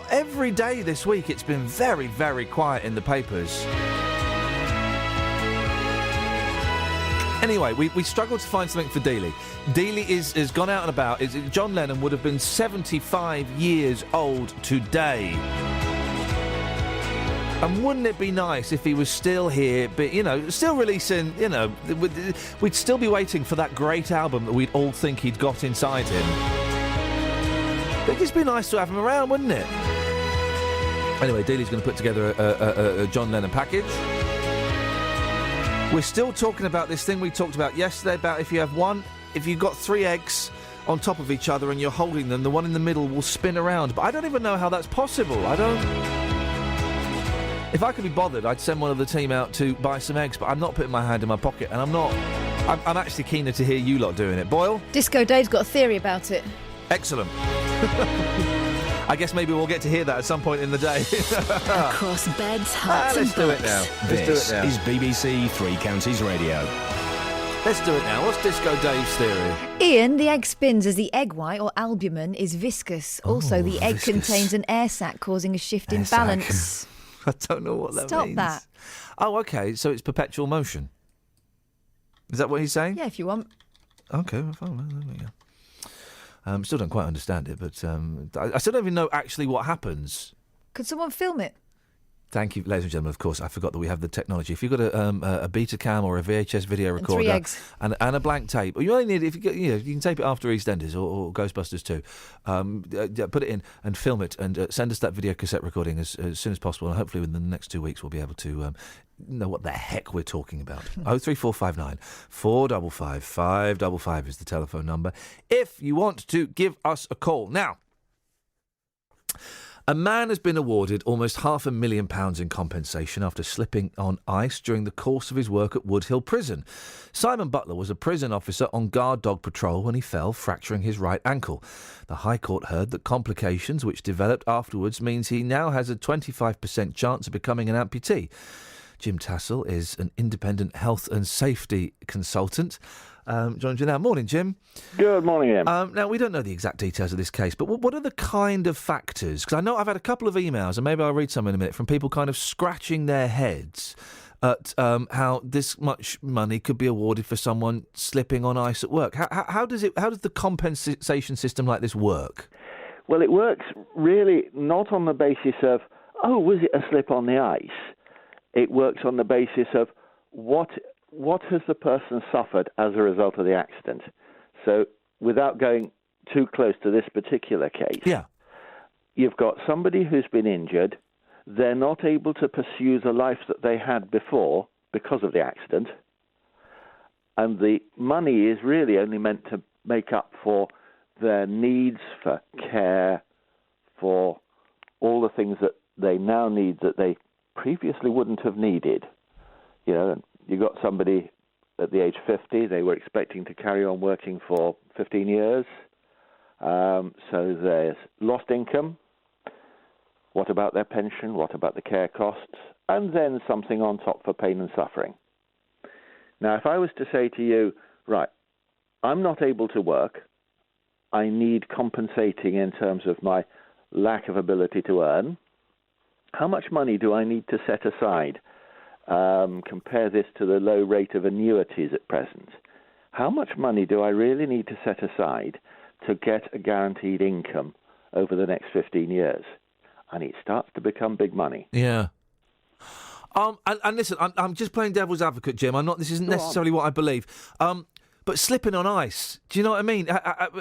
every day this week it's been very, very quiet in the papers. Anyway, we struggled to find something for Dealey. Dealey has gone out and about. John Lennon would have been 75 years old today. And wouldn't it be nice if he was still here, but, still releasing, we'd still be waiting for that great album that we'd all think he'd got inside him. It'd just be nice to have him around, wouldn't it? Anyway, Dealey's going to put together a John Lennon package. We're still talking about this thing we talked about yesterday, about if you've got 3 eggs on top of each other and you're holding them, the one in the middle will spin around. But I don't even know how that's possible. If I could be bothered, I'd send one of the team out to buy some eggs, but I'm not putting my hand in my pocket, and I'm actually keener to hear you lot doing it. Boyle? Disco Dave's got a theory about it. Excellent. I guess maybe we'll get to hear that at some point in the day. Across beds, hearts and let's do it now. This is BBC Three Counties Radio. Let's do it now. What's Disco Dave's theory? Ian, the egg spins as the egg white, or albumin, is viscous. Also, the egg contains an air sac, causing a shift in balance. I don't know what that means. Stop that. Oh, OK, so it's perpetual motion. Is that what he's saying? Yeah, if you want. OK, well, fine. There we go. Still don't quite understand it, but I still don't even know actually what happens. Could someone film it? Thank you, ladies and gentlemen. Of course, I forgot that we have the technology. If you've got a Betacam or a VHS video recorder 3 eggs. and a blank tape, or you only need, if you get, you can tape it after EastEnders or Ghostbusters 2. Put it in and film it and send us that video cassette recording as soon as possible. And hopefully within the next 2 weeks we'll be able to know what the heck we're talking about. 03459 455 555 is the telephone number if you want to give us a call. Now, a man has been awarded almost £500,000 in compensation after slipping on ice during the course of his work at Wood Hill Prison. Simon Butler was a prison officer on guard dog patrol when he fell, fracturing his right ankle. The High Court heard that complications which developed afterwards means he now has a 25% chance of becoming an amputee. Jim Tassell is an independent health and safety consultant. Joins you now. Morning, Jim. Good morning, Ian. Now, we don't know the exact details of this case, but what are the kind of factors? Because I know I've had a couple of emails, and maybe I'll read some in a minute, from people kind of scratching their heads at how this much money could be awarded for someone slipping on ice at work. How does the compensation system like this work? Well, it works really not on the basis of, was it a slip on the ice? It works on the basis of what has the person suffered as a result of the accident? So without going too close to this particular case, you've got somebody who's been injured. They're not able to pursue the life that they had before because of the accident. And the money is really only meant to make up for their needs for care, for all the things that they now need that they previously wouldn't have needed. You know, you got somebody at the age 50, they were expecting to carry on working for 15 years. So there's lost income. What about their pension? What about the care costs? And then something on top for pain and suffering. Now, if I was to say to you, right, I'm not able to work, I need compensating in terms of my lack of ability to earn, how much money do I need to set aside? Compare this to the low rate of annuities at present. How much money do I really need to set aside to get a guaranteed income over the next 15 years? And it starts to become big money. Yeah. And listen, I'm just playing devil's advocate, Jim. This isn't necessarily what I believe. But slipping on ice, do you know what I mean?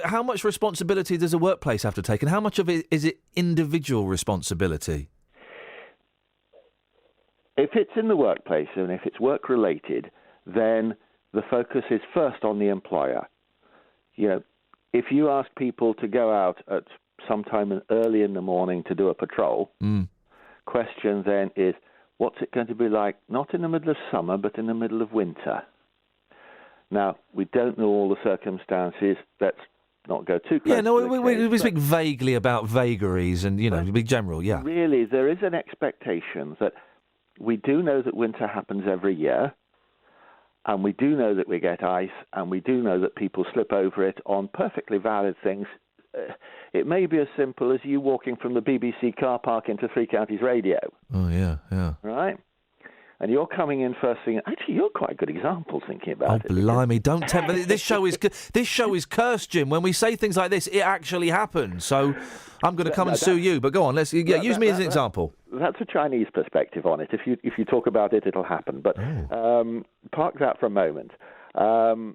How much responsibility does a workplace have to take, and how much of it is it individual responsibility? If it's in the workplace and if it's work-related, then the focus is first on the employer. You know, if you ask people to go out at some time early in the morning to do a patrol, question then is, what's it going to be like, not in the middle of summer, but in the middle of winter? Now, we don't know all the circumstances. Let's not go too close. Yeah, no, we speak vaguely about vagaries and, be general, yeah. Really, there is an expectation that we do know that winter happens every year, and we do know that we get ice, and we do know that people slip over it on perfectly valid things. It may be as simple as you walking from the BBC car park into Three Counties Radio. Oh, yeah. Right? And you're coming in first thing. Actually, you're quite a good example thinking about it. Oh, blimey, don't tempt me. This show is cursed, Jim. When we say things like this, it actually happens. So I'm going to come and sue you. But go on, use me as an example. That's a Chinese perspective on it. If you talk about it, it'll happen. But park that for a moment. I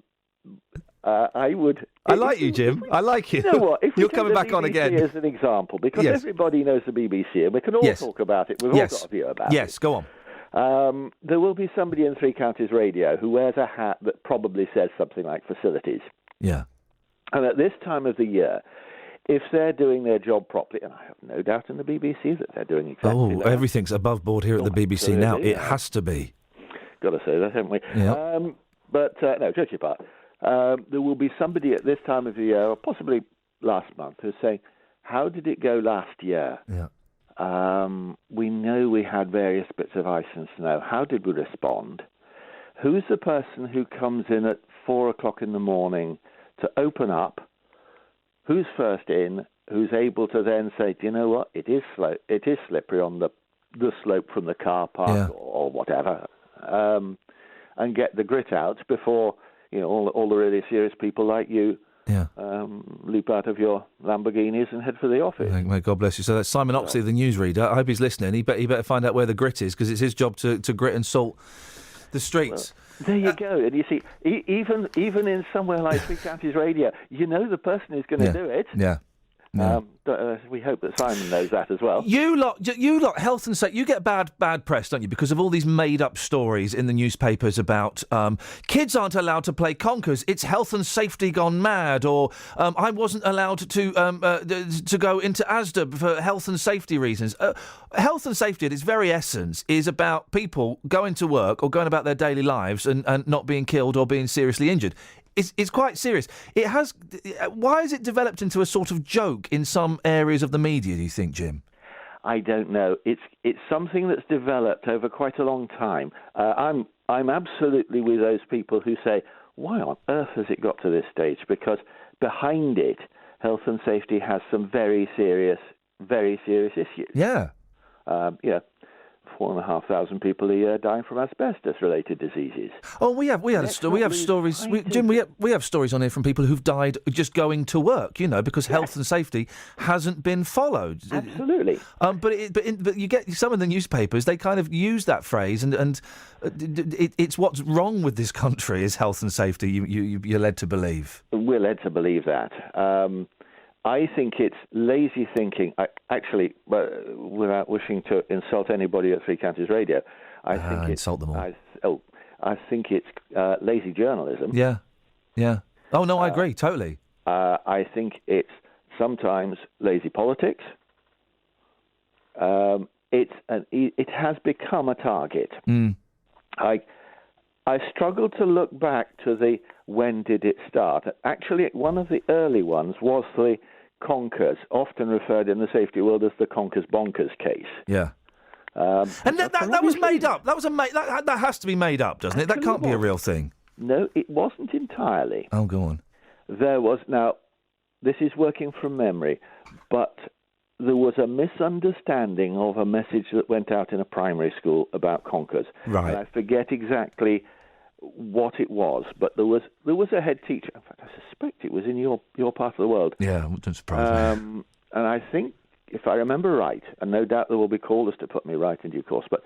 like you, Jim. I like you. You know what? You're coming back on again. As an example, because everybody knows the BBC, and we can all talk about it. We've all got a view about it. Yes, go on. There will be somebody in Three Counties Radio who wears a hat that probably says something like facilities. Yeah. And at this time of the year, if they're doing their job properly, and I have no doubt in the BBC that they're doing exactly that. Everything's above board here at the BBC now. It has to be. Got to say that, haven't we? Yeah. No, joking apart. There will be somebody at this time of the year, or possibly last month, who's saying, how did it go last year? Yeah. We know we had various bits of ice and snow. How did we respond? Who's the person who comes in at 4 o'clock in the morning to open up? Who's first in? Who's able to then say, do you know what? It is slippery on the slope from the car park or whatever, and get the grit out before all the really serious people like you leap out of your Lamborghinis and head for the office. May God bless you. So that's Simon Oxley, the newsreader. I hope he's listening. He better find out where the grit is, because it's his job to grit and salt the streets. Well, there you go. And you see, even in somewhere like Three Counties Radio, you know the person who's going to do it. Yeah. We hope that Simon knows that as well. You lot, health and safety, you get bad press, don't you? Because of all these made-up stories in the newspapers about kids aren't allowed to play conkers. It's health and safety gone mad, or I wasn't allowed to go into Asda for health and safety reasons. Health and safety, at its very essence, is about people going to work or going about their daily lives and not being killed or being seriously injured. It's quite serious. It has. Why has it developed into a sort of joke in some areas of the media, do you think, Jim? I don't know. It's something that's developed over quite a long time. I'm absolutely with those people who say, why on earth has it got to this stage? Because behind it, health and safety has some very serious issues. Yeah. 4,500 people a year dying from asbestos-related diseases. Oh, we have stories, Jim. We have stories on here from people who've died just going to work. Because health and safety hasn't been followed. Absolutely. But you get some of the newspapers. They kind of use that phrase, and it's what's wrong with this country is health and safety. You're led to believe. We're led to believe that. I think it's lazy thinking. Without wishing to insult anybody at Three Counties Radio, I think insult them all. I think it's lazy journalism. Yeah. Oh no, I agree totally. I think it's sometimes lazy politics. It has become a target. I struggled to look back to the when did it start. Actually, one of the early ones was the Conkers, often referred in the safety world as the Conkers Bonkers case. Yeah. And that was made up. That has to be made up, doesn't it? That can't be a real thing. No, it wasn't entirely. Oh, go on. There was, now, this is working from memory, but there was a misunderstanding of a message that went out in a primary school about conkers. Right. And I forget exactly what it was, but there was a head teacher. In fact, I suspect it was in your part of the world. Yeah, it doesn't surprise me. And I think, if I remember right, and no doubt there will be callers to put me right in due course, but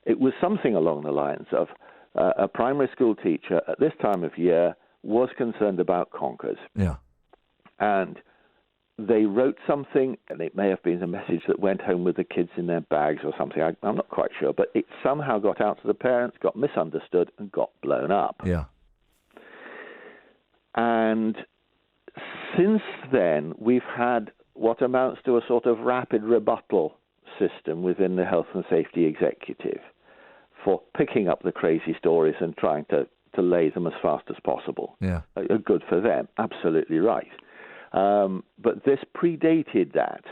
it was something along the lines of a primary school teacher at this time of year was concerned about conkers. Yeah. And they wrote something, and it may have been a message that went home with the kids in their bags or something. I'm not quite sure, but it somehow got out to the parents, got misunderstood, and got blown up. Yeah. And since then, we've had what amounts to a sort of rapid rebuttal system within the health and safety executive for picking up the crazy stories and trying to lay them as fast as possible. Yeah. Good for them. Absolutely right. But this predated that,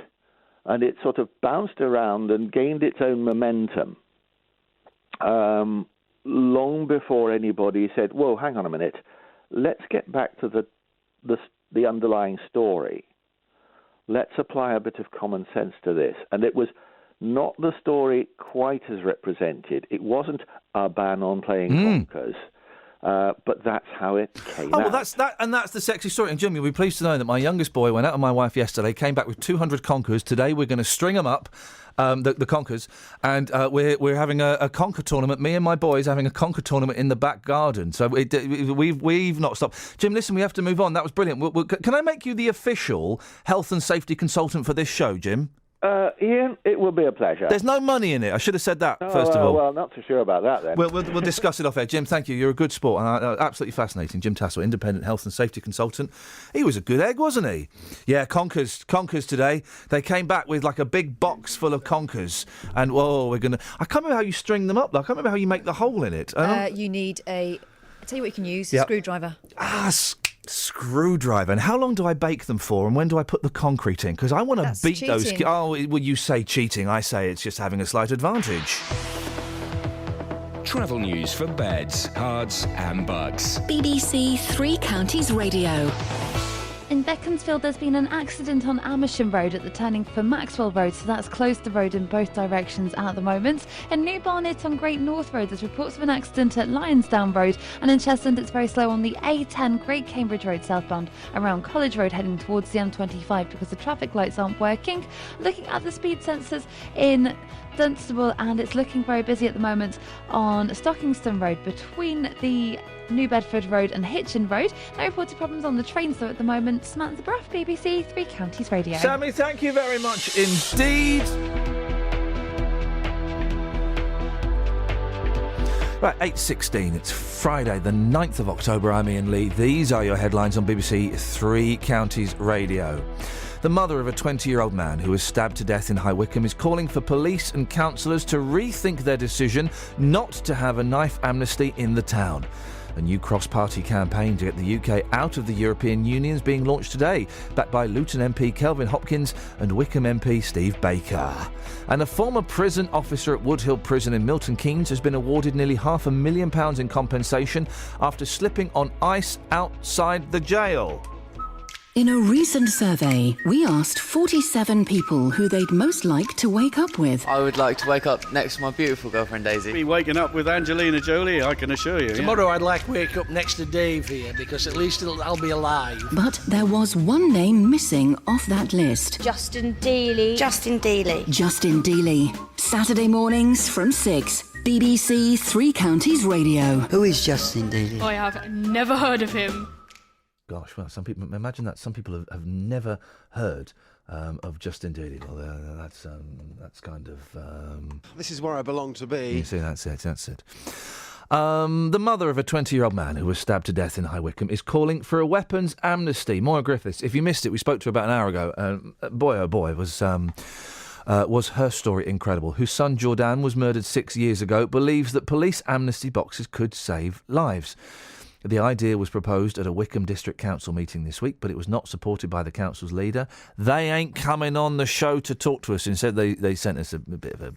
and it sort of bounced around and gained its own momentum long before anybody said, whoa, hang on a minute, let's get back to the underlying story. Let's apply a bit of common sense to this. And it was not the story quite as represented. It wasn't a ban on playing conkers. But that's how it came out. Well, that's the sexy story. And Jim, you'll be pleased to know that my youngest boy went out with my wife yesterday, came back with 200 conkers. Today we're going to string them up, the conkers, and we're having a conker tournament. Me and my boys having a conker tournament in the back garden. So we've not stopped. Jim, listen, we have to move on. That was brilliant. Can I make you the official health and safety consultant for this show, Jim? Iain, it will be a pleasure. There's no money in it. I should have said that first of all. Well, not so sure about that then. We'll discuss it off air. Jim, thank you. You're a good sport. Absolutely fascinating. Jim Tassell, independent health and safety consultant. He was a good egg, wasn't he? Yeah, conkers today. They came back with like a big box full of conkers. And, I can't remember how you string them up, though. I can't remember how you make the hole in it. You need I'll tell you what you can use, a screwdriver. Screwdriver. And how long do I bake them for, and when do I put the concrete in? Because I want to beat cheating. those. Well, you say cheating. I say it's just having a slight advantage. Travel news for beds, cards and bugs. BBC Three Counties Radio. In Beaconsfield, there's been an accident on Amersham Road at the turning for Maxwell Road, so that's closed the road in both directions at the moment. In New Barnet on Great North Road, there's reports of an accident at Lionsdown Road, and in Cheshunt it's very slow on the A10 Great Cambridge Road southbound around College Road heading towards the M25 because the traffic lights aren't working. Looking at the speed sensors in Dunstable, and it's looking very busy at the moment on Stockingstone Road between the New Bedford Road and Hitchin Road. No reported problems on the trains though at the moment. Samantha Bruff, BBC Three Counties Radio. Sammy, thank you very much indeed. Right, 8:16. It's Friday, the 9th of October. I'm Iain Lee. These are your headlines on BBC Three Counties Radio. The mother of a 20-year-old man who was stabbed to death in High Wycombe is calling for police and councillors to rethink their decision not to have a knife amnesty in the town. A new cross-party campaign to get the UK out of the European Union is being launched today, backed by Luton MP Kelvin Hopkins and Wycombe MP Steve Baker. And a former prison officer at Woodhill Prison in Milton Keynes has been awarded nearly £500,000 in compensation after slipping on ice outside the jail. In a recent survey, we asked 47 people who they'd most like to wake up with. I would like to wake up next to my beautiful girlfriend Daisy. Be waking up with Angelina Jolie, I can assure you. Tomorrow I'd like to wake up next to Dave here, because at least I'll be alive. But there was one name missing off that list. Justin Dealey. Justin Dealey. Justin Dealey. Saturday mornings from 6. BBC Three Counties Radio. Who is Justin Dealey? I have never heard of him. Gosh, well, some people imagine that some people have never heard of Justin Dealey. Well, that's kind of. This is where I belong to be. You see, that's it. The mother of a 20-year-old man who was stabbed to death in High Wycombe is calling for a weapons amnesty. Moira Griffiths, if you missed it, we spoke to her about an hour ago. Boy, oh boy, was her story incredible. Whose son Jordan was murdered 6 years ago, believes that police amnesty boxes could save lives. The idea was proposed at a Wycombe District Council meeting this week, but it was not supported by the council's leader. They ain't coming on the show to talk to us. Instead, they sent us a bit of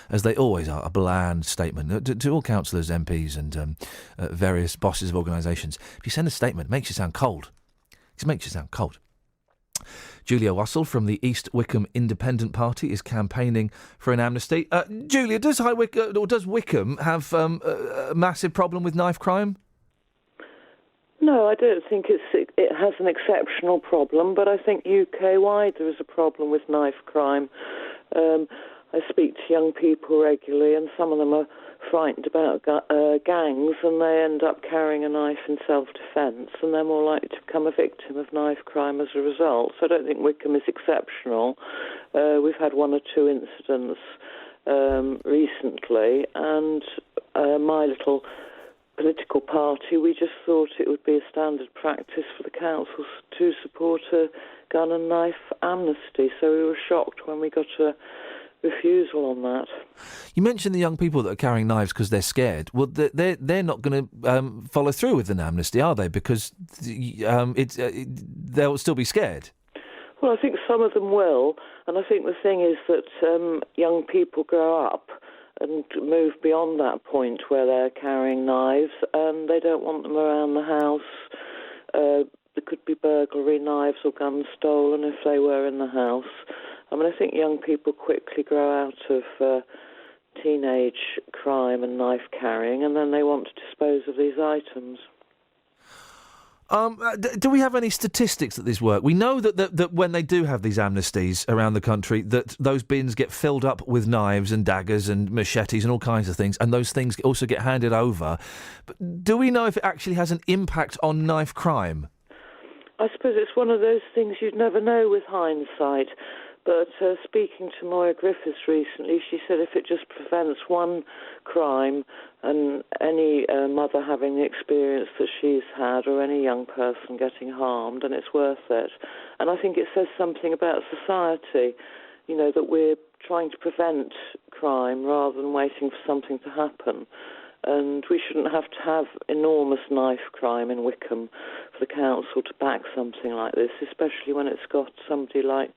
as they always are, a bland statement to all councillors, MPs and various bosses of organisations. If you send a statement, it makes you sound cold. It makes you sound cold. Julia Wassell from the East Wycombe Independent Party is campaigning for an amnesty. Julia, does Wycombe have a massive problem with knife crime? No, I don't think it has an exceptional problem, but I think UK-wide there is a problem with knife crime. I speak to young people regularly, and some of them are frightened about gangs, and they end up carrying a knife in self-defence, and they're more likely to become a victim of knife crime as a result. So I don't think Wycombe is exceptional. We've had one or two incidents recently, and my little political party, we just thought it would be a standard practice for the councils to support a gun and knife amnesty. So we were shocked when we got a refusal on that. You mentioned the young people that are carrying knives because they're scared. Well, they're not going to follow through with an amnesty, are they? Because they'll still be scared. Well, I think some of them will, and I think the thing is that young people grow up and move beyond that point where they're carrying knives, and they don't want them around the house. There could be burglary, knives or guns stolen if they were in the house. I mean, I think young people quickly grow out of teenage crime and knife carrying, and then they want to dispose of these items. Do we have any statistics that this work? We know that when they do have these amnesties around the country, that those bins get filled up with knives and daggers and machetes and all kinds of things, and those things also get handed over. But do we know if it actually has an impact on knife crime? I suppose it's one of those things you'd never know with hindsight. But speaking to Moira Griffiths recently, she said if it just prevents one crime and any mother having the experience that she's had or any young person getting harmed, then it's worth it. And I think it says something about society, you know, that we're trying to prevent crime rather than waiting for something to happen. And we shouldn't have to have enormous knife crime in Wycombe for the council to back something like this, especially when it's got somebody like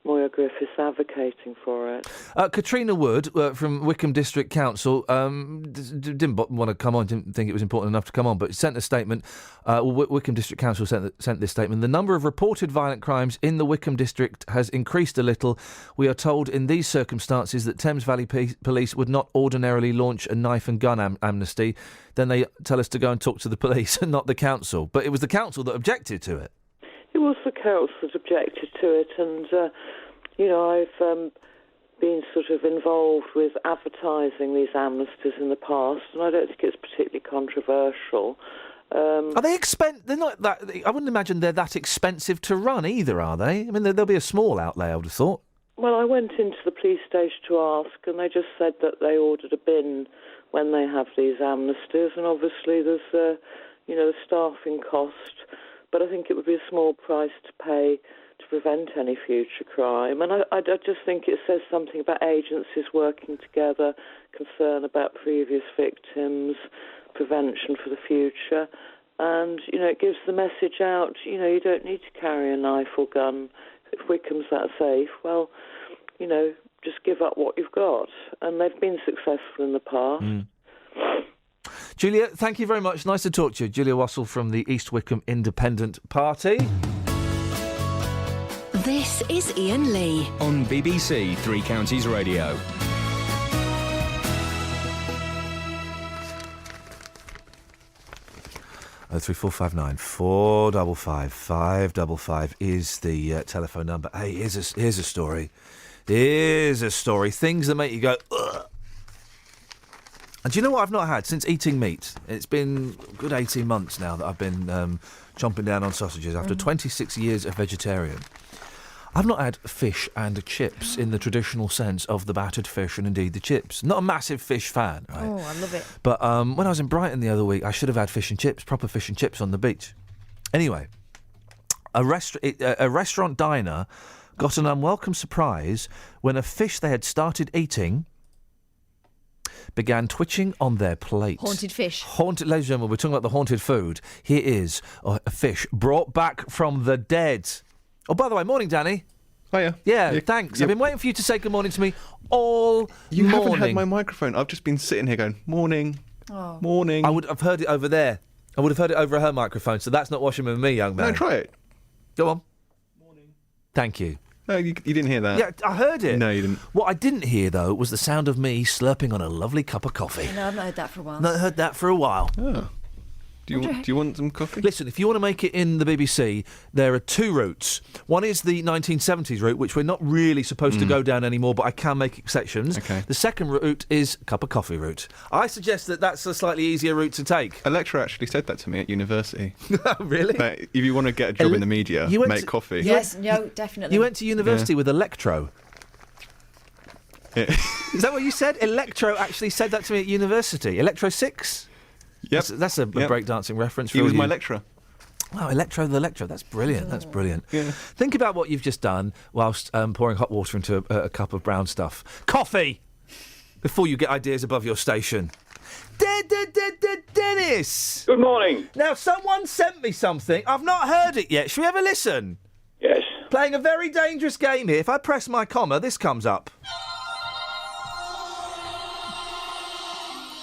Moya Griffiths advocating for it. Katrina Wood from Wickham District Council didn't want to come on, didn't think it was important enough to come on, but sent a statement. Wickham District Council sent this statement. The number of reported violent crimes in the Wickham District has increased a little. We are told in these circumstances that Thames Valley Police would not ordinarily launch a knife and gun amnesty. Then they tell us to go and talk to the police and not the council. But it was the council that objected to it. It was the council that objected to it, and, I've been sort of involved with advertising these amnesties in the past, and I don't think it's particularly controversial. Are they They're not that. I wouldn't imagine they're that expensive to run either, are they? I mean, there'll be a small outlay, I would have thought. Well, I went into the police station to ask, and they just said that they ordered a bin when they have these amnesties, and obviously there's, the staffing cost. But I think it would be a small price to pay to prevent any future crime. And I just think it says something about agencies working together, concern about previous victims, prevention for the future. And, it gives the message out, you don't need to carry a knife or gun. If Wickham's that safe, well, just give up what you've got. And they've been successful in the past. Julia, thank you very much. Nice to talk to you. Julia Wassell from the East Wickham Independent Party. This is Iain Lee on BBC Three Counties Radio. Oh, 345 455 555 is the telephone number. Hey, here's a story. Here's a story. Things that make you go, ugh. And do you know what I've not had since eating meat? It's been a good 18 months now that I've been chomping down on sausages after 26 years of vegetarian. I've not had fish and chips in the traditional sense of the battered fish and indeed the chips. Not a massive fish fan, right? Oh, I love it. But when I was in Brighton the other week, I should have had fish and chips, proper fish and chips on the beach. Anyway, a restaurant diner got an unwelcome surprise when a fish they had started eating began twitching on their plate. Haunted fish. Ladies and gentlemen, we're talking about the haunted food. Here is a fish brought back from the dead. Oh, by the way, morning, Danny. Hiya. Yeah, thanks. I've been waiting for you to say good morning to me all You morning. haven't had my microphone. I've just been sitting here going, morning, morning. I would have heard it over there. I would have heard it over her microphone, so that's not washing with me, young man. No, try it. Go on. Morning. Thank you. No, you didn't hear that. Yeah, I heard it. No, you didn't. What I didn't hear, though, was the sound of me slurping on a lovely cup of coffee. No, I've not heard that for a while. Not heard that for a while. Oh. Do you want some coffee? Listen, if you want to make it in the BBC, there are two routes. One is the 1970s route, which we're not really supposed to go down anymore, but I can make exceptions. Okay. The second route is cup of coffee route. I suggest that that's a slightly easier route to take. A lecturer actually said that to me at university. Really? That if you want to get a job in the media, make coffee. Yes, no, definitely. You went to university with Electro. Yeah. Is that what you said? Electro actually said that to me at university. Electro 6? Yep. That's a breakdancing reference. He was my lecturer. Wow, Electro the Lecturer. That's brilliant. That's brilliant. Yeah. Think about what you've just done whilst pouring hot water into a cup of brown stuff. Coffee! Before you get ideas above your station. Dennis! Good morning. Now, someone sent me something. I've not heard it yet. Shall we have a listen? Yes. Playing a very dangerous game here. If I press my comma, this comes up.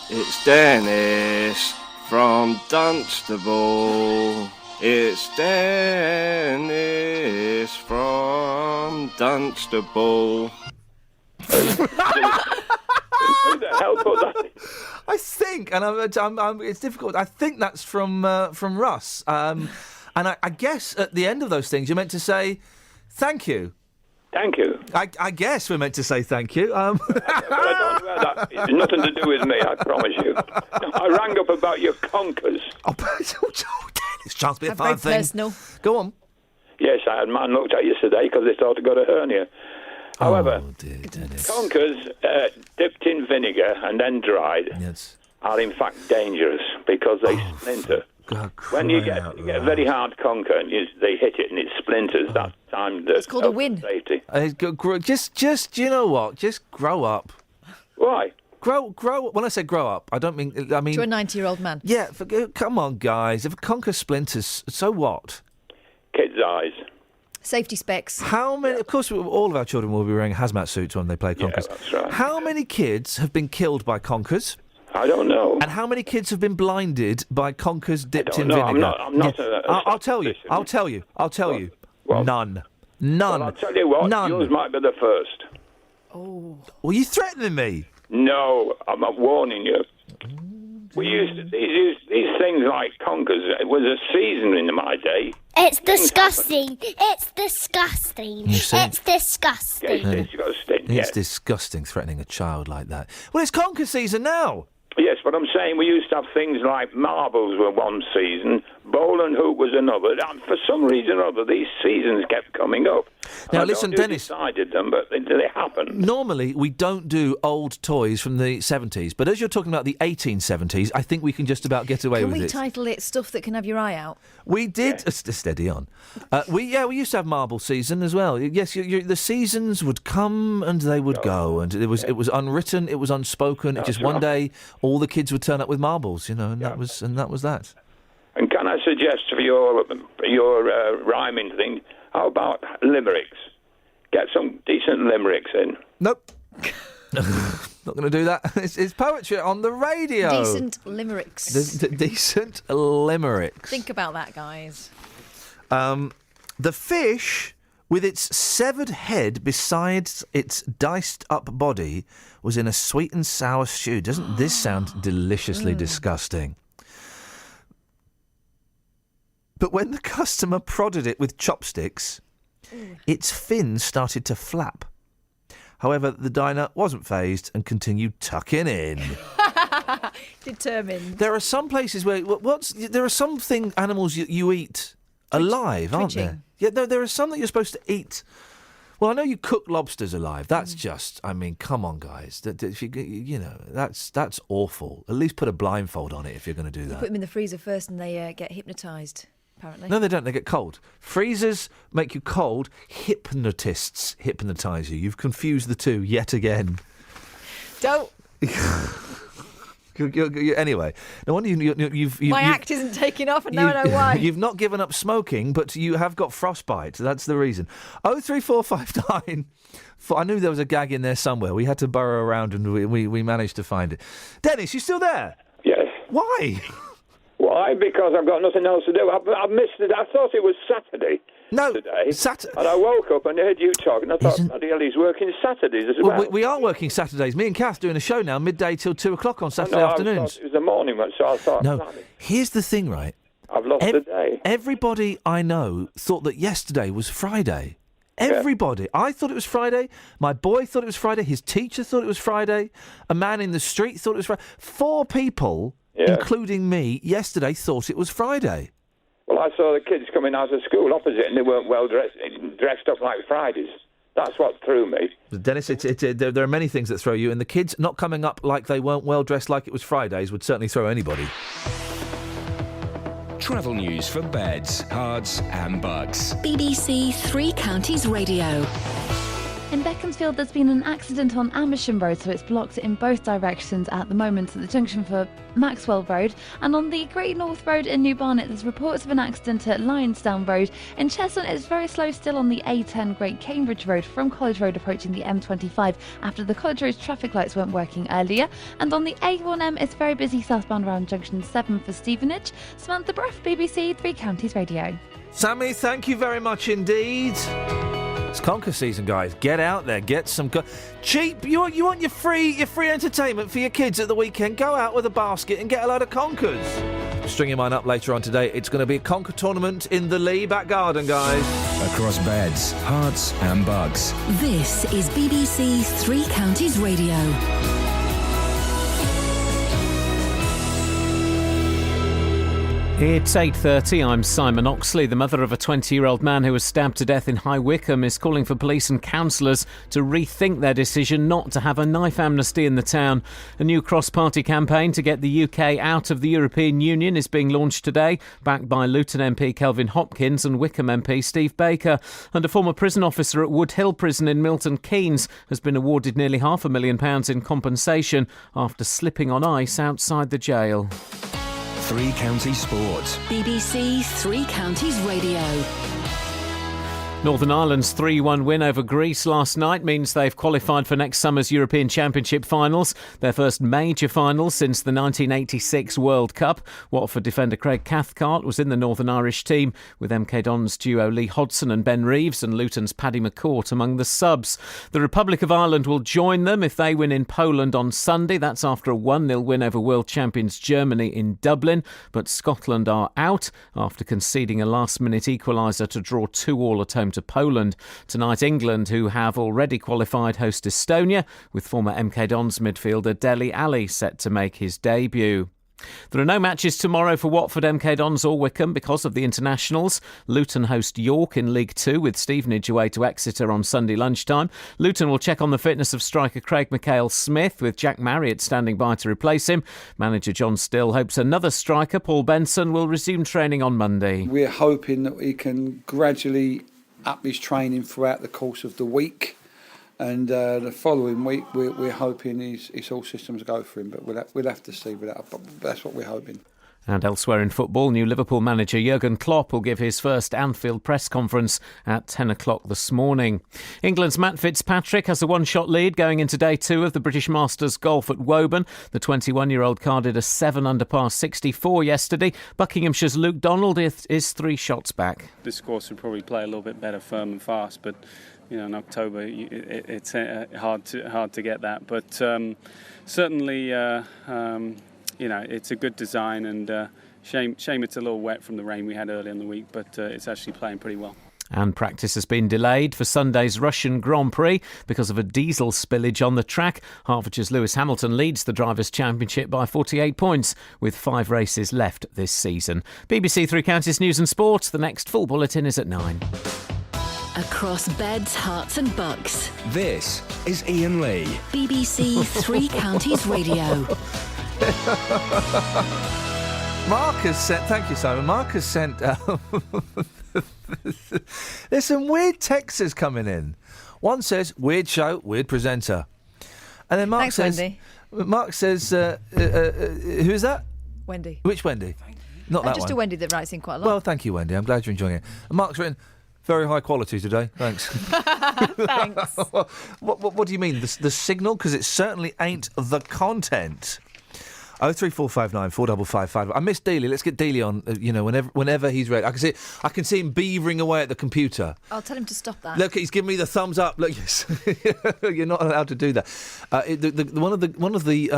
It's Dennis from Dunstable. It's Dennis from Dunstable. Who the hell put that in? I think, and it's difficult. I think that's from Russ. And I guess at the end of those things, you're meant to say thank you. Thank you. I guess we're meant to say thank you. Well, I don't know that. It's nothing to do with me, I promise you. I rang up about your conkers. It's a chance to be a very fun thing. personal. Go on. Yes, I had a man looked at yesterday because they thought I got a hernia. However, conkers dipped in vinegar and then dried are in fact dangerous because they splinter. When you get a very hard conker and they hit it and it splinters, that's time that It's called a win. Safety. Just you know what? Just grow up. Why? Grow. When I say grow up, I mean. To a 90-year-old man. Yeah. Come on, guys. If a conker splinters, so what? Kids' eyes. Safety specs. How many? Of course, all of our children will be wearing hazmat suits when they play conkers. Yeah, that's right. How many kids have been killed by conkers? I don't know. And how many kids have been blinded by conkers dipped in No, vinegar? I'm not. I'll tell you. None. Well, I'll tell you what. None. Yours might be the first. Oh. Were you threatening me? No, I'm not warning you. We used these things like conkers. It was a season in my day. It's disgusting. It's disgusting. You see? It's disgusting. Yeah, it's disgusting. It's Yes. disgusting threatening a child like that. Well, it's conker season now. Yes, but I'm saying we used to have things like marbles were one season, bowl and hoop was another. And for some reason or other, these seasons kept coming up. Now, I listen, don't know who Dennis. decided them, but they happened. Normally, we don't do old toys from the 70s, but as you're talking about the 1870s, I think we can just about get away Can with we it. title it Stuff That Can Have Your Eye Out? We did. Steady on. We used to have marble season as well. Yes, the seasons would come and they would go, and it was unwritten, it was unspoken. It just one day all the kids would turn up with marbles, and that was that. And can I suggest for your rhyming thing, how about limericks? Get some decent limericks in. Nope. Not going to do that. It's poetry on the radio. Decent limericks. Decent limericks. Think about that, guys. The fish, with its severed head besides its diced up body, was in a sweet and sour stew. Doesn't this sound deliciously disgusting? But when the customer prodded it with chopsticks, its fins started to flap. However, the diner wasn't fazed and continued tucking in. Determined. There are some places where there are some animals you eat alive, aren't there? Yeah, there are some that you're supposed to eat. Well, I know you cook lobsters alive. That's just, I mean, come on, guys. If that's awful. At least put a blindfold on it if you're going to do You that. put them in the freezer first and they get hypnotised, apparently. No, they don't. They get cold. Freezers make you cold. Hypnotists hypnotise you. You've confused the two yet again. Don't. Anyway, no wonder you've My act isn't taking off and now I know why. You've not given up smoking, but you have got frostbite. That's the reason. 03459. I knew there was a gag in there somewhere. We had to burrow around and we managed to find it. Dennis, you still there? Yes. Why? Why? Because I've got nothing else to do. I missed it. I thought it was Saturday. No, today. And I woke up and heard you talking. I thought, bloody hell, he's working Saturdays as well. Well, we are working Saturdays. Me and Kath doing a show now, midday till 2 o'clock on Saturday I afternoons. thought it was the morning one, so I thought, No, bloody, here's the thing, right? I've lost the day. Everybody I know thought that yesterday was Friday. Everybody. I thought it was Friday. My boy thought it was Friday. His teacher thought it was Friday. A man in the street thought it was Friday. 4 people, including me, yesterday thought it was Friday. Well, I saw the kids coming out of school opposite, and they weren't well dressed up like Fridays. That's what threw me. Dennis, there are many things that throw you, and the kids not coming up like they weren't well dressed like it was Fridays would certainly throw anybody. Travel news for beds, cards and bugs. BBC Three Counties Radio. In Beaconsfield, there's been an accident on Amersham Road, so it's blocked in both directions at the moment at the junction for Maxwell Road. And on the Great North Road in New Barnet, there's reports of an accident at Lionsdown Road. In Cheshunt, it's very slow still on the A10 Great Cambridge Road from College Road approaching the M25 after the College Road traffic lights weren't working earlier. And on the A1M, it's very busy southbound around junction 7 for Stevenage. Samantha Bruff, BBC Three Counties Radio. Sammy, thank you very much indeed. It's conker season, guys. Get out there, get some cheap. You want your free entertainment for your kids at the weekend? Go out with a basket and get a load of conkers. Stringing mine up later on today. It's going to be a conker tournament in the Lee back garden, guys. Across beds, hearts and bugs. This is BBC Three Counties Radio. It's 8:30. I'm Simon Oxley. The mother of a 20-year-old man who was stabbed to death in High Wycombe is calling for police and councillors to rethink their decision not to have a knife amnesty in the town. A new cross-party campaign to get the UK out of the European Union is being launched today, backed by Luton MP Kelvin Hopkins and Wycombe MP Steve Baker. And a former prison officer at Wood Hill Prison in Milton Keynes has been awarded nearly £500,000 in compensation after slipping on ice outside the jail. Three Counties Sports. BBC Three Counties Radio. Northern Ireland's 3-1 win over Greece last night means they've qualified for next summer's European Championship finals, their first major finals since the 1986 World Cup. Watford defender Craig Cathcart was in the Northern Irish team, with MK Dons duo Lee Hodson and Ben Reeves and Luton's Paddy McCourt among the subs. The Republic of Ireland will join them if they win in Poland on Sunday. That's after a 1-0 win over world champions Germany in Dublin. But Scotland are out after conceding a last-minute equaliser to draw 2-2 at home to Poland. Tonight, England, who have already qualified, host Estonia, with former MK Dons midfielder Dele Alli set to make his debut. There are no matches tomorrow for Watford, MK Dons or Wycombe because of the internationals. Luton host York in League 2 with Stevenage away to Exeter on Sunday lunchtime. Luton will check on the fitness of striker Craig McHale-Smith with Jack Marriott standing by to replace him. Manager John Still hopes another striker, Paul Benson, will resume training on Monday. We're hoping that he can gradually up his training throughout the course of the week, and the following week we're hoping it's all systems go for him, but we'll have to see with that, but that's what we're hoping. And elsewhere in football, new Liverpool manager Jurgen Klopp will give his first Anfield press conference at 10 o'clock this morning. England's Matt Fitzpatrick has a one-shot lead going into day 2 of the British Masters Golf at Woburn. The 21-year-old carded a 7-under par 64 yesterday. Buckinghamshire's Luke Donald is 3 shots back. This course would probably play a little bit better firm and fast, but in October it's hard to get that. But certainly, it's a good design, and shame it's a little wet from the rain we had earlier in the week, but it's actually playing pretty well. And practice has been delayed for Sunday's Russian Grand Prix because of a diesel spillage on the track. Hertfordshire's Lewis Hamilton leads the Drivers' Championship by 48 points, with 5 races left this season. BBC Three Counties News and Sport. The next full bulletin is at 9. Across beds, hearts and bucks. This is Iain Lee. BBC Three Counties Radio. Mark has sent... Thank you, Simon. Mark has sent... There's some weird texts coming in. One says, weird show, weird presenter. And then Mark Thanks, says... Wendy. Mark says... who's that? Wendy. Which Wendy? Not that just one. a Wendy that writes in quite a lot. Well, thank you, Wendy. I'm glad you're enjoying it. And Mark's written... Very high quality today. Thanks. Thanks. What do you mean? The signal? Because it certainly ain't the content. 03459 4555. I miss Dealey. Let's get Dealey on. Whenever he's ready. I can see him beavering away at the computer. I'll tell him to stop that. Look, he's giving me the thumbs up. Look, yes, you're not allowed to do that. One of the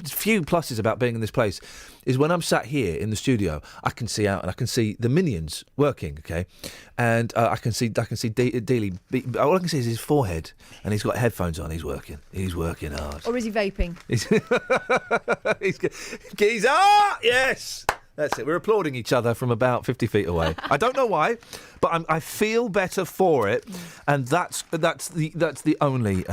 few pluses about being in this place is when I'm sat here in the studio, I can see out and I can see the minions working. Okay, and I can see Dealey. All I can see is his forehead, and he's got headphones on. He's working hard. Or is he vaping? Geezer! Yes! That's it. We're applauding each other from about 50 feet away. I don't know why, but I feel better for it, and that's the only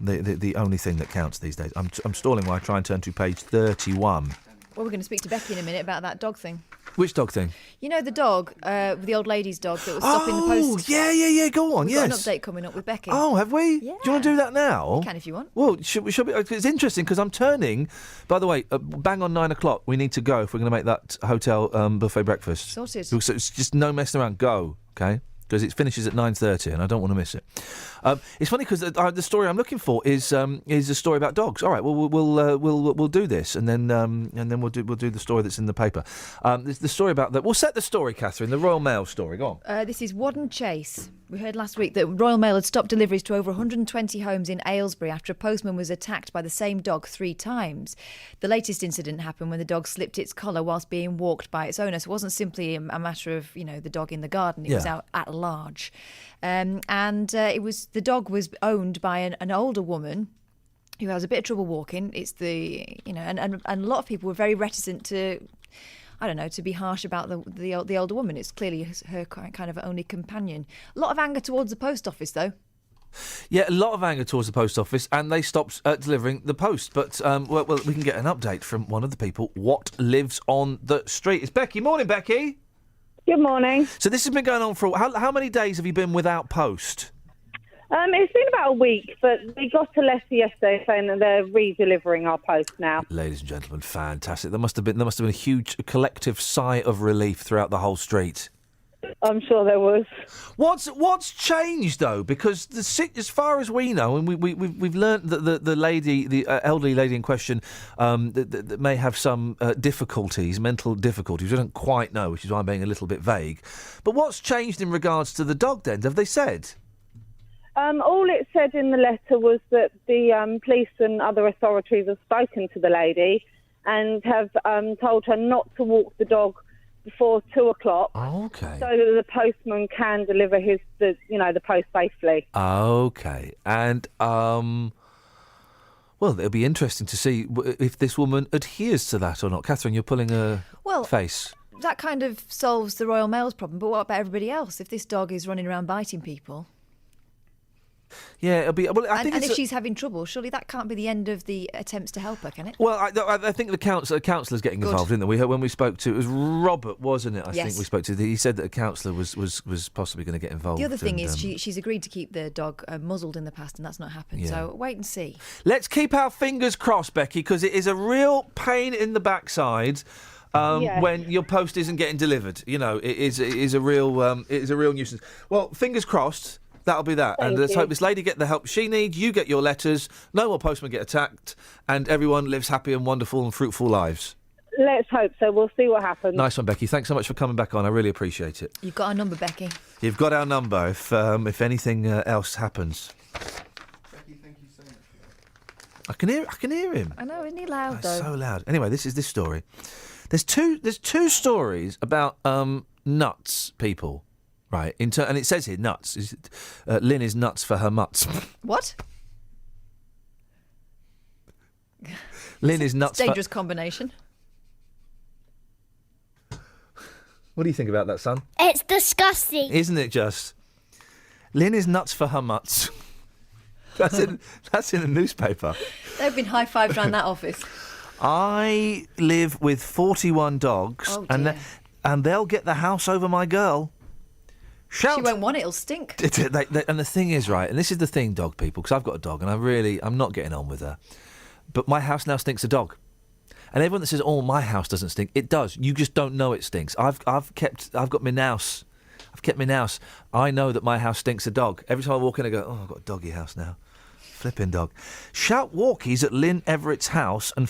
the only thing that counts these days. I'm stalling while I try and turn to page 31. Well, we're going to speak to Becky in a minute about that dog thing. Which dog thing? You know the dog, the old lady's dog that was stopping the post. Oh, yeah. Go on. We've yes. got an update coming up with Becky. Oh, have we? Yeah. Do you want to do that now? We can if you want. Well, should we? It's interesting because I'm turning. By the way, bang on 9 o'clock. We need to go if we're going to make that hotel buffet breakfast. Sorted. So it's just no messing around. Go, okay? Because it finishes at 9:30, and I don't want to miss it. It's funny because the story I'm looking for is a story about dogs. All right, well we'll do this, and then we'll do the story that's in the paper. The story about that. We'll set the story, Catherine. The Royal Mail story. Go on. This is Wadden Chase. We heard last week that Royal Mail had stopped deliveries to over 120 homes in Aylesbury after a postman was attacked by the same dog 3 times. The latest incident happened when the dog slipped its collar whilst being walked by its owner. So it wasn't simply a matter of the dog in the garden. It was out at large, the dog was owned by an older woman who has a bit of trouble walking. It's and a lot of people were very reticent to be harsh about the older woman. It's clearly her kind of only companion. A lot of anger towards the post office, though. Yeah, a lot of anger towards the post office, and they stopped delivering the post. But well, we can get an update from one of the people. What lives on the street? It's Becky. Morning, Becky. Good morning. So this has been going on for how many days have you been without post? It's been about a week, but we got a letter yesterday saying that they're re-delivering our post now. Ladies and gentlemen, fantastic. There must have been a huge collective sigh of relief throughout the whole street. I'm sure there was. What's changed though? Because as far as we know, and we've learnt that the lady, the elderly lady in question, that may have some difficulties, mental difficulties. We don't quite know, which is why I'm being a little bit vague. But what's changed in regards to the dog? Then have they said? All it said in the letter was that the police and other authorities have spoken to the lady and have told her not to walk the dog before 2:00. Oh, okay. So that the postman can deliver the post safely. Okay, and well, it'll be interesting to see if this woman adheres to that or not. Catherine, you're pulling a face. That kind of solves the Royal Mail's problem, but what about everybody else? If this dog is running around biting people... Yeah, it'll be. Well, I think if she's having trouble, surely that can't be the end of the attempts to help her, can it? Well, I think the counsellor's getting involved, didn't they? When we spoke to, it was Robert, wasn't it? I think we spoke to. He said that a counsellor was possibly going to get involved. The other thing is she's agreed to keep the dog muzzled in the past, and that's not happened. Yeah. So wait and see. Let's keep our fingers crossed, Becky, because it is a real pain in the backside. When your post isn't getting delivered, it is a real nuisance. Well, fingers crossed. That'll be that. And let's hope this lady get the help she needs, you get your letters, no more postmen get attacked, and everyone lives happy and wonderful and fruitful lives. Let's hope so. We'll see what happens. Nice one, Becky. Thanks so much for coming back on. I really appreciate it. You've got our number, Becky. You've got our number if anything else happens. Becky, thank you so much. I can hear him. I know, isn't he loud though? So loud. Anyway, this is this story. There's two stories about nuts people. Right, and it says here nuts. Lynn is nuts for her mutts. What? Lynn is nuts. Dangerous combination. What do you think about that, son? It's disgusting. Isn't it just? Lynn is nuts for her mutts. That's in a newspaper. They've been high-fived around that office. I live with 41 dogs, and they'll get the house over my girl. She won't want it, it'll stink. And the thing is, right, and this is the thing, dog people, because I've got a dog and I'm not getting on with her. But my house now stinks of dog. And everyone that says, "Oh, my house doesn't stink," it does. You just don't know it stinks. I've got my nouse. I've kept my nouse. I know that my house stinks of dog. Every time I walk in, I go, "Oh, I've got a doggy house now." Flipping dog. Shout walkies at Lynn Everett's house and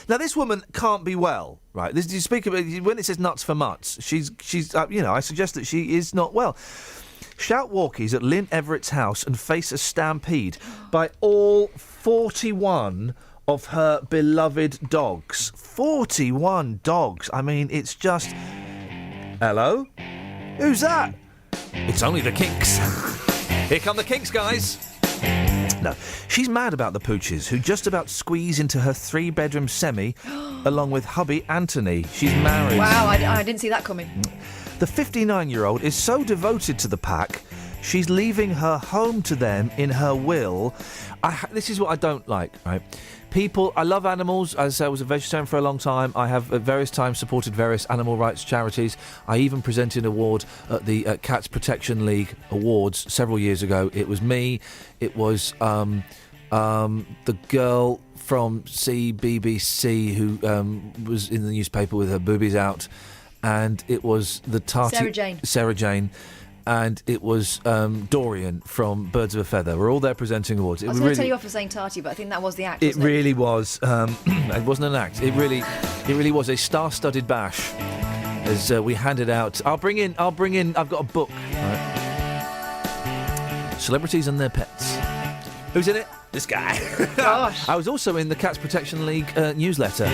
Now, this woman can't be well, right? You speak about when it says nuts for mutts. She's I suggest that she is not well. Shout walkies at Lynn Everett's house and face a stampede by all 41 of her beloved dogs. 41 dogs. I mean, it's just... Hello? Who's that? It's only the Kinks. Here come the Kinks, guys. No, she's mad about the pooches who just about squeeze into her 3-bedroom semi along with hubby Anthony. She's married. Wow, I didn't see that coming. The 59-year-old is so devoted to the pack, she's leaving her home to them in her will. This is what I don't like, right? People, I love animals. As I was a vegetarian for a long time, I have at various times supported various animal rights charities. I even presented an award at the Cats Protection League Awards several years ago. It was me. It was the girl from CBBC who was in the newspaper with her boobies out, and it was the Sarah Jane. And it was Dorian from Birds of a Feather. We're all there presenting awards. I was going to tell you off for saying tarty, but I think that was the act. It really was. It wasn't an act. It really was a star-studded bash. As we handed out, I'll bring in. I've got a book. Right. Celebrities and their pets. Who's in it? This guy. Gosh. I was also in the Cats Protection League newsletter.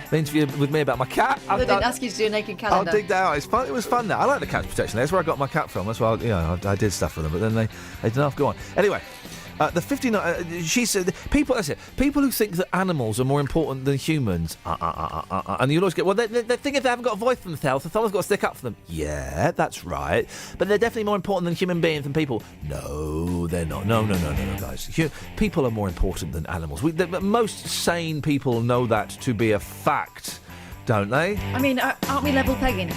The interview with me about my cat. They didn't ask you to do a naked calendar. I'll dig that out. It's fun. It was fun. That I like the Cats Protection League. That's where I got my cat from. That's why I did stuff for them. But then they didn't have to go on. Anyway, the 59. She said people. That's it. People who think that animals are more important than humans. And you always get they think if they haven't got a voice for themselves, someone's got to stick up for them. Yeah, that's right. But they're definitely more important than human beings and people. No, they're not. No, guys. People are more important than animals. Most sane people know that to be a fact, don't they? I mean, aren't we level pegging?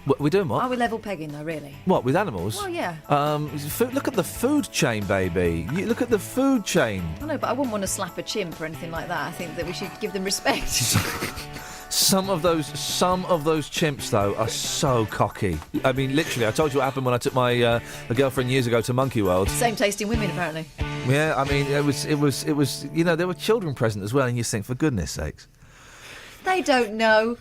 What, we're doing what? Are we level pegging though, really? What, with animals? Well, yeah. Look at the food chain, baby. You look at the food chain. I know, but I wouldn't want to slap a chimp or anything like that. I think that we should give them respect. Some of those chimps, though, are so cocky. I mean, literally, I told you what happened when I took my a girlfriend years ago to Monkey World. Same tasting women, apparently. Yeah, I mean, it was. You know, there were children present as well, and you think, for goodness sakes. They don't know.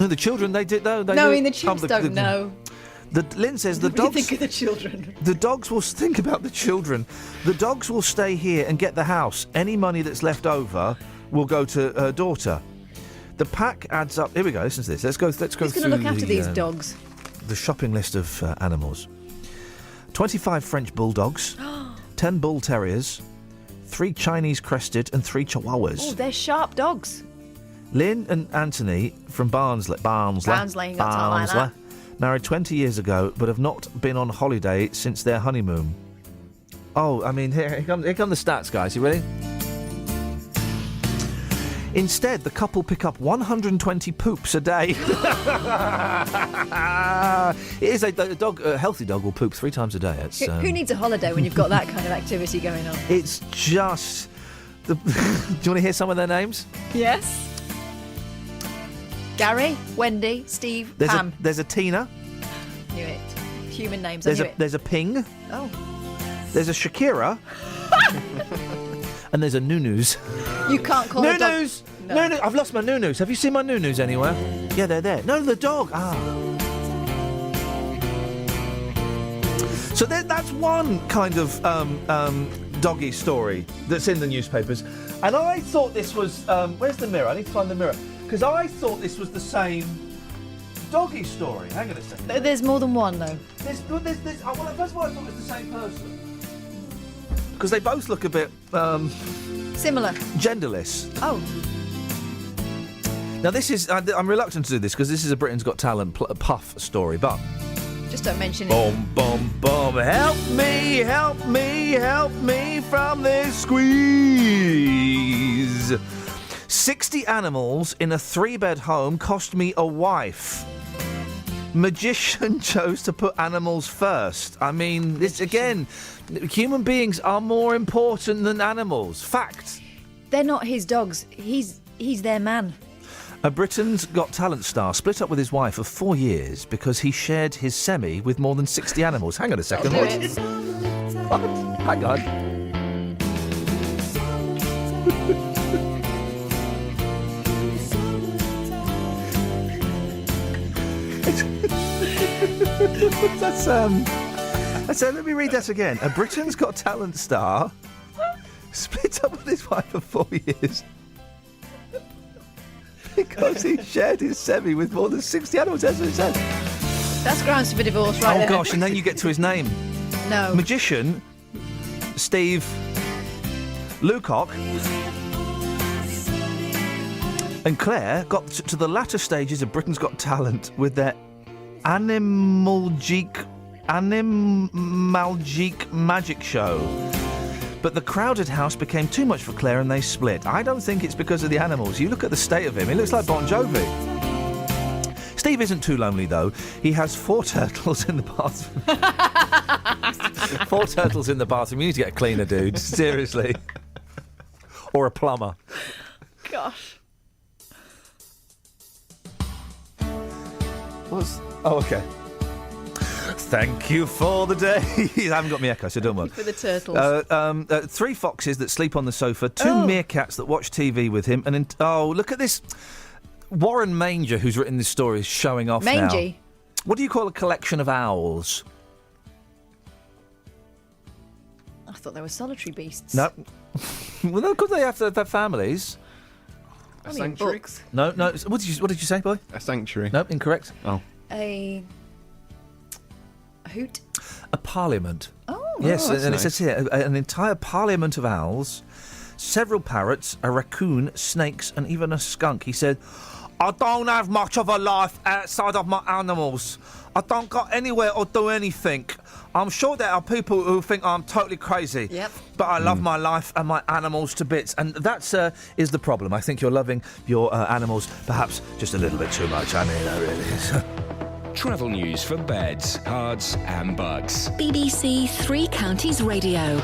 No, the children, they did, though. No, I mean, the chimps don't know. Lynn says the What do you dogs... think of the children? The dogs will think about the children. The dogs will stay here and get the house. Any money that's left over will go to her daughter. The pack adds up... Here we go, listen to this. Let's go through Who's going to look after these dogs? The shopping list of animals. 25 French bulldogs, 10 bull terriers, 3 Chinese crested and 3 chihuahuas. Oh, they're sharp dogs. Lynn and Anthony from Barnsley, ain't got time like that. married 20 years ago, but have not been on holiday since their honeymoon. Oh, I mean, here come the stats, guys. You ready? Instead, the couple pick up 120 poops a day. It is a healthy dog will poop 3 times a day. It's, Who needs a holiday when you've got that kind of activity going on? It's just... Do you want to hear some of their names? Yes. Gary, Wendy, Steve, Pam. There's a Tina. Knew it. Human names, There's a Ping. Oh. There's a Shakira. And there's a Nunus. You can't call a dog... Nunus! No. I've lost my Nunus. Have you seen my Nunus anywhere? Yeah, they're there. No, the dog. So that's one kind of doggy story that's in the newspapers. And I thought this was... where's the mirror? I need to find the mirror. Because I thought this was the same doggy story. Hang on a second. There's more than one, though. First of all, I thought it was the same person. Because they both look a bit... similar. Genderless. Oh. Now, this is... I'm reluctant to do this because this is a Britain's Got Talent puff story, but... Just don't mention it. Boom, boom, boom. Help me, help me, help me from this squeeze. 60 animals in a 3-bed home cost me a wife. Magician chose to put animals first. I mean, this again, human beings are more important than animals. Fact. They're not his dogs. He's their man. A Britain's Got Talent star split up with his wife of 4 years because he shared his semi with more than 60 animals. Hang on a second. What? Hang on. Let me read that again. A Britain's Got Talent star split up with his wife for 4 years because he shared his semi with more than 60 animals. That's what it said. That's grounds for divorce, right? Oh there. gosh, and then you get to his name. No. Magician Steve Lucock and Claire got to the latter stages of Britain's Got Talent with their animalgeek magic show. But the crowded house became too much for Claire and they split. I don't think it's because of the animals. You look at the state of him, he looks like Bon Jovi. Steve isn't too lonely, though. He has 4 turtles in the bathroom. 4 turtles in the bathroom. You need to get a cleaner, dude. Seriously. Or a plumber. Gosh. Oh, OK. Thank you for the day. I haven't got me echo, so don't worry. For the turtles. 3 foxes that sleep on the sofa, 2 meerkats that watch TV with him, and look at this. Warren Manger, who's written this story, is showing off now. Mangy? What do you call a collection of owls? I thought they were solitary beasts. No. Well, no, because they have to have families. A sanctuary? No. What did you say, boy? A sanctuary. No, incorrect. Oh. A hoot? A parliament. Oh. Yes, and nice. it says here, an entire parliament of owls, several parrots, a raccoon, snakes, and even a skunk. He said, I don't have much of a life outside of my animals. I don't go anywhere or do anything. I'm sure there are people who think I'm totally crazy. Yep. But I love my life and my animals to bits. And that is the problem. I think you're loving your animals perhaps just a little bit too much. I mean, really. Travel news for beds, cards and bugs. BBC Three Counties Radio.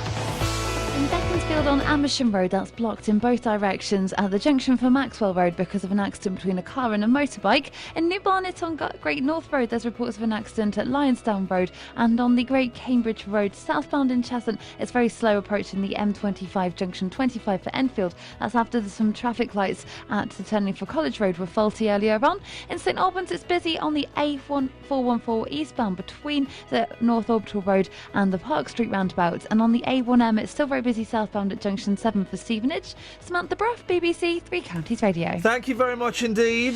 In Beaconsfield on Amersham Road, that's blocked in both directions at the junction for Maxwell Road because of an accident between a car and a motorbike. In New Barnet on Great North Road, there's reports of an accident at Lionsdown Road, and on the Great Cambridge Road southbound in Cheshunt, it's very slow approaching the M25 junction 25 for Enfield. That's after some traffic lights at the turning for College Road were faulty earlier on. In St Albans, it's busy on the A414 eastbound between the North Orbital Road and the Park Street roundabout, and on the A1M, it's still very busy southbound at junction 7 for Stevenage. Samantha Bruff, BBC Three Counties Radio. Thank you very much indeed.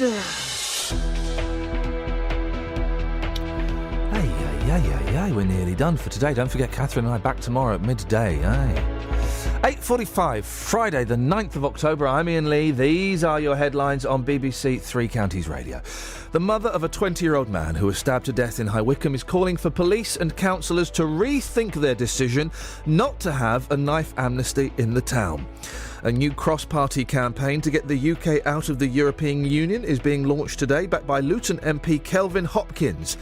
Hey, we're nearly done for today. Don't forget, Catherine and I back tomorrow at midday. 8:45, Friday the 9th of October. I'm Iain Lee. These are your headlines on BBC Three Counties Radio. The mother of a 20-year-old man who was stabbed to death in High Wycombe is calling for police and councillors to rethink their decision not to have a knife amnesty in the town. A new cross-party campaign to get the UK out of the European Union is being launched today, backed by Luton MP Kelvin Hopkins.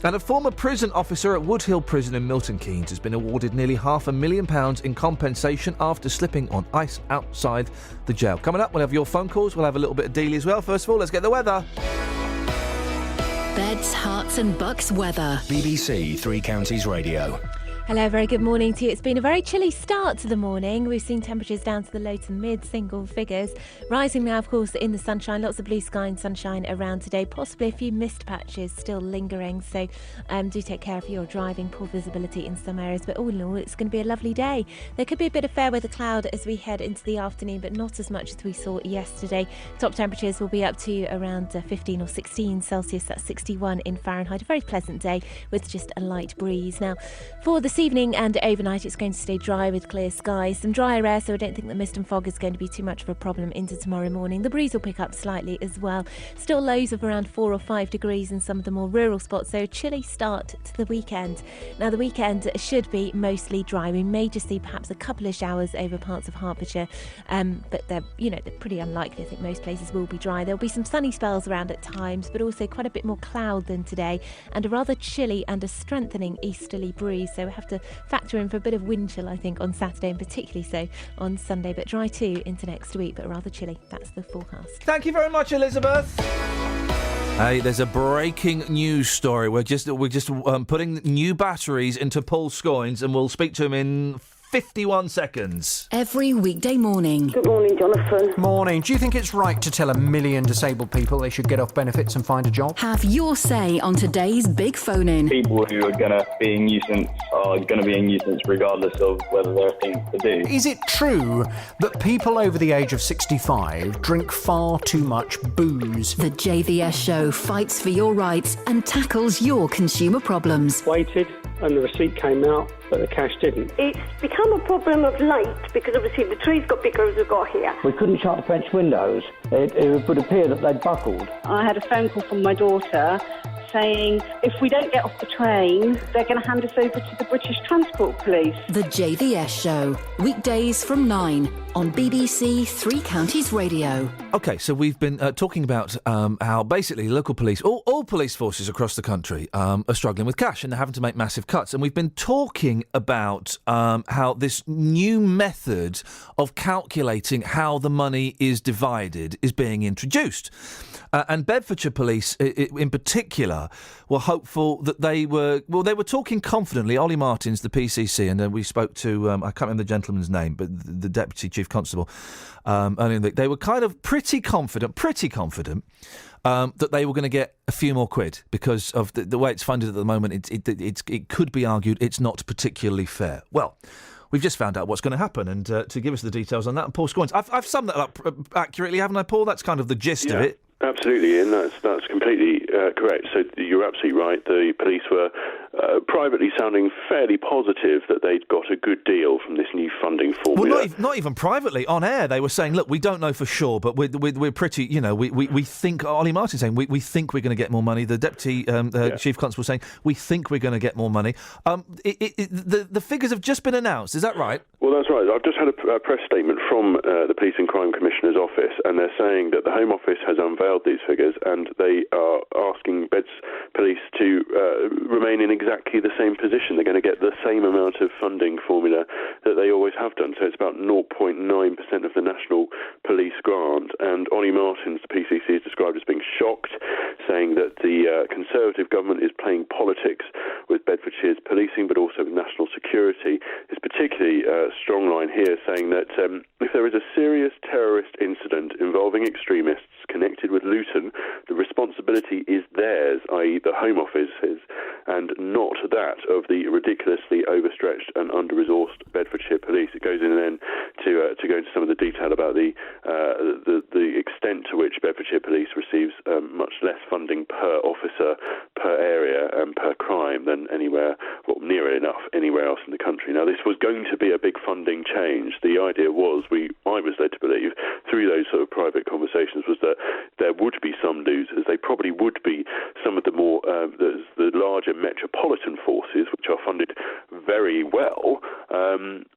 And a former prison officer at Woodhill Prison in Milton Keynes has been awarded nearly £500,000 in compensation after slipping on ice outside the jail. Coming up, we'll have your phone calls. We'll have a little bit of Dealey as well. First of all, let's get the weather. Beds, Herts and Bucks weather. BBC Three Counties Radio. Hello, very good morning to you. It's been a very chilly start to the morning. We've seen temperatures down to the low to mid single figures. Rising now, of course, in the sunshine. Lots of blue sky and sunshine around today. Possibly a few mist patches still lingering. So do take care of your driving. Poor visibility in some areas. But all in all, it's going to be a lovely day. There could be a bit of fair weather cloud as we head into the afternoon, but not as much as we saw yesterday. Top temperatures will be up to around 15 or 16 Celsius. That's 61 in Fahrenheit. A very pleasant day with just a light breeze. Now, for this evening and overnight, it's going to stay dry with clear skies. Some drier air, so I don't think the mist and fog is going to be too much of a problem into tomorrow morning. The breeze will pick up slightly as well. Still lows of around 4 or 5 degrees in some of the more rural spots, so a chilly start to the weekend. Now, the weekend should be mostly dry. We may just see perhaps a couple of showers over parts of Hertfordshire, but they're pretty unlikely. I think most places will be dry. There'll be some sunny spells around at times, but also quite a bit more cloud than today, and a rather chilly and a strengthening easterly breeze, so we have to factor in for a bit of wind chill, I think, on Saturday, and particularly so on Sunday, but dry too into next week, but rather chilly. That's the forecast. Thank you very much, Elizabeth. Hey, there's a breaking news story. We're just putting new batteries into Paul Scoynes, and we'll speak to him in 51 seconds. Every weekday morning. Good morning, Jonathan. Morning. Do you think it's right to tell 1 million disabled people they should get off benefits and find a job? Have your say on today's big phone-in. People who are going to be a nuisance are going to be a nuisance regardless of whether there are things to do. Is it true that people over the age of 65 drink far too much booze? The JVS show fights for your rights and tackles your consumer problems. Waited and the receipt came out, but the cash didn't. It's become a problem of late because obviously the trees got bigger as we've got here. We couldn't shut the French windows. It would appear that they'd buckled. I had a phone call from my daughter saying if we don't get off the train, they're going to hand us over to the British Transport Police. The JVS show, weekdays from 9 on BBC Three Counties Radio. OK, so we've been talking about how basically local police, all police forces across the country are struggling with cash and they're having to make massive cuts. And we've been talking about how this new method of calculating how the money is divided is being introduced. And Bedfordshire Police, in particular, were hopeful that they were talking confidently. Ollie Martins, the PCC, and we spoke to, I can't remember the gentleman's name, but the Deputy Chief Constable, earlier in the week. They were kind of pretty confident, that they were going to get a few more quid because of the way it's funded at the moment. It could be argued it's not particularly fair. Well, we've just found out what's going to happen, and to give us the details on that, Paul Scoynes. I've summed that up accurately, haven't I, Paul? That's kind of the gist of it. Absolutely, Ian. That's completely correct. So you're absolutely right. The police were privately sounding fairly positive that they'd got a good deal from this new funding formula. Well, not even privately. On air, they were saying, look, we don't know for sure, but we're pretty, we think, Ollie Martin saying, we think we're going to get more money. The Deputy Chief Constable saying, we think we're going to get more money. The figures have just been announced, is that right? Well, that's right. I've just had a press statement from the Police and Crime Commissioner's office, and they're saying that the Home Office has unveiled these figures, and they are asking Beds Police to remain in exactly the same position. They're going to get the same amount of funding formula that they always have done. So it's about 0.9% of the National Police grant. And Ollie Martins, the PCC, is described as being shocked, saying that the Conservative government is playing politics with Bedfordshire's policing, but also with national security. It's particularly a strong line here, saying that if there is a serious terrorist incident involving extremists connected with Luton, the responsibility is theirs, i.e. the Home Office's, and not that of the ridiculously overstretched and under-resourced Bedfordshire Police. It goes in then to go into some of the detail about the extent to which Bedfordshire Police receives much less funding per officer, per area and per crime than anywhere, well, near enough anywhere else in the country. Now, this was going to be a big funding change. The idea was, I was led to believe, through those sort of private conversations, was that there would be some losers. They probably would be some of the more the larger metropolitan forces, which are funded very well.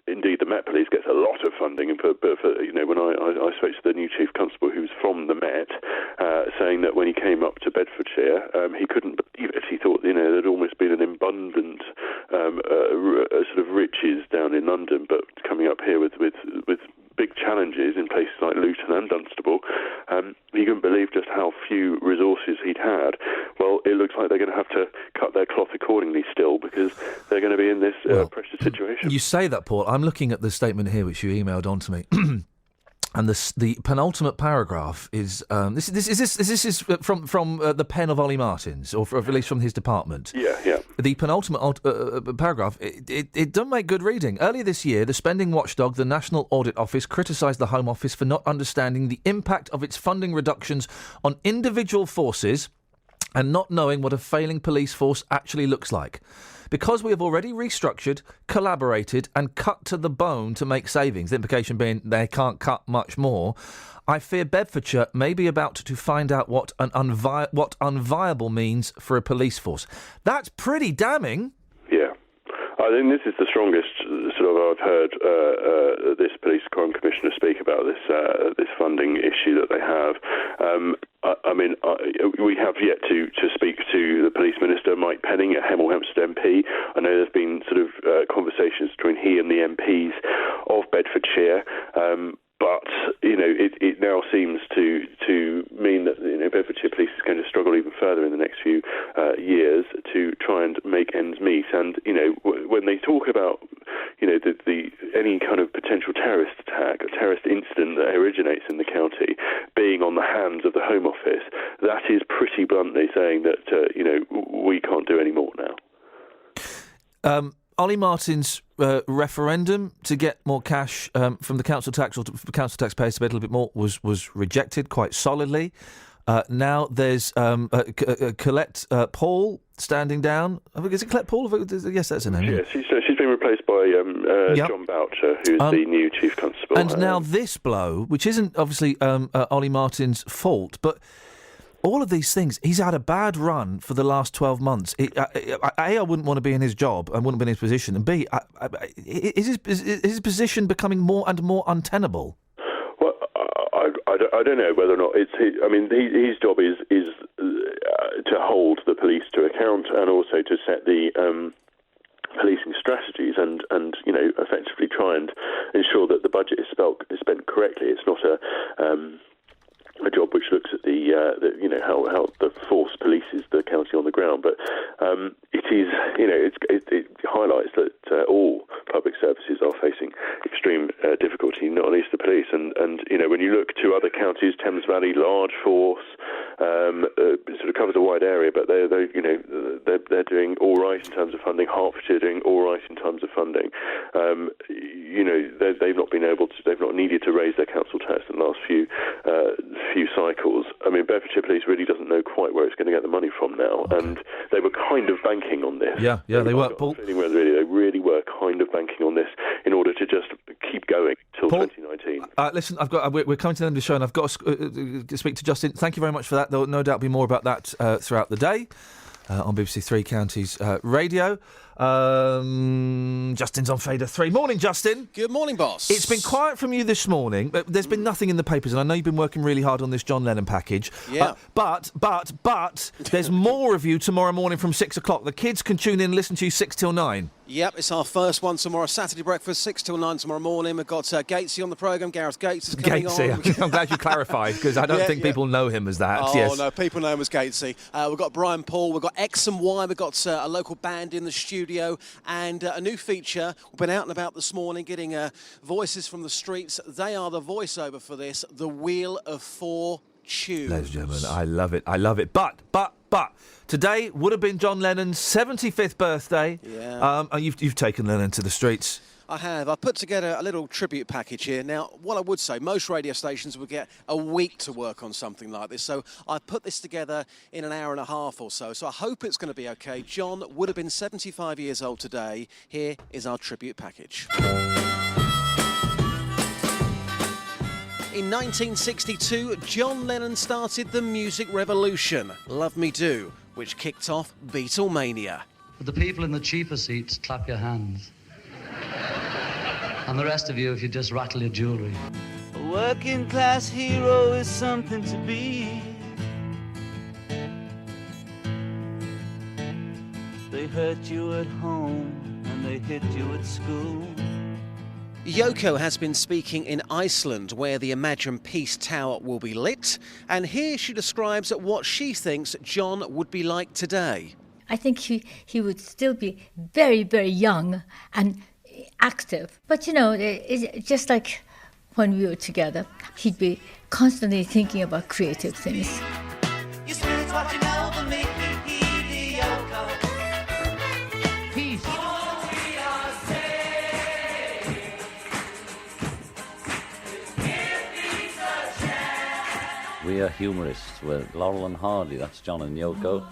Indeed, the Met Police gets a lot of funding, but when I spoke to the new Chief Constable, who's from the Met, saying that when he came up to Bedfordshire, he couldn't believe it. He thought there'd almost been an abundant sort of riches down in London, but coming up here with big challenges in places like Luton and Dunstable, he couldn't believe just how few resources he'd had. Well, it looks like they're going to have to cut their cloth accordingly still, because they're going to be in this precious situation. You say that, Paul. I'm looking at the statement here, which you emailed on to me. And the penultimate paragraph is this is from the pen of Ollie Martins, or at least from his department. Yeah. The penultimate paragraph, it doesn't make good reading. Earlier this year, the spending watchdog, the National Audit Office, criticised the Home Office for not understanding the impact of its funding reductions on individual forces and not knowing what a failing police force actually looks like. Because we have already restructured, collaborated and cut to the bone to make savings, the implication being they can't cut much more, I fear Bedfordshire may be about to find out what unviable means for a police force. That's pretty damning. Yeah. I think this is the strongest sort of I've heard this Police Crime Commissioner speak about this funding issue that they have. We have yet to speak to the Police Minister, Mike Penning, at Hemel Hempstead MP. I know there's been sort of conversations between he and the MPs of Bedfordshire. But, it now seems to mean that, Bedfordshire Police is going to struggle even further in the next few years to try and make ends meet. And, when they talk about, any kind of potential terrorist attack, a terrorist incident that originates in the county being on the hands of the Home Office, that is pretty bluntly saying that, we can't do any more now. Ollie Martin's referendum to get more cash from the council tax, or for council taxpayers to pay a little bit more, was rejected quite solidly. Now there's Colette Paul standing down. Is it Colette Paul? Yes, that's her name. Yeah, she's been replaced by John Boucher, who's the new Chief Constable. And now this blow, which isn't obviously Ollie Martin's fault, but all of these things, he's had a bad run for the last 12 months. I wouldn't want to be in his job and wouldn't be in his position. And B, is his position becoming more and more untenable? Well, I don't know whether or not it's his. His job is to hold the police to account and also to set the policing strategies and effectively try and ensure that the budget is spent correctly. It's not a job which looks at how the force polices the county on the ground, but it is it highlights that all public services are facing extreme difficulty, not least the police. And when you look to other counties, Thames Valley, large force, sort of covers a wide area, but they're doing all right in terms of funding. Hertfordshire doing all right in terms of funding. They've not needed to raise their council tax in the last few few cycles. I mean, Bedfordshire Police really doesn't know quite where it's going to get the money from now, and they were kind of banking on this. Yeah, they were. Paul, they really were kind of banking on this in order to just keep going till 2019. Listen, we're coming to the end of the show, and I've got to speak to Justin. Thank you very much for that. There'll no doubt be more about that throughout the day on BBC Three Counties Radio. Justin's on Fader 3. Morning, Justin. Good morning, boss. It's been quiet from you this morning, but there's been nothing in the papers, and I know you've been working really hard on this John Lennon package. Yeah. But there's more of you tomorrow morning from 6 o'clock. The kids can tune in and listen to you 6 till 9. Yep, it's our first one tomorrow. Saturday breakfast, 6 till 9 tomorrow morning. We've got Gatesy on the programme. Gareth Gates is coming on. I'm glad you clarified, because I don't think people know him as that. Oh, yes. no, people know him as Gatesy. We've got Brian Paul, we've got X and Y, we've got a local band in the studio, and a new feature. We've been out and about this morning getting voices from the streets. They are the voiceover for this, The Wheel of Four Tunes. Ladies and gentlemen, I love it. But today would have been John Lennon's 75th birthday. Yeah. You've taken Lennon to the streets. I have. I've put together a little tribute package here. Now, what I would say, most radio stations would get a week to work on something like this. So I put this together in an hour and a half or so. So I hope it's going to be okay. John would have been 75 years old today. Here is our tribute package. In 1962, John Lennon started the music revolution, Love Me Do, which kicked off Beatlemania. For the people in the cheaper seats, clap your hands. And the rest of you, if you just rattle your jewellery. A working class hero is something to be. They hurt you at home and they hit you at school. Yoko has been speaking in Iceland, where the Imagine Peace Tower will be lit, and here she describes what she thinks John would be like today. I think he would still be very, very young and active. But, you know, it's just like when we were together, he'd be constantly thinking about creative things. Peace. We are humorists. We're Laurel and Hardy, that's John and Yoko.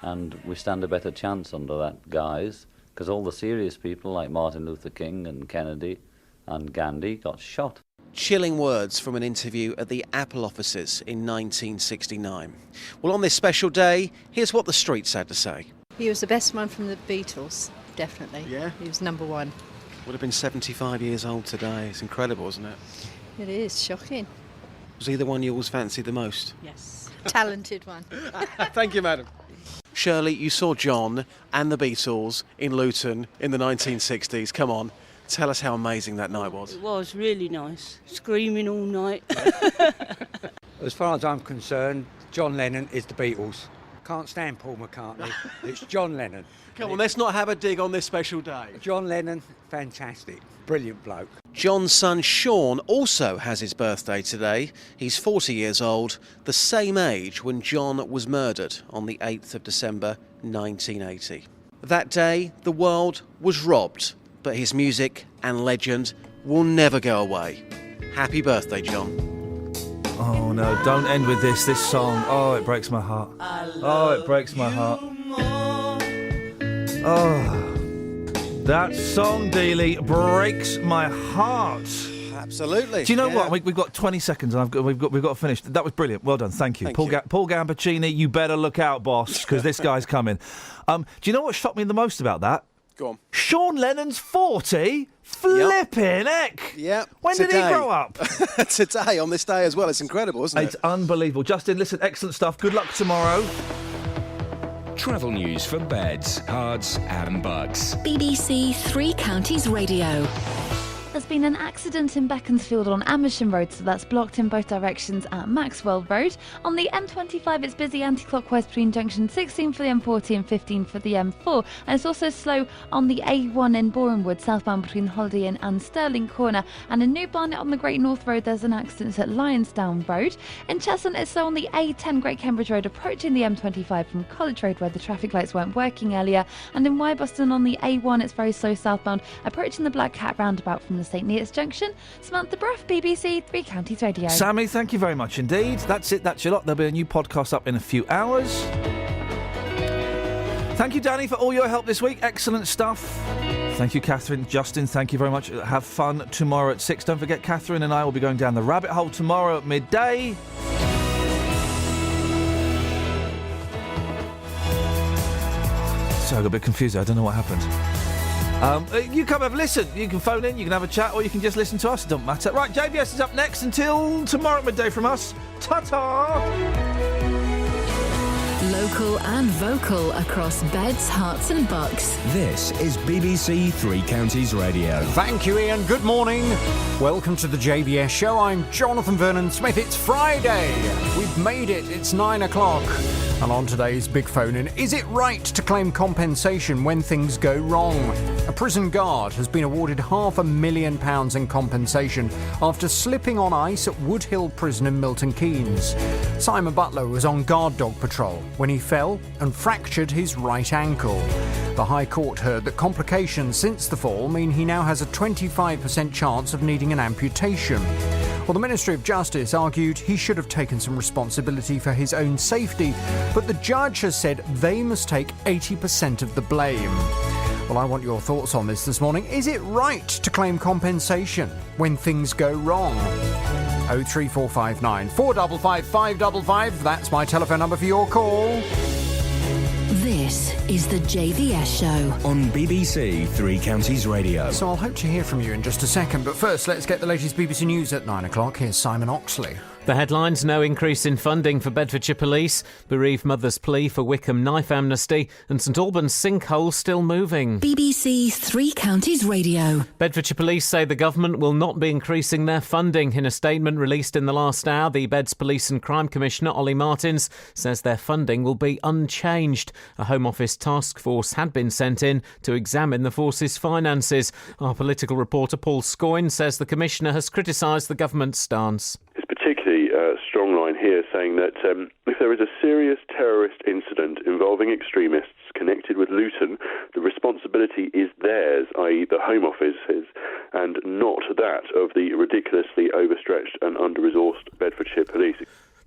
And we stand a better chance under that guise, because all the serious people like Martin Luther King and Kennedy and Gandhi got shot. Chilling words from an interview at the Apple offices in 1969. Well, on this special day, here's what the streets had to say. He was the best one from the Beatles, definitely. Yeah? He was number one. Would have been 75 years old today. It's incredible, isn't it? It is shocking. Was he the one you always fancied the most? Yes. Talented one. Thank you, madam. Shirley, you saw John and the Beatles in Luton in the 1960s. Come on, tell us how amazing that night was. It was really nice. Screaming all night. As far as I'm concerned, John Lennon is the Beatles. Can't stand Paul McCartney. It's John Lennon. Come on, let's not have a dig on this special day. John Lennon, fantastic. Brilliant bloke. John's son Sean also has his birthday today. He's 40 years old, the same age when John was murdered on the 8th of December 1980. That day, the world was robbed, but his music and legend will never go away. Happy birthday, John. Oh no, don't end with this song. Oh, it breaks my heart. Oh, it breaks my heart. Oh, that song, Dealey, breaks my heart. Absolutely. Do you know what? We've got 20 seconds and we've got to finish. That was brilliant. Well done. Thank you. Thank you. Paul Gambaccini, you better look out, boss, because this guy's coming. Do you know what shocked me the most about that? Go on. Sean Lennon's 40? Flipping heck. Yep. When did he grow up? Today, on this day as well. It's incredible, isn't it? It's unbelievable. Justin, listen, excellent stuff. Good luck tomorrow. Travel news for beds, cards and bugs. BBC Three Counties Radio. There's been an accident in Beaconsfield on Amersham Road, so that's blocked in both directions at Maxwell Road. On the M25, it's busy anti-clockwise between junction 16 for the M40 and 15 for the M4. And it's also slow on the A1 in Borehamwood, southbound between Holiday Inn and Stirling Corner. And in New Barnet on the Great North Road, there's an accident at Lionsdown Road. In Cheshunt, it's slow on the A10 Great Cambridge Road, approaching the M25 from College Road, where the traffic lights weren't working earlier. And in Wyboston on the A1, it's very slow southbound, approaching the Black Cat roundabout from the St Neots Junction. Samantha Bruff, BBC Three Counties Radio. Sammy, thank you very much indeed. That's it, that's your lot. There'll be a new podcast up in a few hours. Thank you, Danny, for all your help this week. Excellent stuff. Thank you, Catherine. Justin, thank you very much. Have fun tomorrow at 6. Don't forget, Catherine and I will be going down the rabbit hole tomorrow at midday. So I got a bit confused. I don't know what happened. You come have a listen. You can phone in, you can have a chat, or you can just listen to us. It doesn't matter. Right, JVS is up next until tomorrow at midday from us. Ta-ta! Local and vocal across Beds, Herts and Bucks. This is BBC Three Counties Radio. Thank you, Iain. Good morning. Welcome to the JVS show. I'm Jonathan Vernon Smith. It's Friday. We've made it. It's 9 o'clock. And on today's Big Phone In, is it right to claim compensation when things go wrong? A prison guard has been awarded £500,000 in compensation after slipping on ice at Wood Hill Prison in Milton Keynes. Simon Butler was on guard dog patrol when he fell and fractured his right ankle. The High Court heard that complications since the fall mean he now has a 25% chance of needing an amputation. Well, the Ministry of Justice argued he should have taken some responsibility for his own safety, but the judge has said they must take 80% of the blame. Well, I want your thoughts on this morning. Is it right to claim compensation when things go wrong? 03459 455 555. That's my telephone number for your call. This is the JVS show on BBC Three Counties Radio. So I'll hope to hear from you in just a second, but first let's get the latest BBC News at 9 o'clock. Here's Simon Oxley. The headlines: no increase in funding for Bedfordshire Police, bereaved mother's plea for Wickham knife amnesty, and St Albans sinkhole still moving. BBC Three Counties Radio. Bedfordshire Police say the government will not be increasing their funding. In a statement released in the last hour, the Beds Police and Crime Commissioner Ollie Martins says their funding will be unchanged. A Home Office task force had been sent in to examine the force's finances. Our political reporter Paul Scoyne says the Commissioner has criticised the government's stance. It's particularly a strong line here saying that if there is a serious terrorist incident involving extremists connected with Luton, the responsibility is theirs, i.e. the Home Office's, and not that of the ridiculously overstretched and under-resourced Bedfordshire Police.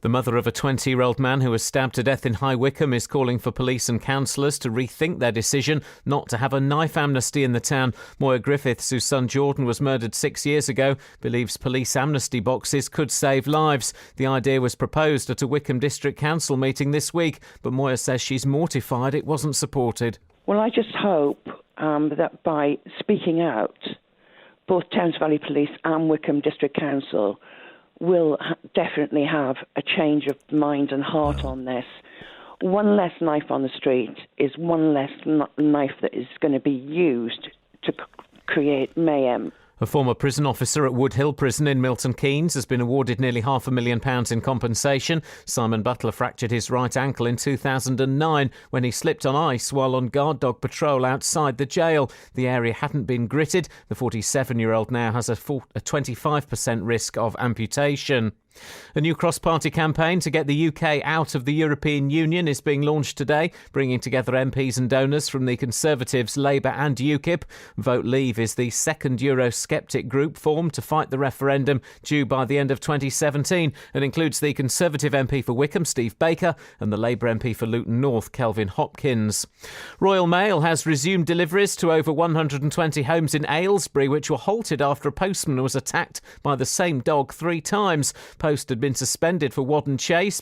The mother of a 20-year-old man who was stabbed to death in High Wycombe is calling for police and councillors to rethink their decision not to have a knife amnesty in the town. Moya Griffiths, whose son Jordan was murdered 6 years ago, believes police amnesty boxes could save lives. The idea was proposed at a Wycombe District Council meeting this week, but Moya says she's mortified it wasn't supported. Well, I just hope that by speaking out, both Thames Valley Police and Wycombe District Council will definitely have a change of mind and heart on this. One less knife on the street is one less knife that is going to be used to create mayhem. A former prison officer at Wood Hill Prison in Milton Keynes has been awarded nearly £500,000 in compensation. Simon Butler fractured his right ankle in 2009 when he slipped on ice while on guard dog patrol outside the jail. The area hadn't been gritted. The 47-year-old now has a 25% risk of amputation. A new cross-party campaign to get the UK out of the European Union is being launched today, bringing together MPs and donors from the Conservatives, Labour and UKIP. Vote Leave is the second Eurosceptic group formed to fight the referendum due by the end of 2017 and includes the Conservative MP for Wickham, Steve Baker, and the Labour MP for Luton North, Kelvin Hopkins. Royal Mail has resumed deliveries to over 120 homes in Aylesbury, which were halted after a postman was attacked by the same dog 3 times. Post had been suspended for Wadden Chase but